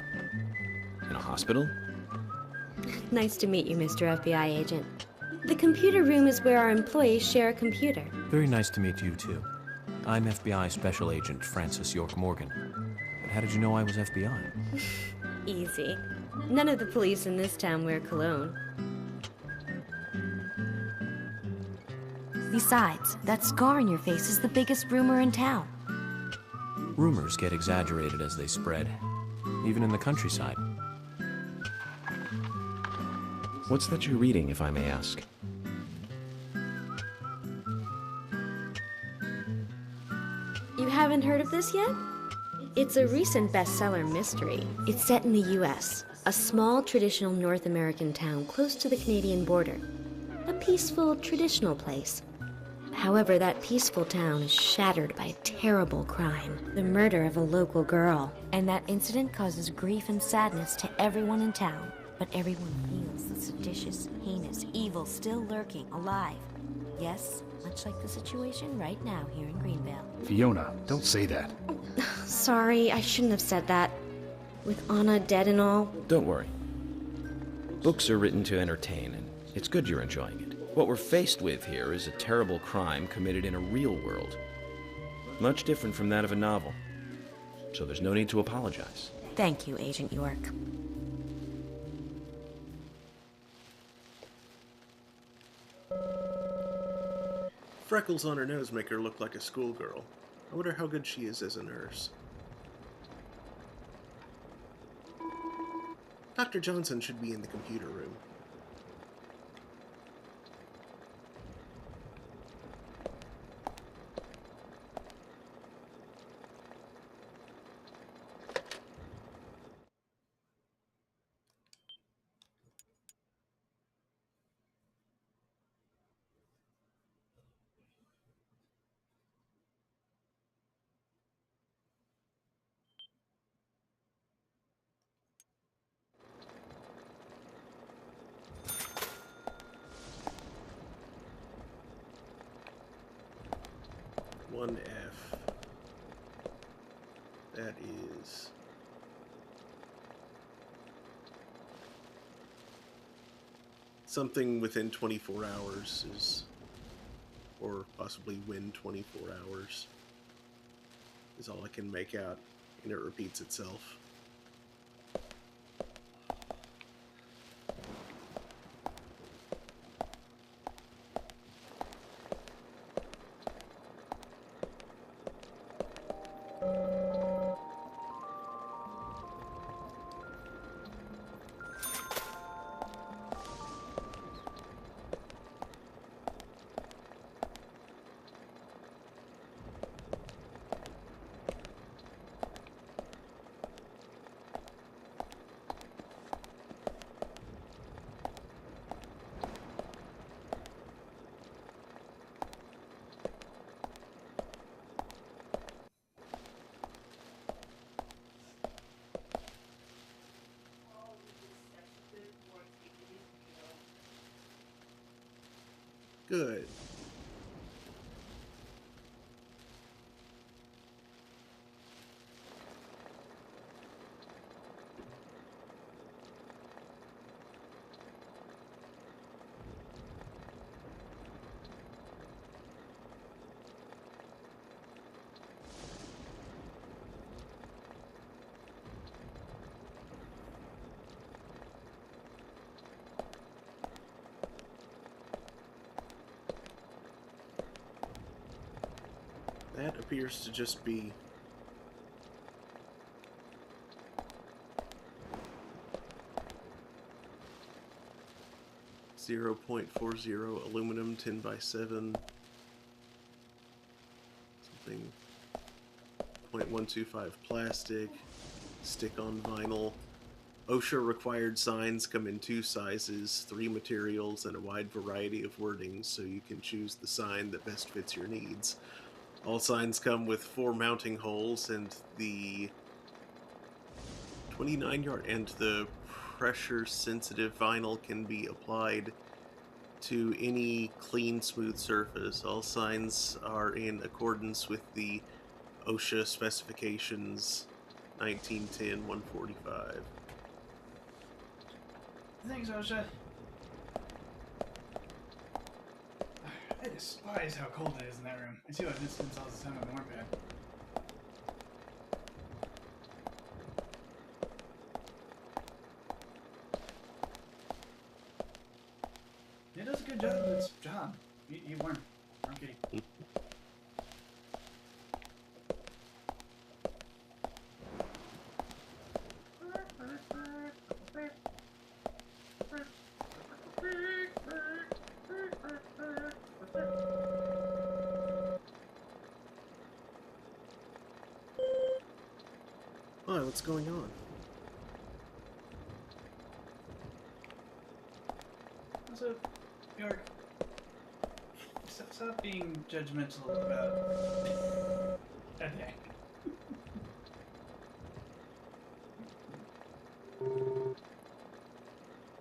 In a hospital? Nice to meet you, Mr. FBI agent. The computer room is where our employees share a computer. Very nice to meet you, too. I'm FBI Special Agent Francis York Morgan. But how did you know I was FBI? Easy. None of the police in this town wear cologne. Besides, that scar on your face is the biggest rumor in town. Rumors get exaggerated as they spread, even in the countryside. What's that you're reading, if I may ask? You haven't heard of this yet? It's a recent bestseller mystery. It's set in the U.S., a small traditional North American town close to the Canadian border. A peaceful, traditional place. However, that peaceful town is shattered by a terrible crime, the murder of a local girl. And that incident causes grief and sadness to everyone in town. But everyone feels the seditious, heinous evil still lurking, alive. Yes, much like the situation right now here in Greenvale. Fiona, don't say that. Sorry, I shouldn't have said that. With Anna dead and all. Don't worry. Books are written to entertain, and it's good you're enjoying it. What we're faced with here is a terrible crime committed in a real world. Much different from that of a novel. So there's no need to apologize. Thank you, Agent York. Freckles on her nose make her look like a schoolgirl. I wonder how good she is as a nurse. Dr. Johnson should be in the computer room. One F. That is something within 24 hours is, or possibly win 24 hours is all I can make out, and it repeats itself. Good. That appears to just be... .40 aluminum 10x7, something 0.125 plastic, stick-on vinyl. OSHA required signs come in 2 sizes, 3 materials, and a wide variety of wordings, so you can choose the sign that best fits your needs. All signs come with 4 mounting holes, and the 29-yard and the pressure-sensitive vinyl can be applied to any clean, smooth surface. All signs are in accordance with the OSHA specifications 1910-145. Thanks, OSHA. I despise how cold it is in that room. I see what incidents all the time on the warm pad. It does a good job of its job. You warm. I'm kidding. Hi, what's going on? Also, York, stop being judgmental about everything.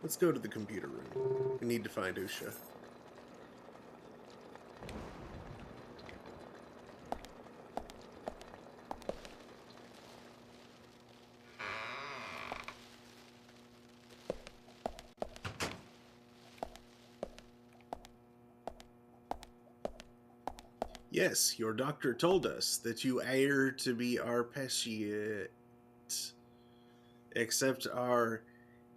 Let's go to the computer room. We need to find Usha. Yes, your doctor told us that you are to be our patient. Accept our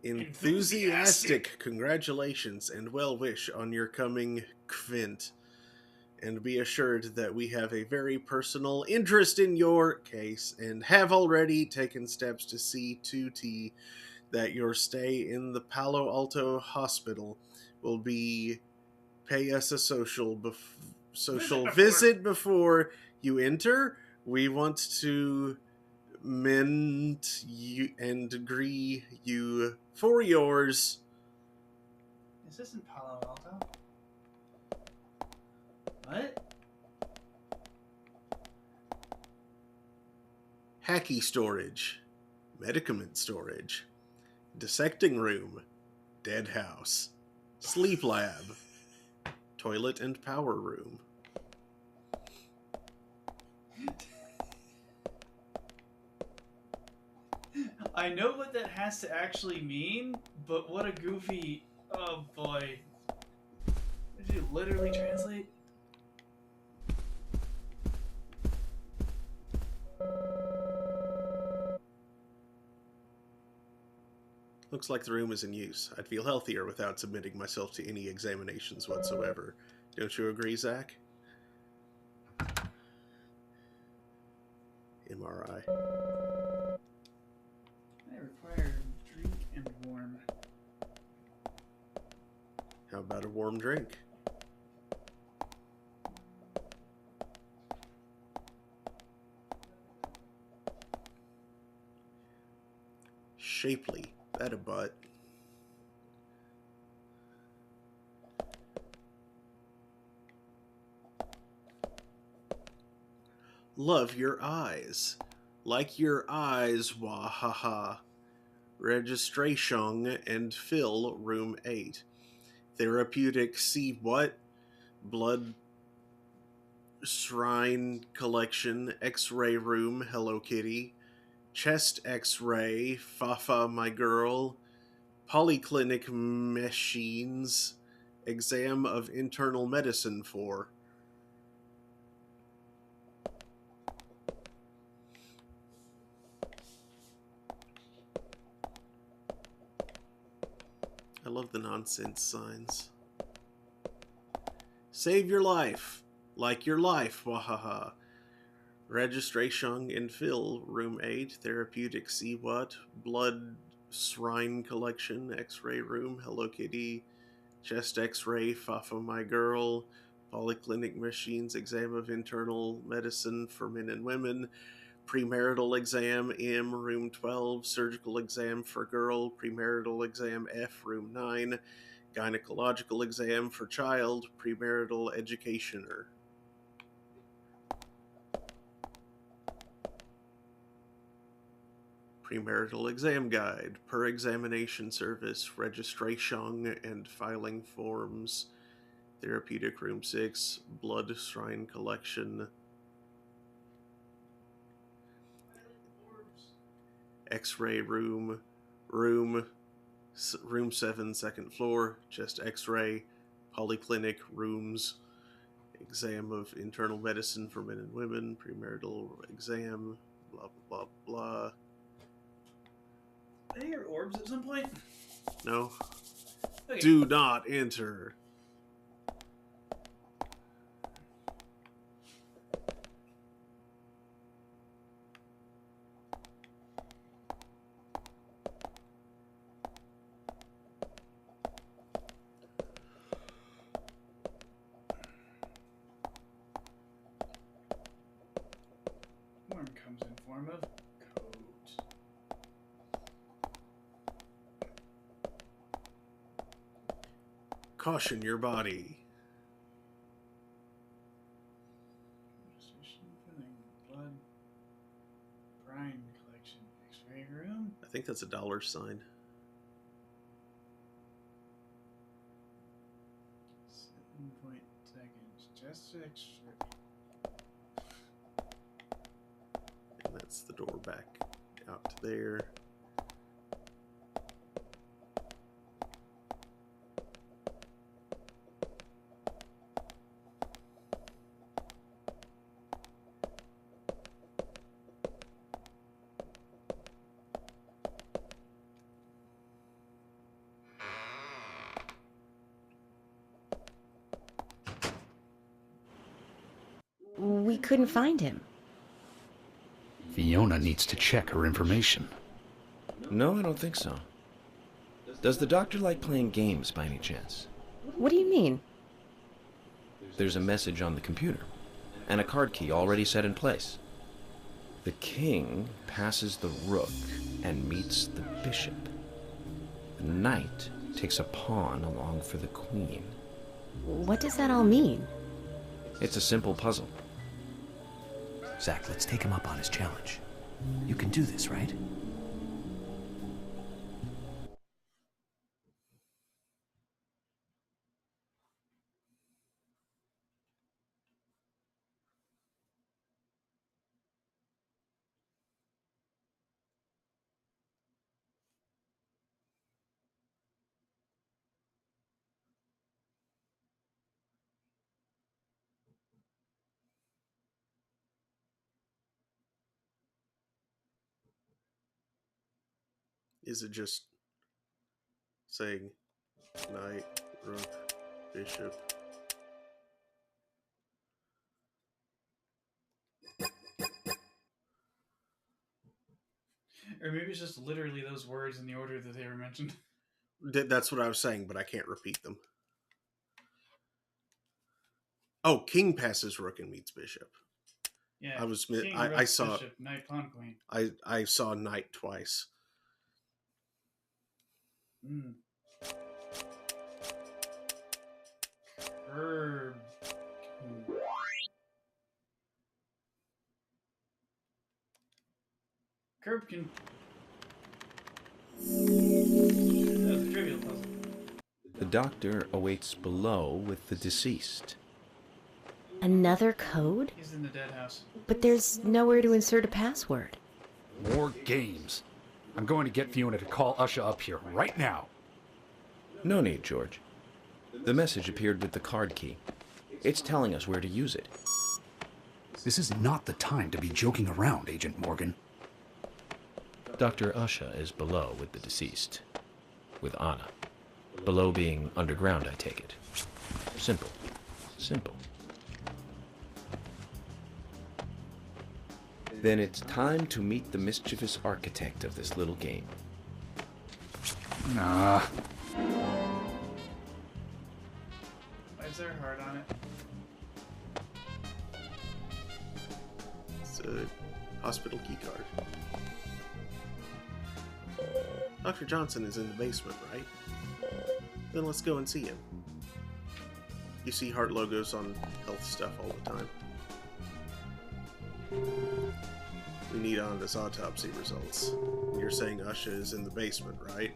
enthusiastic congratulations and well wish on your coming Quint. And be assured that we have a very personal interest in your case and have already taken steps to see to T that your stay in the Palo Alto hospital will be pay us a social visit before you enter. We want to mend you and agree you for yours. Is this in Palo Alto? What? Hacky storage, medicament storage, dissecting room, dead house, sleep lab, toilet and power room. I know what that has to actually mean, but what a goofy... Oh boy. Did you literally translate? Looks like the room is in use. I'd feel healthier without submitting myself to any examinations whatsoever. Don't you agree, Zach? MRI. I require drink and warm. How about a warm drink? Shapely. That a butt. Love your eyes. Like your eyes, wahaha. Registration and fill room 8. Therapeutic see what? Blood Shrine Collection, X-Ray Room, Hello Kitty, Chest X-Ray, Fafa My Girl, Polyclinic Machines, Exam of Internal Medicine 4. I love the nonsense signs. Save your life. Like your life. Wahaha. Registration and fill. Room 8. Therapeutic See What. Blood Shrine Collection. X-Ray Room. Hello Kitty. Chest X-Ray. Fafa My Girl. Polyclinic Machines. Exam of Internal Medicine for Men and Women. Premarital Exam M. Room 12. Surgical Exam for Girl. Premarital Exam F. Room 9. Gynecological Exam for Child. Premarital Educationer. Premarital Exam Guide. Per Examination Service. Registration and Filing Forms. Therapeutic Room 6. Blood Shrine Collection. X-Ray Room. Room 7, second floor. Chest X-Ray. Polyclinic Rooms. Exam of Internal Medicine for Men and Women. Premarital Exam. Blah, blah, blah, blah. Are there orbs at some point? No. Okay. Do not enter. Worm comes in form of coat. Caution your body. Blood brine collection. X-ray room. I think that's a dollar sign. 7 point seconds. Just X-ray. And that's the door back out to there. We couldn't find him. Fiona needs to check her information. No, I don't think so. Does the doctor like playing games by any chance? What do you mean? There's a message on the computer, and a card key already set in place. The king passes the rook and meets the bishop. The knight takes a pawn along for the queen. What does that all mean? It's a simple puzzle. Zach, let's take him up on his challenge. You can do this, right? Is it just saying knight, rook, bishop? Or maybe it's just literally those words in the order that they were mentioned. That's what I was saying, but I can't repeat them. Oh, king passes rook and meets bishop. Yeah, I was. king, I rook, saw. bishop, knight, pawn, queen. I saw knight twice. Mm. Curb. Curb can. That was a trivial puzzle. The doctor awaits below with the deceased. Another code? He's in the dead house. But there's nowhere to insert a password. More games. I'm going to get Fiona to call Usha up here right now. No need, George. The message appeared with the card key. It's telling us where to use it. This is not the time to be joking around, Agent Morgan. Dr. Usha is below with the deceased. With Anna. Below being underground, I take it. Simple. Simple. Then it's time to meet the mischievous architect of this little game. Nah. Why is there a heart on it? It's a hospital key card. Dr. Johnson is in the basement, right? Then let's go and see him. You see heart logos on health stuff all the time. We need Anna's autopsy results. You're saying Usha is in the basement, right?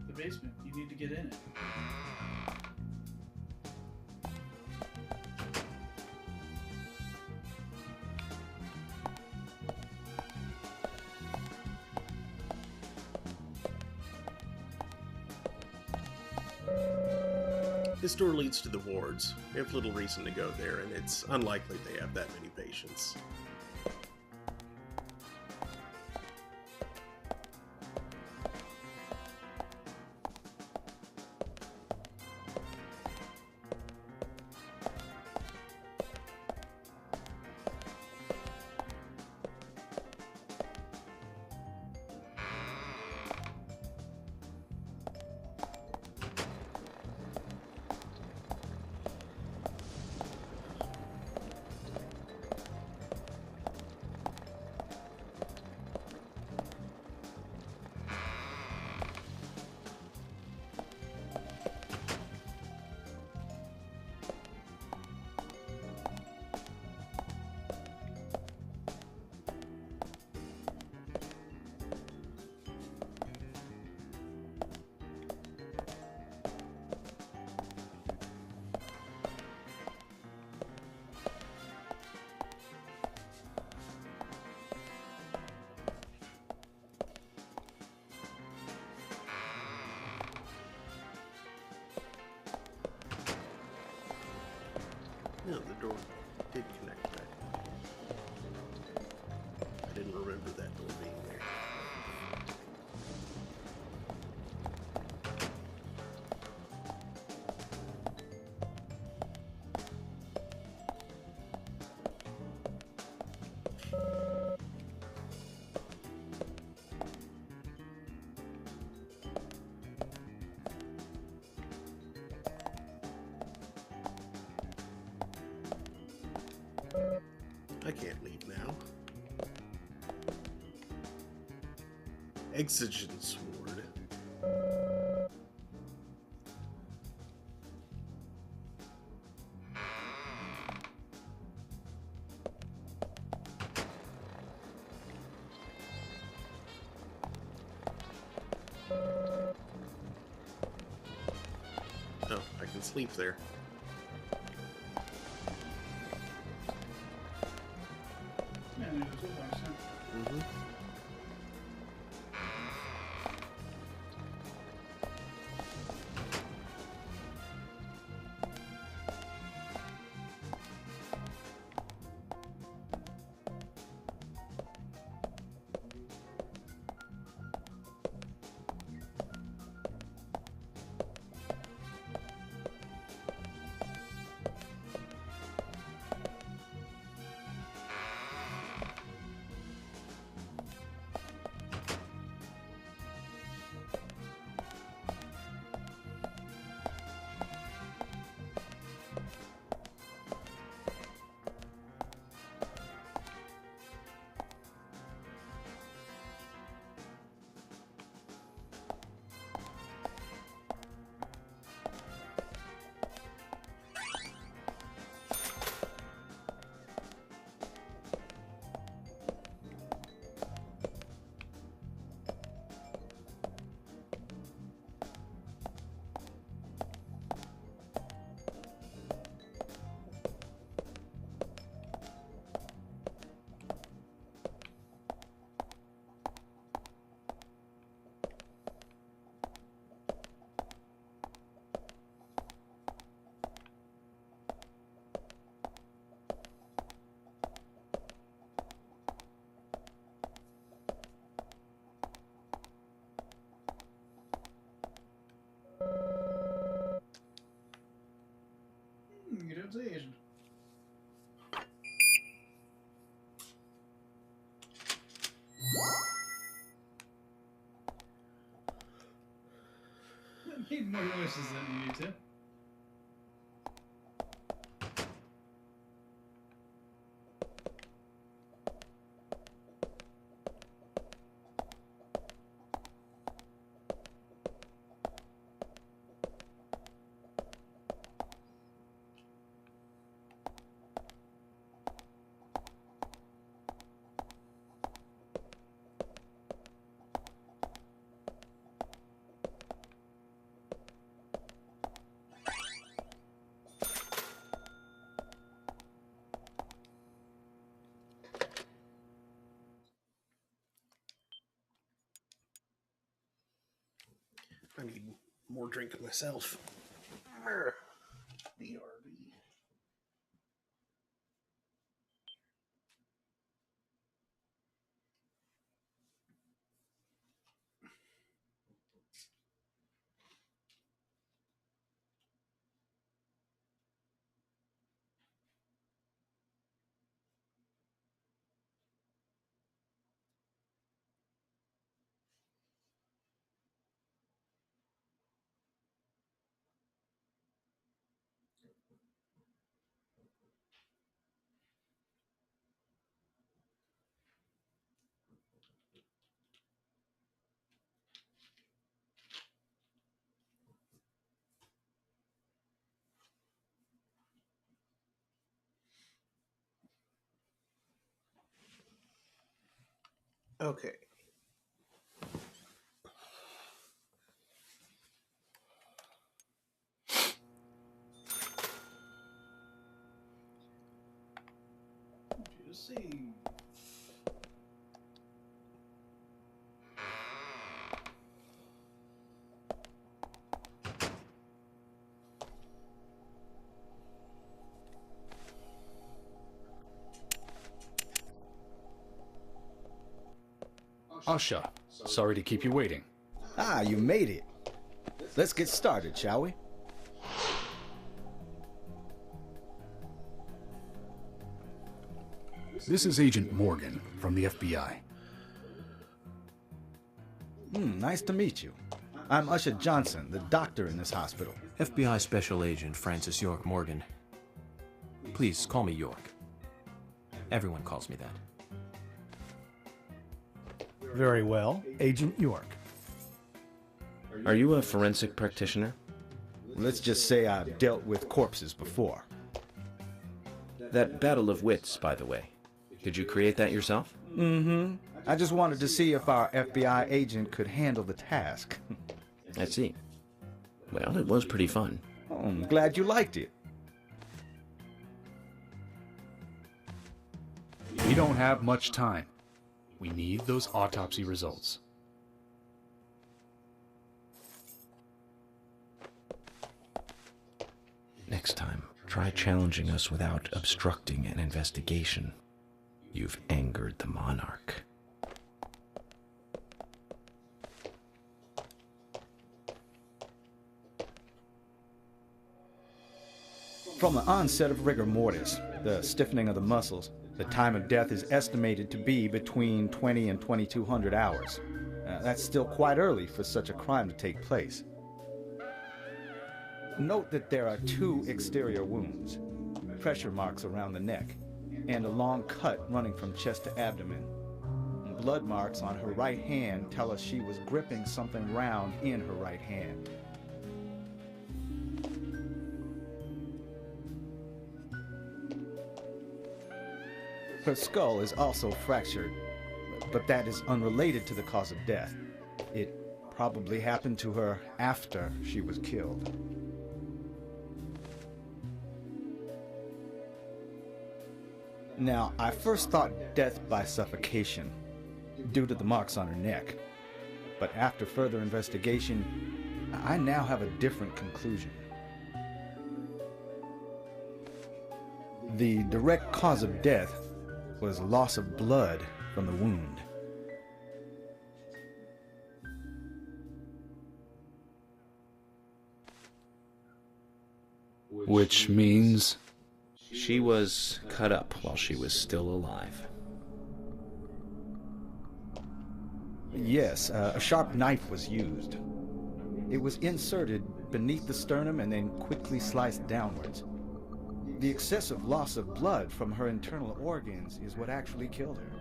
The basement. You need to get in it. This door leads to the wards. We have little reason to go there, and it's unlikely they have that many patients. No, the door did connect back. I didn't remember that door being there. I can't leave now. Exigence ward. Oh, I can sleep there. Mm-hmm. Pronunciation. That made more noises than you need to. I need more drink myself. BRB. Okay. Juicy. Usha, sorry to keep you waiting. Ah, you made it. Let's get started, shall we? This is Agent Morgan from the FBI. Nice to meet you. I'm Usha Johnson, the doctor in this hospital. FBI Special Agent Francis York Morgan. Please call me York. Everyone calls me that. Very well, Agent York. Are you a forensic practitioner? Let's just say I've dealt with corpses before. That battle of wits, by the way. Did you create that yourself? Mm-hmm. I just wanted to see if our FBI agent could handle the task. I see. Well, it was pretty fun. Oh, I'm glad you liked it. We don't have much time. We need those autopsy results. Next time, try challenging us without obstructing an investigation. You've angered the monarch. From the onset of rigor mortis, the stiffening of the muscles, the time of death is estimated to be between 20 and 2200 hours. That's still quite early for such a crime to take place. Note that there are 2 exterior wounds, pressure marks around the neck, and a long cut running from chest to abdomen. Blood marks on her right hand tell us she was gripping something round in her right hand. Her skull is also fractured, but that is unrelated to the cause of death. It probably happened to her after she was killed. Now, I first thought death by suffocation, due to the marks on her neck. But after further investigation, I now have a different conclusion. The direct cause of death was loss of blood from the wound. Which means... She was cut up while she was still alive. Yes, a sharp knife was used. It was inserted beneath the sternum and then quickly sliced downwards. The excessive loss of blood from her internal organs is what actually killed her.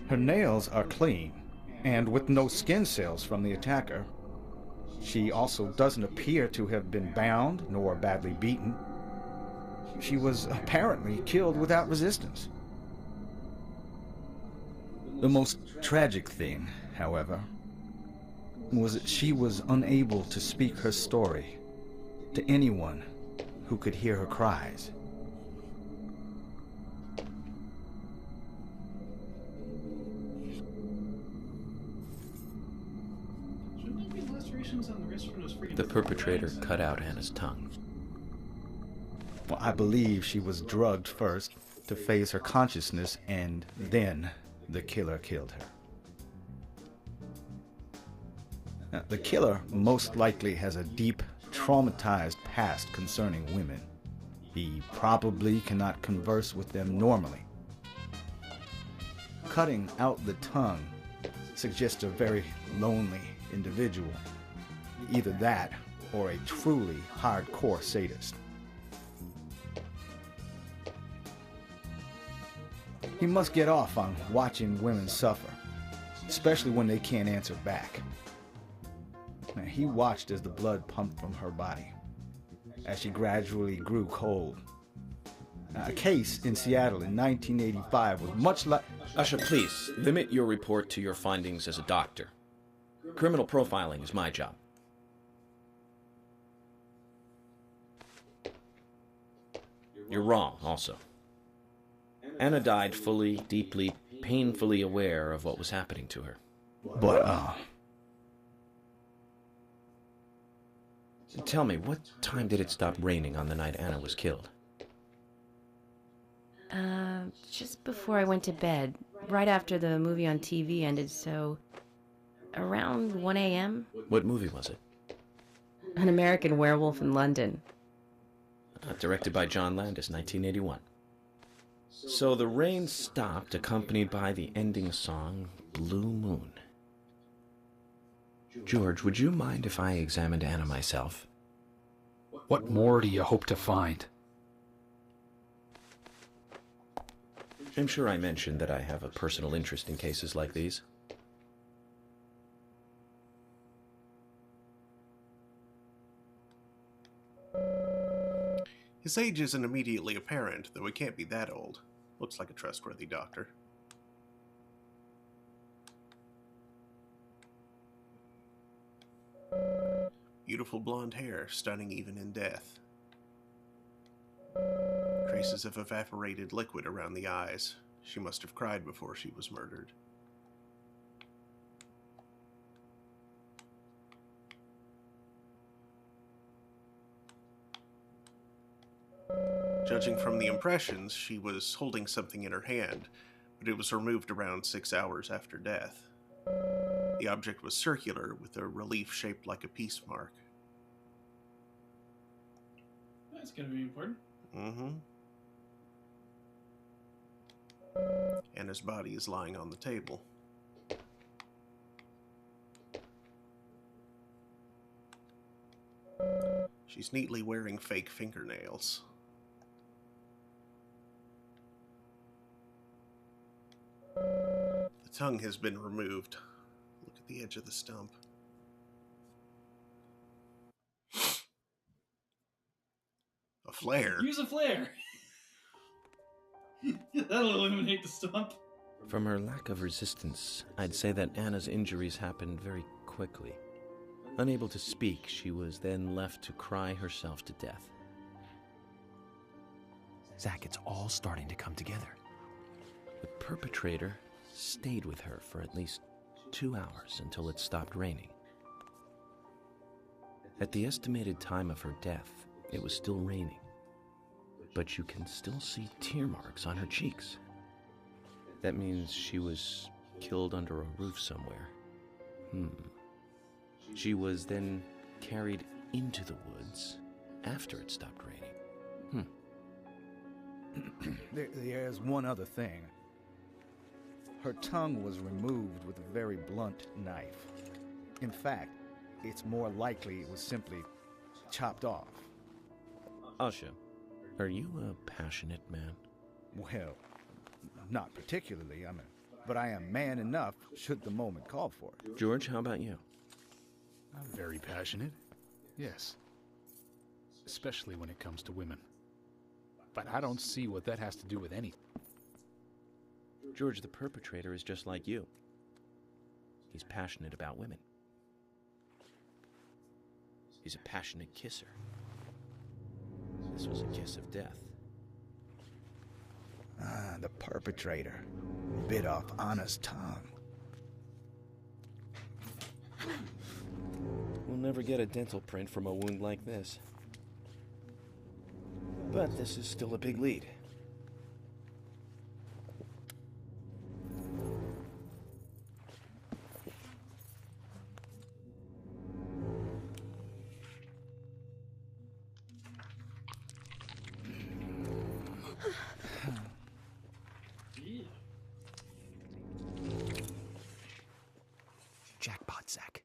Her nails are clean, and with no skin cells from the attacker. She also doesn't appear to have been bound nor badly beaten. She was apparently killed without resistance. The most tragic thing, however, was that she was unable to speak her story to anyone who could hear her cries. Shouldn't there be lacerations on the wrist from those freaking... The perpetrator cut out Anna's tongue. Well, I believe she was drugged first to phase her consciousness, and then the killer killed her. Now, the killer most likely has a deep, traumatized past concerning women. He probably cannot converse with them normally. Cutting out the tongue suggests a very lonely individual. Either that or a truly hardcore sadist. He must get off on watching women suffer, especially when they can't answer back. Now, he watched as the blood pumped from her body, as she gradually grew cold. Now, a case in Seattle in 1985 was much like... Usha, please, limit your report to your findings as a doctor. Criminal profiling is my job. You're wrong, also. Anna died fully, deeply, painfully aware of what was happening to her. But, Tell me, what time did it stop raining on the night Anna was killed? Just before I went to bed, right after the movie on TV ended, so around 1 a.m. What movie was it? An American Werewolf in London. Directed by John Landis, 1981. So the rain stopped, accompanied by the ending song, Blue Moon. George, would you mind if I examined Anna myself? What more do you hope to find? I'm sure I mentioned that I have a personal interest in cases like these. His age isn't immediately apparent, though he can't be that old. Looks like a trustworthy doctor. Beautiful blonde hair, stunning even in death. Traces of evaporated liquid around the eyes. She must have cried before she was murdered. Judging from the impressions, she was holding something in her hand, but it was removed around 6 hours after death. The object was circular, with a relief shaped like a peace mark. That's gonna be important. Mm-hmm. Anna's body is lying on the table. She's neatly wearing fake fingernails. The tongue has been removed. Look at the edge of the stump. A flare. Use a flare. That'll eliminate the stump. From her lack of resistance, I'd say that Anna's injuries happened very quickly. Unable to speak, she was then left to cry herself to death. Zach, it's all starting to come together. The perpetrator stayed with her for at least 2 hours until it stopped raining. At the estimated time of her death, it was still raining, but you can still see tear marks on her cheeks. That means she was killed under a roof somewhere. She was then carried into the woods after it stopped raining. There's one other thing. Her tongue was removed with a very blunt knife. In fact, it's more likely it was simply chopped off. Asha, are you a passionate man? Well, not particularly, but I am man enough should the moment call for it. George, how about you? I'm very passionate, yes. Especially when it comes to women. But I don't see what that has to do with anything. George, the perpetrator is just like you. He's passionate about women. He's a passionate kisser. This was a kiss of death. Ah, the perpetrator bit off Anna's tongue. We'll never get a dental print from a wound like this. But this is still a big lead. Jackpot, Zach.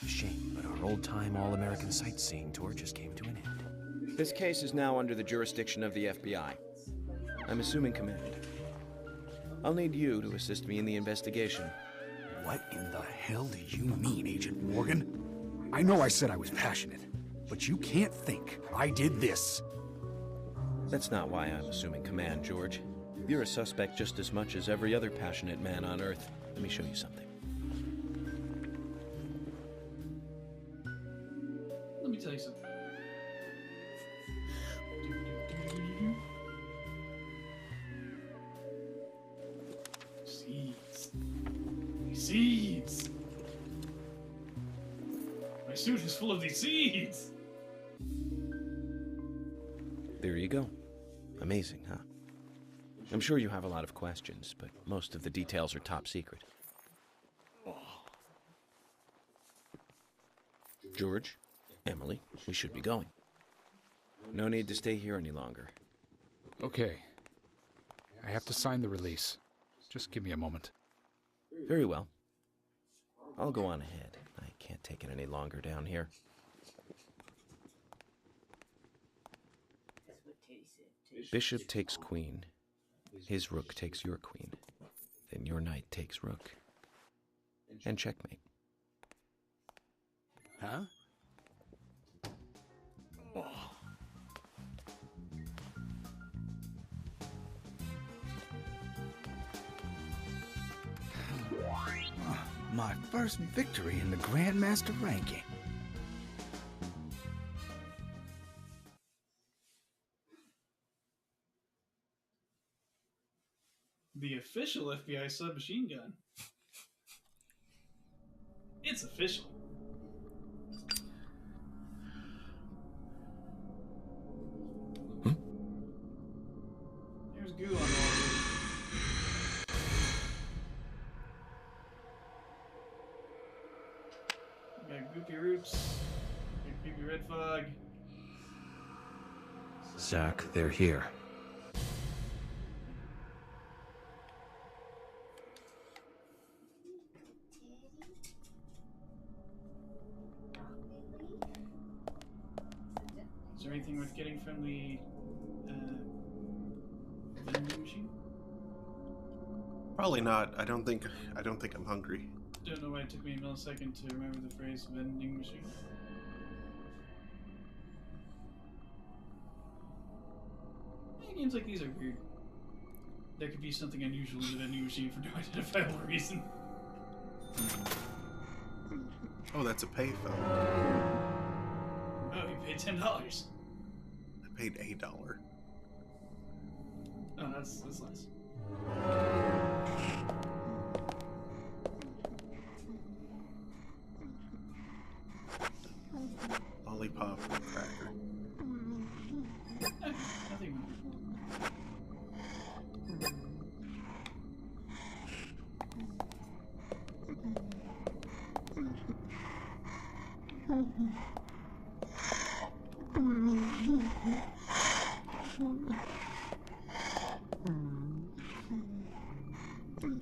Shame, but our old-time all-American sightseeing tour just came to an end. This case is now under the jurisdiction of the FBI. I'm assuming command. I'll need you to assist me in the investigation. What in the hell do you mean, Agent Morgan? I know I said I was passionate, but you can't think I did this. That's not why I'm assuming command, George. You're a suspect just as much as every other passionate man on Earth. Let me show you something. Let me tell you something. Seeds. Seeds. My suit is full of these seeds. There you go. Amazing, huh? I'm sure you have a lot of questions, but most of the details are top secret. George, Emily, we should be going. No need to stay here any longer. Okay. I have to sign the release. Just give me a moment. Very well. I'll go on ahead. I can't take it any longer down here. Bishop takes queen. His rook takes your queen. Then your knight takes rook. And checkmate. Huh? My first victory in the Grandmaster ranking. The official FBI submachine gun. It's official. There's goo on the wall. We got goopy roots. Big creepy red fog. Zach, they're here. Is there anything worth getting from the vending machine? Probably not. I don't think I'm hungry. Don't know why it took me a millisecond to remember the phrase vending machine. Games like these are weird. There could be something unusual in the vending machine for no identifiable reason. Oh, that's a payphone. Oh, you paid $10. I paid $1. Oh, that's nice. Lollipop and cracker. Nothing more. That's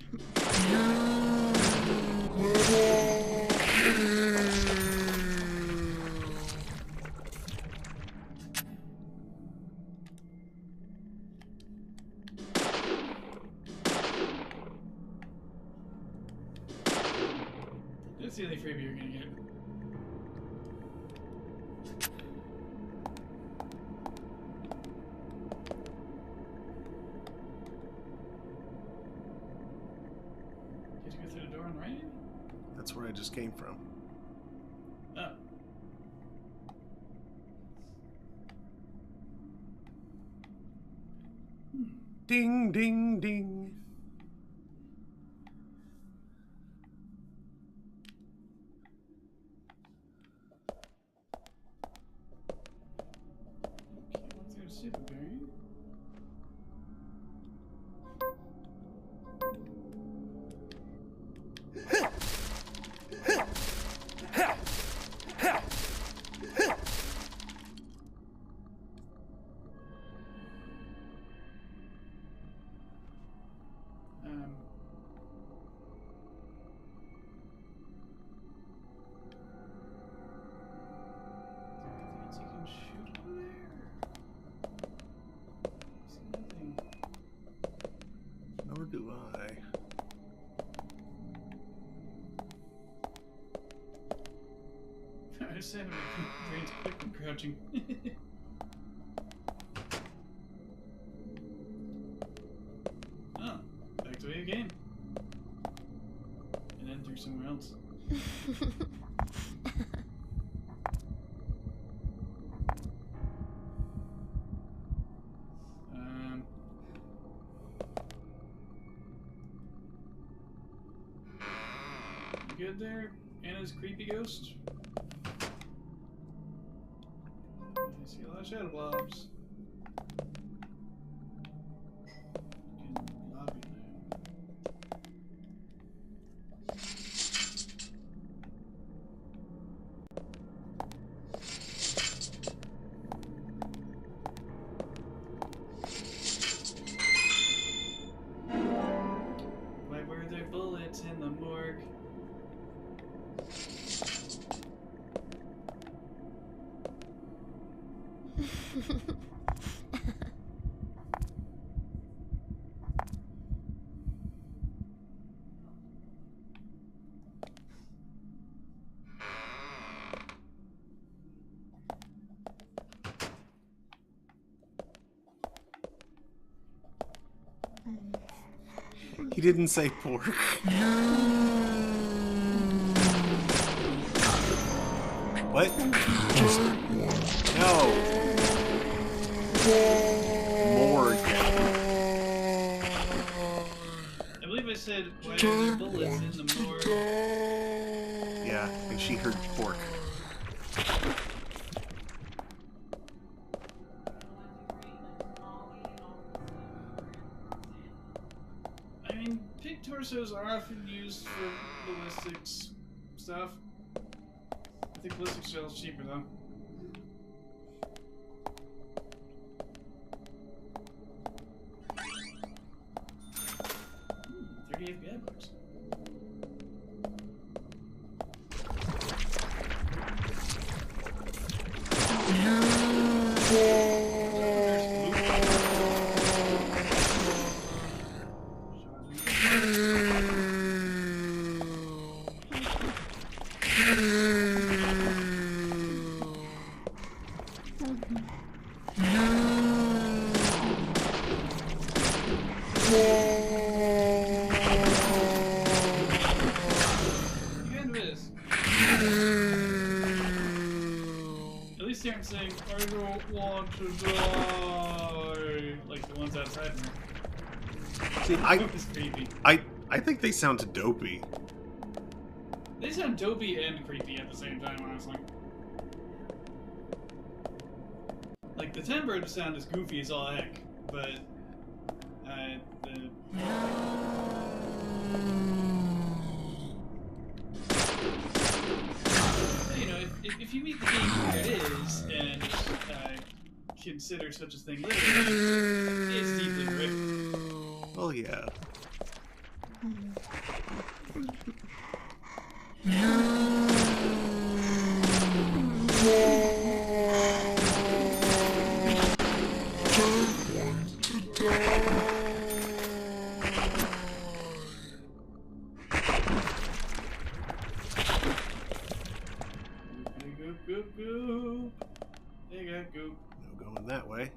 the only freebie you're gonna get. Did you go through the door on the right? That's where I just came from. Oh. Ding, ding, ding. Okay, let's go to Superberry. Is there anything else you can shoot over there? See nothing. Nor do I. I just had my brain's quick and crouching. Oh, back to a game. And then through somewhere else. You good there, Anna's creepy ghost? I see a lot of shadow blobs. Can lobby there. Why were there bullets in the morgue? He didn't say pork. What? No. Morgue. I believe I said, why are there bullets in the morgue? Yeah, and she heard pork. I mean, pig torsos are often used for ballistics stuff. I think ballistic shell's cheaper though. Ooh, 30 FBI bucks. At least they aren't saying, I don't want to die, like the ones outside me. See, I think they sound dopey. They sound dopey and creepy at the same time, honestly. Like, the timbre sound is goofy as all heck, but you know, if you meet the game where it is, and consider such a thing literally, it's deeply horrific. Well, yeah. Goop, goop, goop. They got goop. No going that way.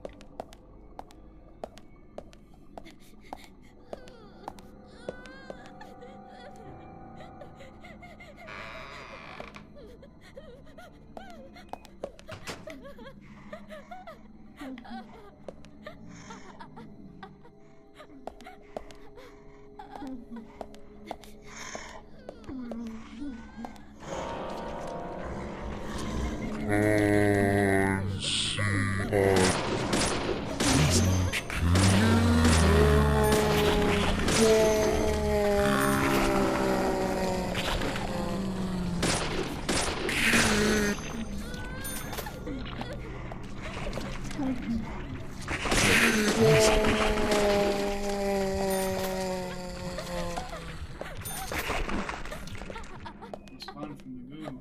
Spawn from the goo.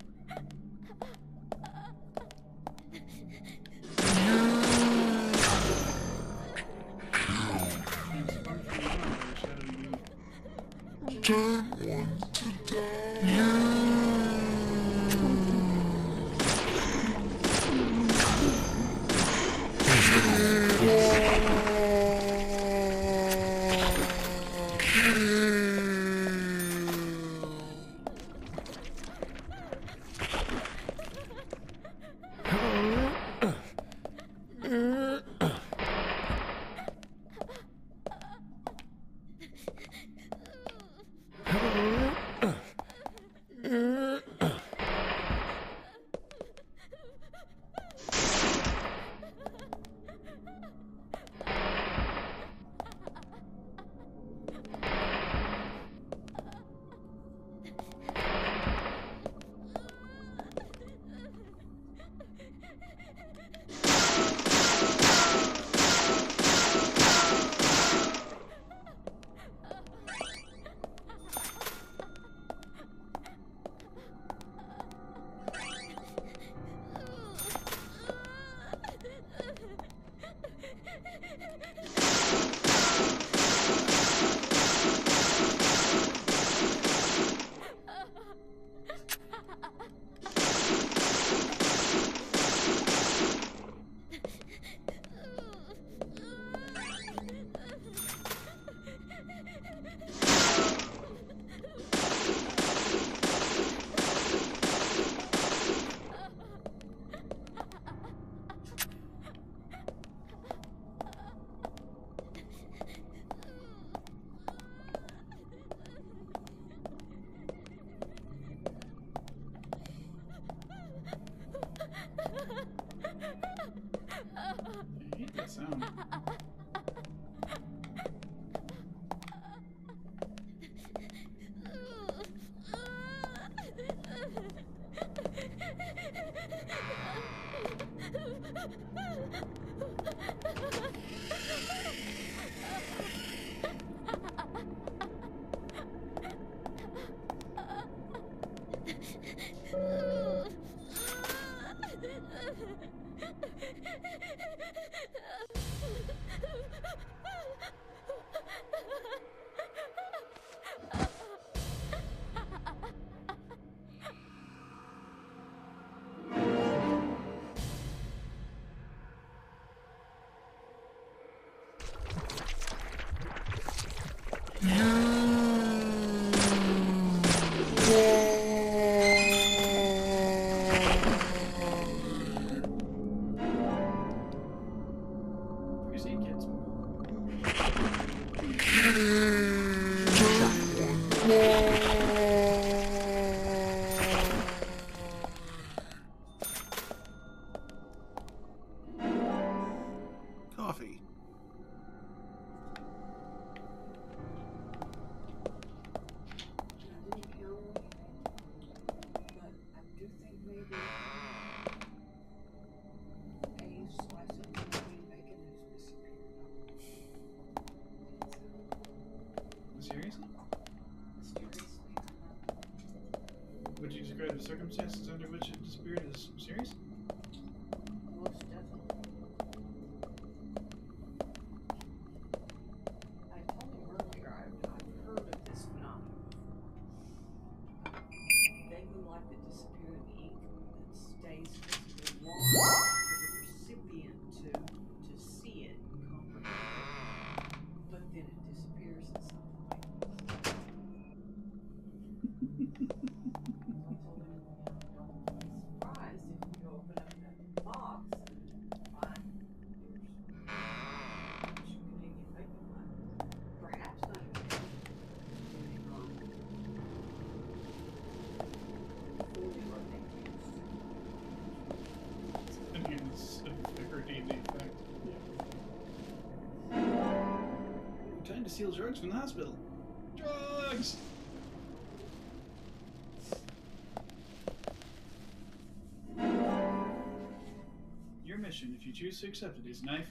I hate that sound. Coffee. I didn't count anything, but I do think maybe a slice of green bacon has disappeared. Seriously? mysteriously. Would you describe the circumstances under which it disappeared as mysterious? Most definitely. I told him earlier I've heard of this phenomenon before. Vaguely like the disappearing ink that stays physically long for the recipient to see it and comprehend it, but then it disappears at some point. I told him, don't be surprised if you open up that box and find there's Canadian baking line. Perhaps not even wrong. And use a figurative effect. We're trying to steal drugs from the hospital. Drugs! Your mission, if you choose to accept it, is knife.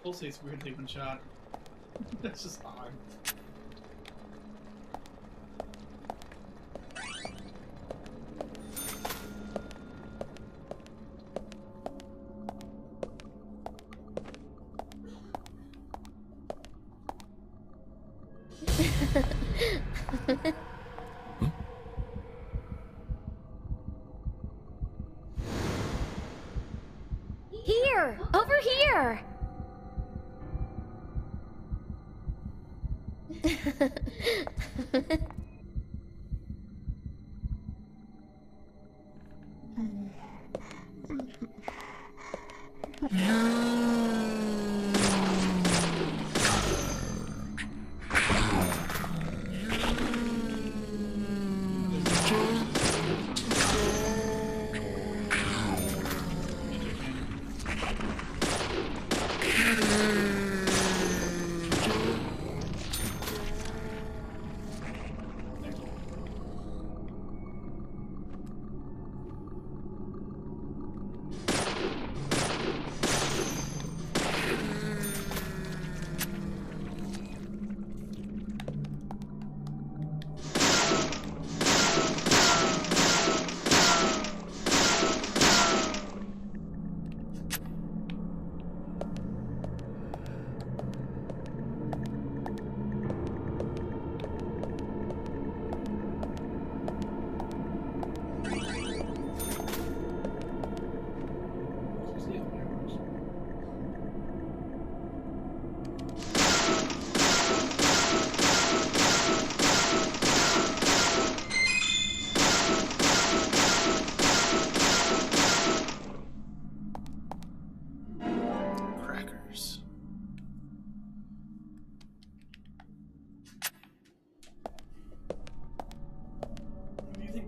Pulsates weirdly when shot. That's just odd. Here! Over here!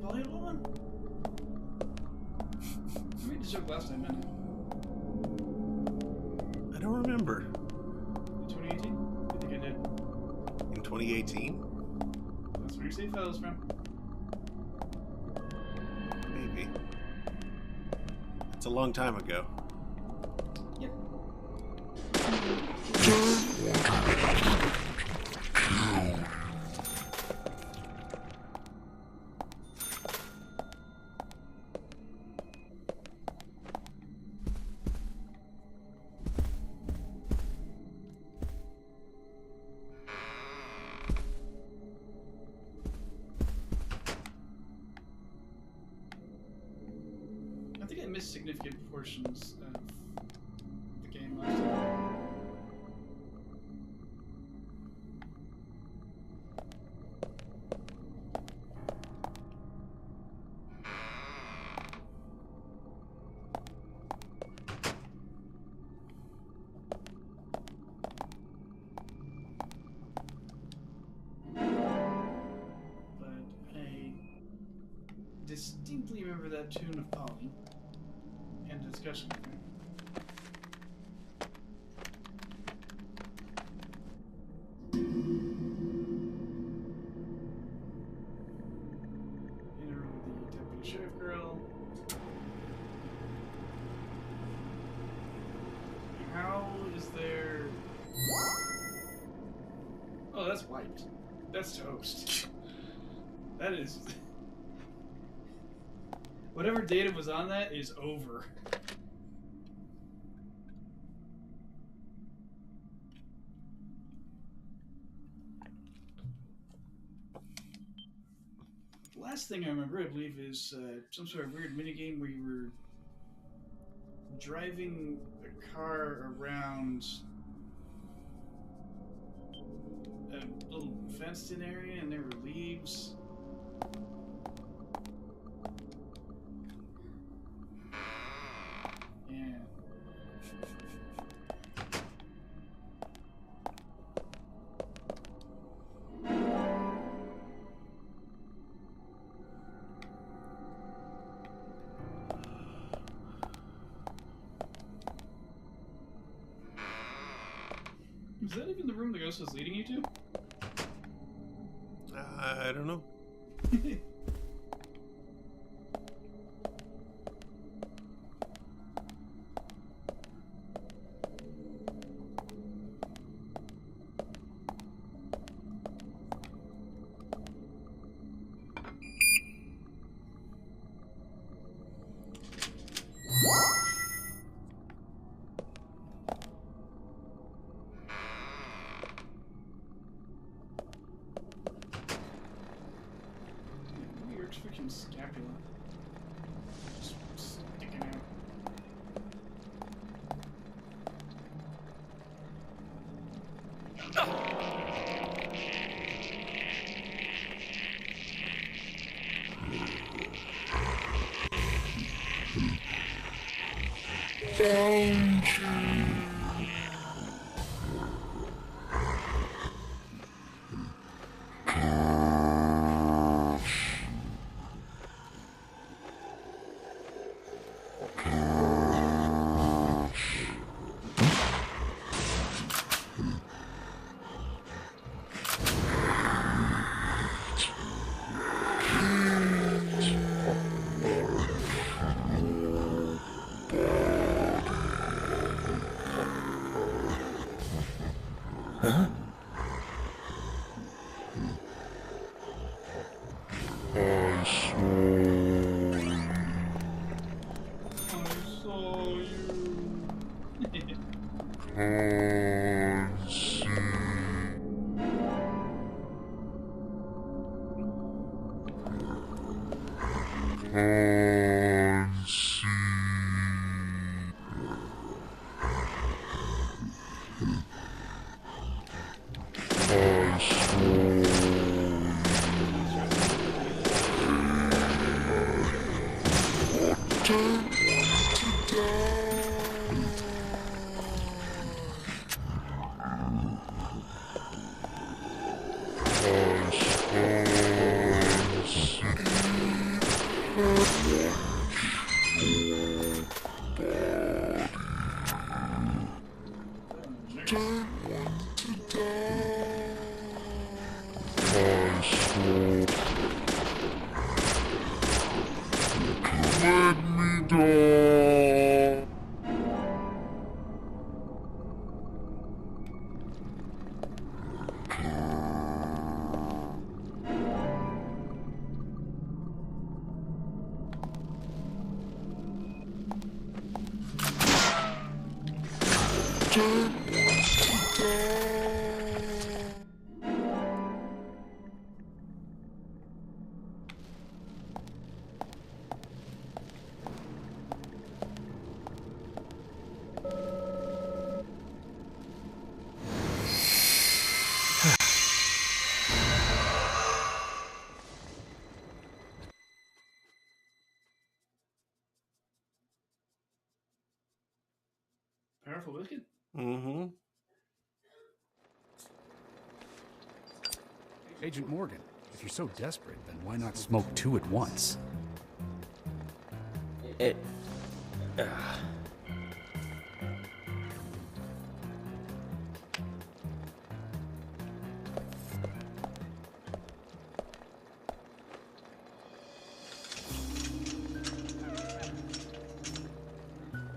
Polygon? I made this joke last time, man. I don't remember. In 2018? I think I did. In 2018? That's where your save file is from. Maybe. It's a long time ago. Yep. I think I missed significant portions of the game last time. But I distinctly remember that tune of Polly and discussion with her. In a room with the deputy sheriff girl. How is there... Oh, that's wiped. That's toast. That is... Whatever data was on that is over. The last thing I remember, I believe, is some sort of weird minigame where you were driving a car around a little fenced-in area, and there were leaves. Yeah. Is that even the room the ghost was leading you to? I don't know. Weird freaking scapula. Just sticking out. Huh? I saw you. Powerful biscuit? Mm-hmm. Agent Morgan, if you're so desperate, then why not smoke two at once?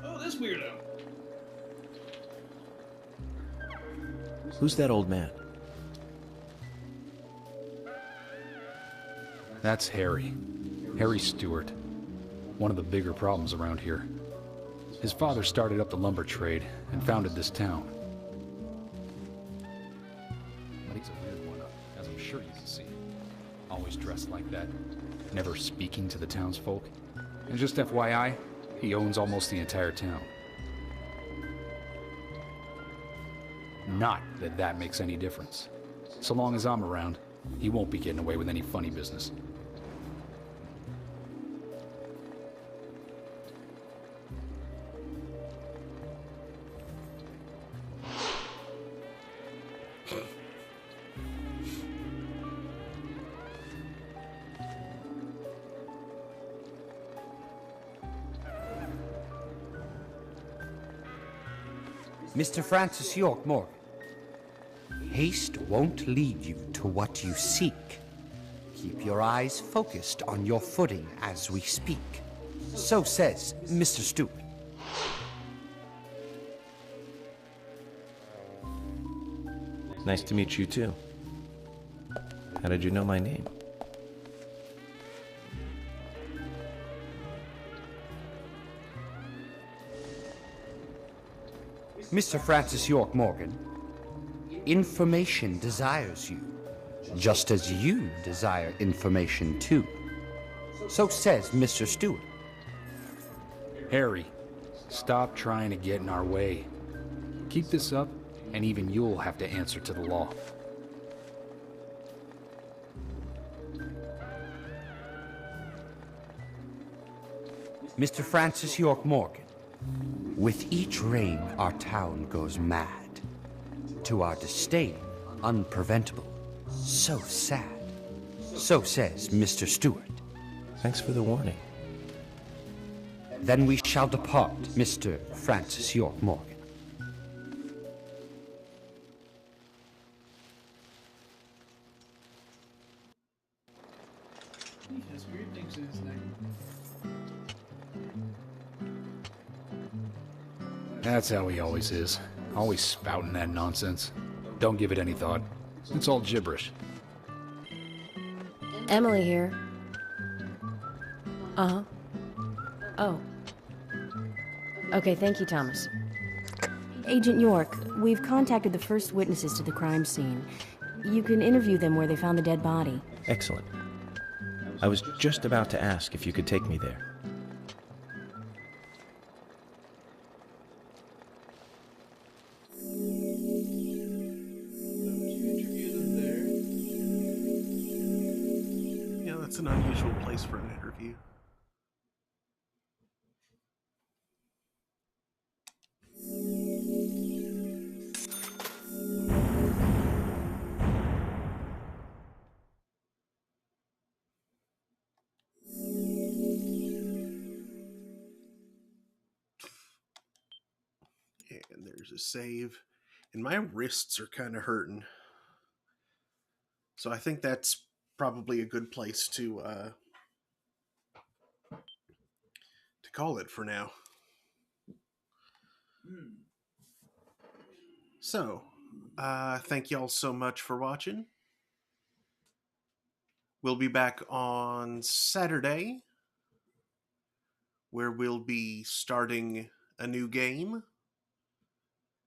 Oh, this weirdo. Who's that old man? That's Harry. Harry Stewart. One of the bigger problems around here. His father started up the lumber trade and founded this town. But he's a weird one, as I'm sure you can see. Always dressed like that, never speaking to the townsfolk. And just FYI, he owns almost the entire town. Not that that makes any difference. So long as I'm around, he won't be getting away with any funny business. Mr. Francis York Morgan, haste won't lead you to what you seek. Keep your eyes focused on your footing as we speak. So says Mr. Stewart. Nice to meet you too. How did you know my name? Mr. Francis York Morgan, information desires you, just as you desire information too. So says Mr. Stewart. Harry, stop trying to get in our way. Keep this up, and even you'll have to answer to the law. Mr. Francis York Morgan, with each rain our town goes mad. To our disdain, unpreventable. So sad. So says Mr. Stewart. Thanks for the warning. Then we shall depart, Mr. Francis York Morgan. He has weird things in his neck. That's how he always is. Always spouting that nonsense. Don't give it any thought. It's all gibberish. Emily here. Uh-huh. Oh. Okay, thank you, Thomas. Agent York, we've contacted the first witnesses to the crime scene. You can interview them where they found the dead body. Excellent. I was just about to ask if you could take me there. Yeah, that's an unusual place for an interview. And there's a save. And my wrists are kind of hurting. So I think that's probably a good place to call it for now. So, thank y'all so much for watching. We'll be back on Saturday, where we'll be starting a new game.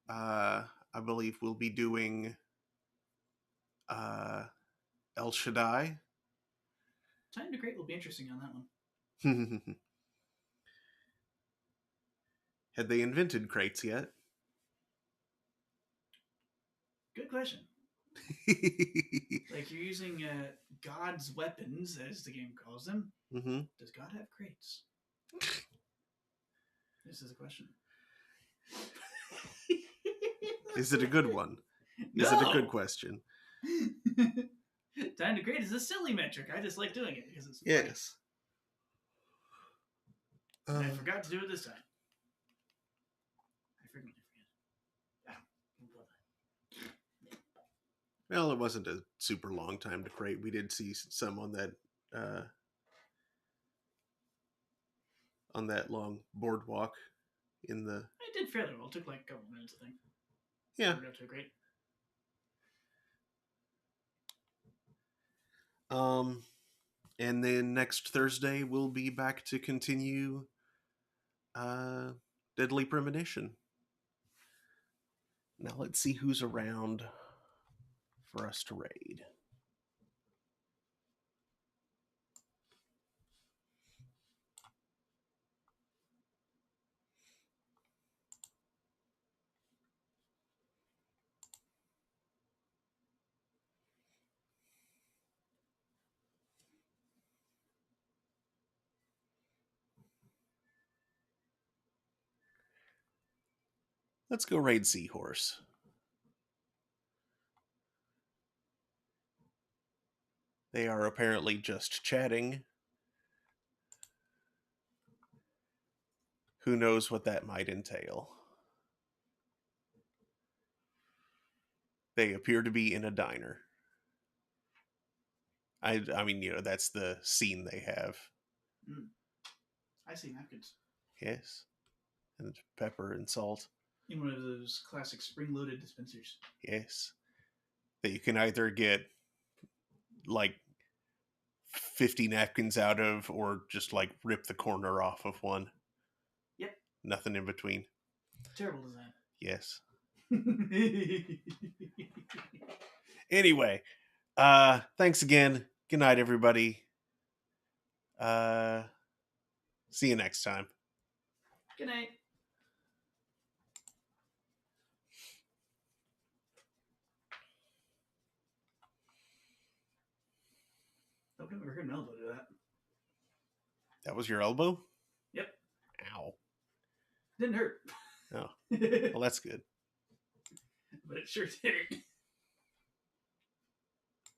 I believe we'll be doing El Shaddai. Time to Great will be interesting on that one. Had they invented crates yet? Good question. Like, you're using God's weapons, as the game calls them. Mm-hmm. Does God have crates? This is a question. Is it a good one? Is it a good question? Time to Great is a silly metric. I just like doing it because it's yes. I forgot to do it this time. I forget. Well, it wasn't a super long time to crate. We did see some on that long boardwalk in the... I did fairly well. It took like a couple minutes, I think. Yeah. Got to a crate. And then next Thursday we'll be back to continue Deadly Premonition. Now let's see who's around for us to raid. Let's go raid Seahorse. They are apparently just chatting. Who knows what that might entail? They appear to be in a diner. I mean, you know, that's the scene they have. I see napkins. Yes. And pepper and salt. In one of those classic spring-loaded dispensers. Yes. That you can either get like 50 napkins out of, or just like rip the corner off of one. Yep. Nothing in between. Terrible design. Yes. Anyway, thanks again. Good night, everybody. See you next time. Good night. I've never heard an elbow do that. That was your elbow? Yep. Ow. Didn't hurt. Oh. Well, that's good. But it sure did.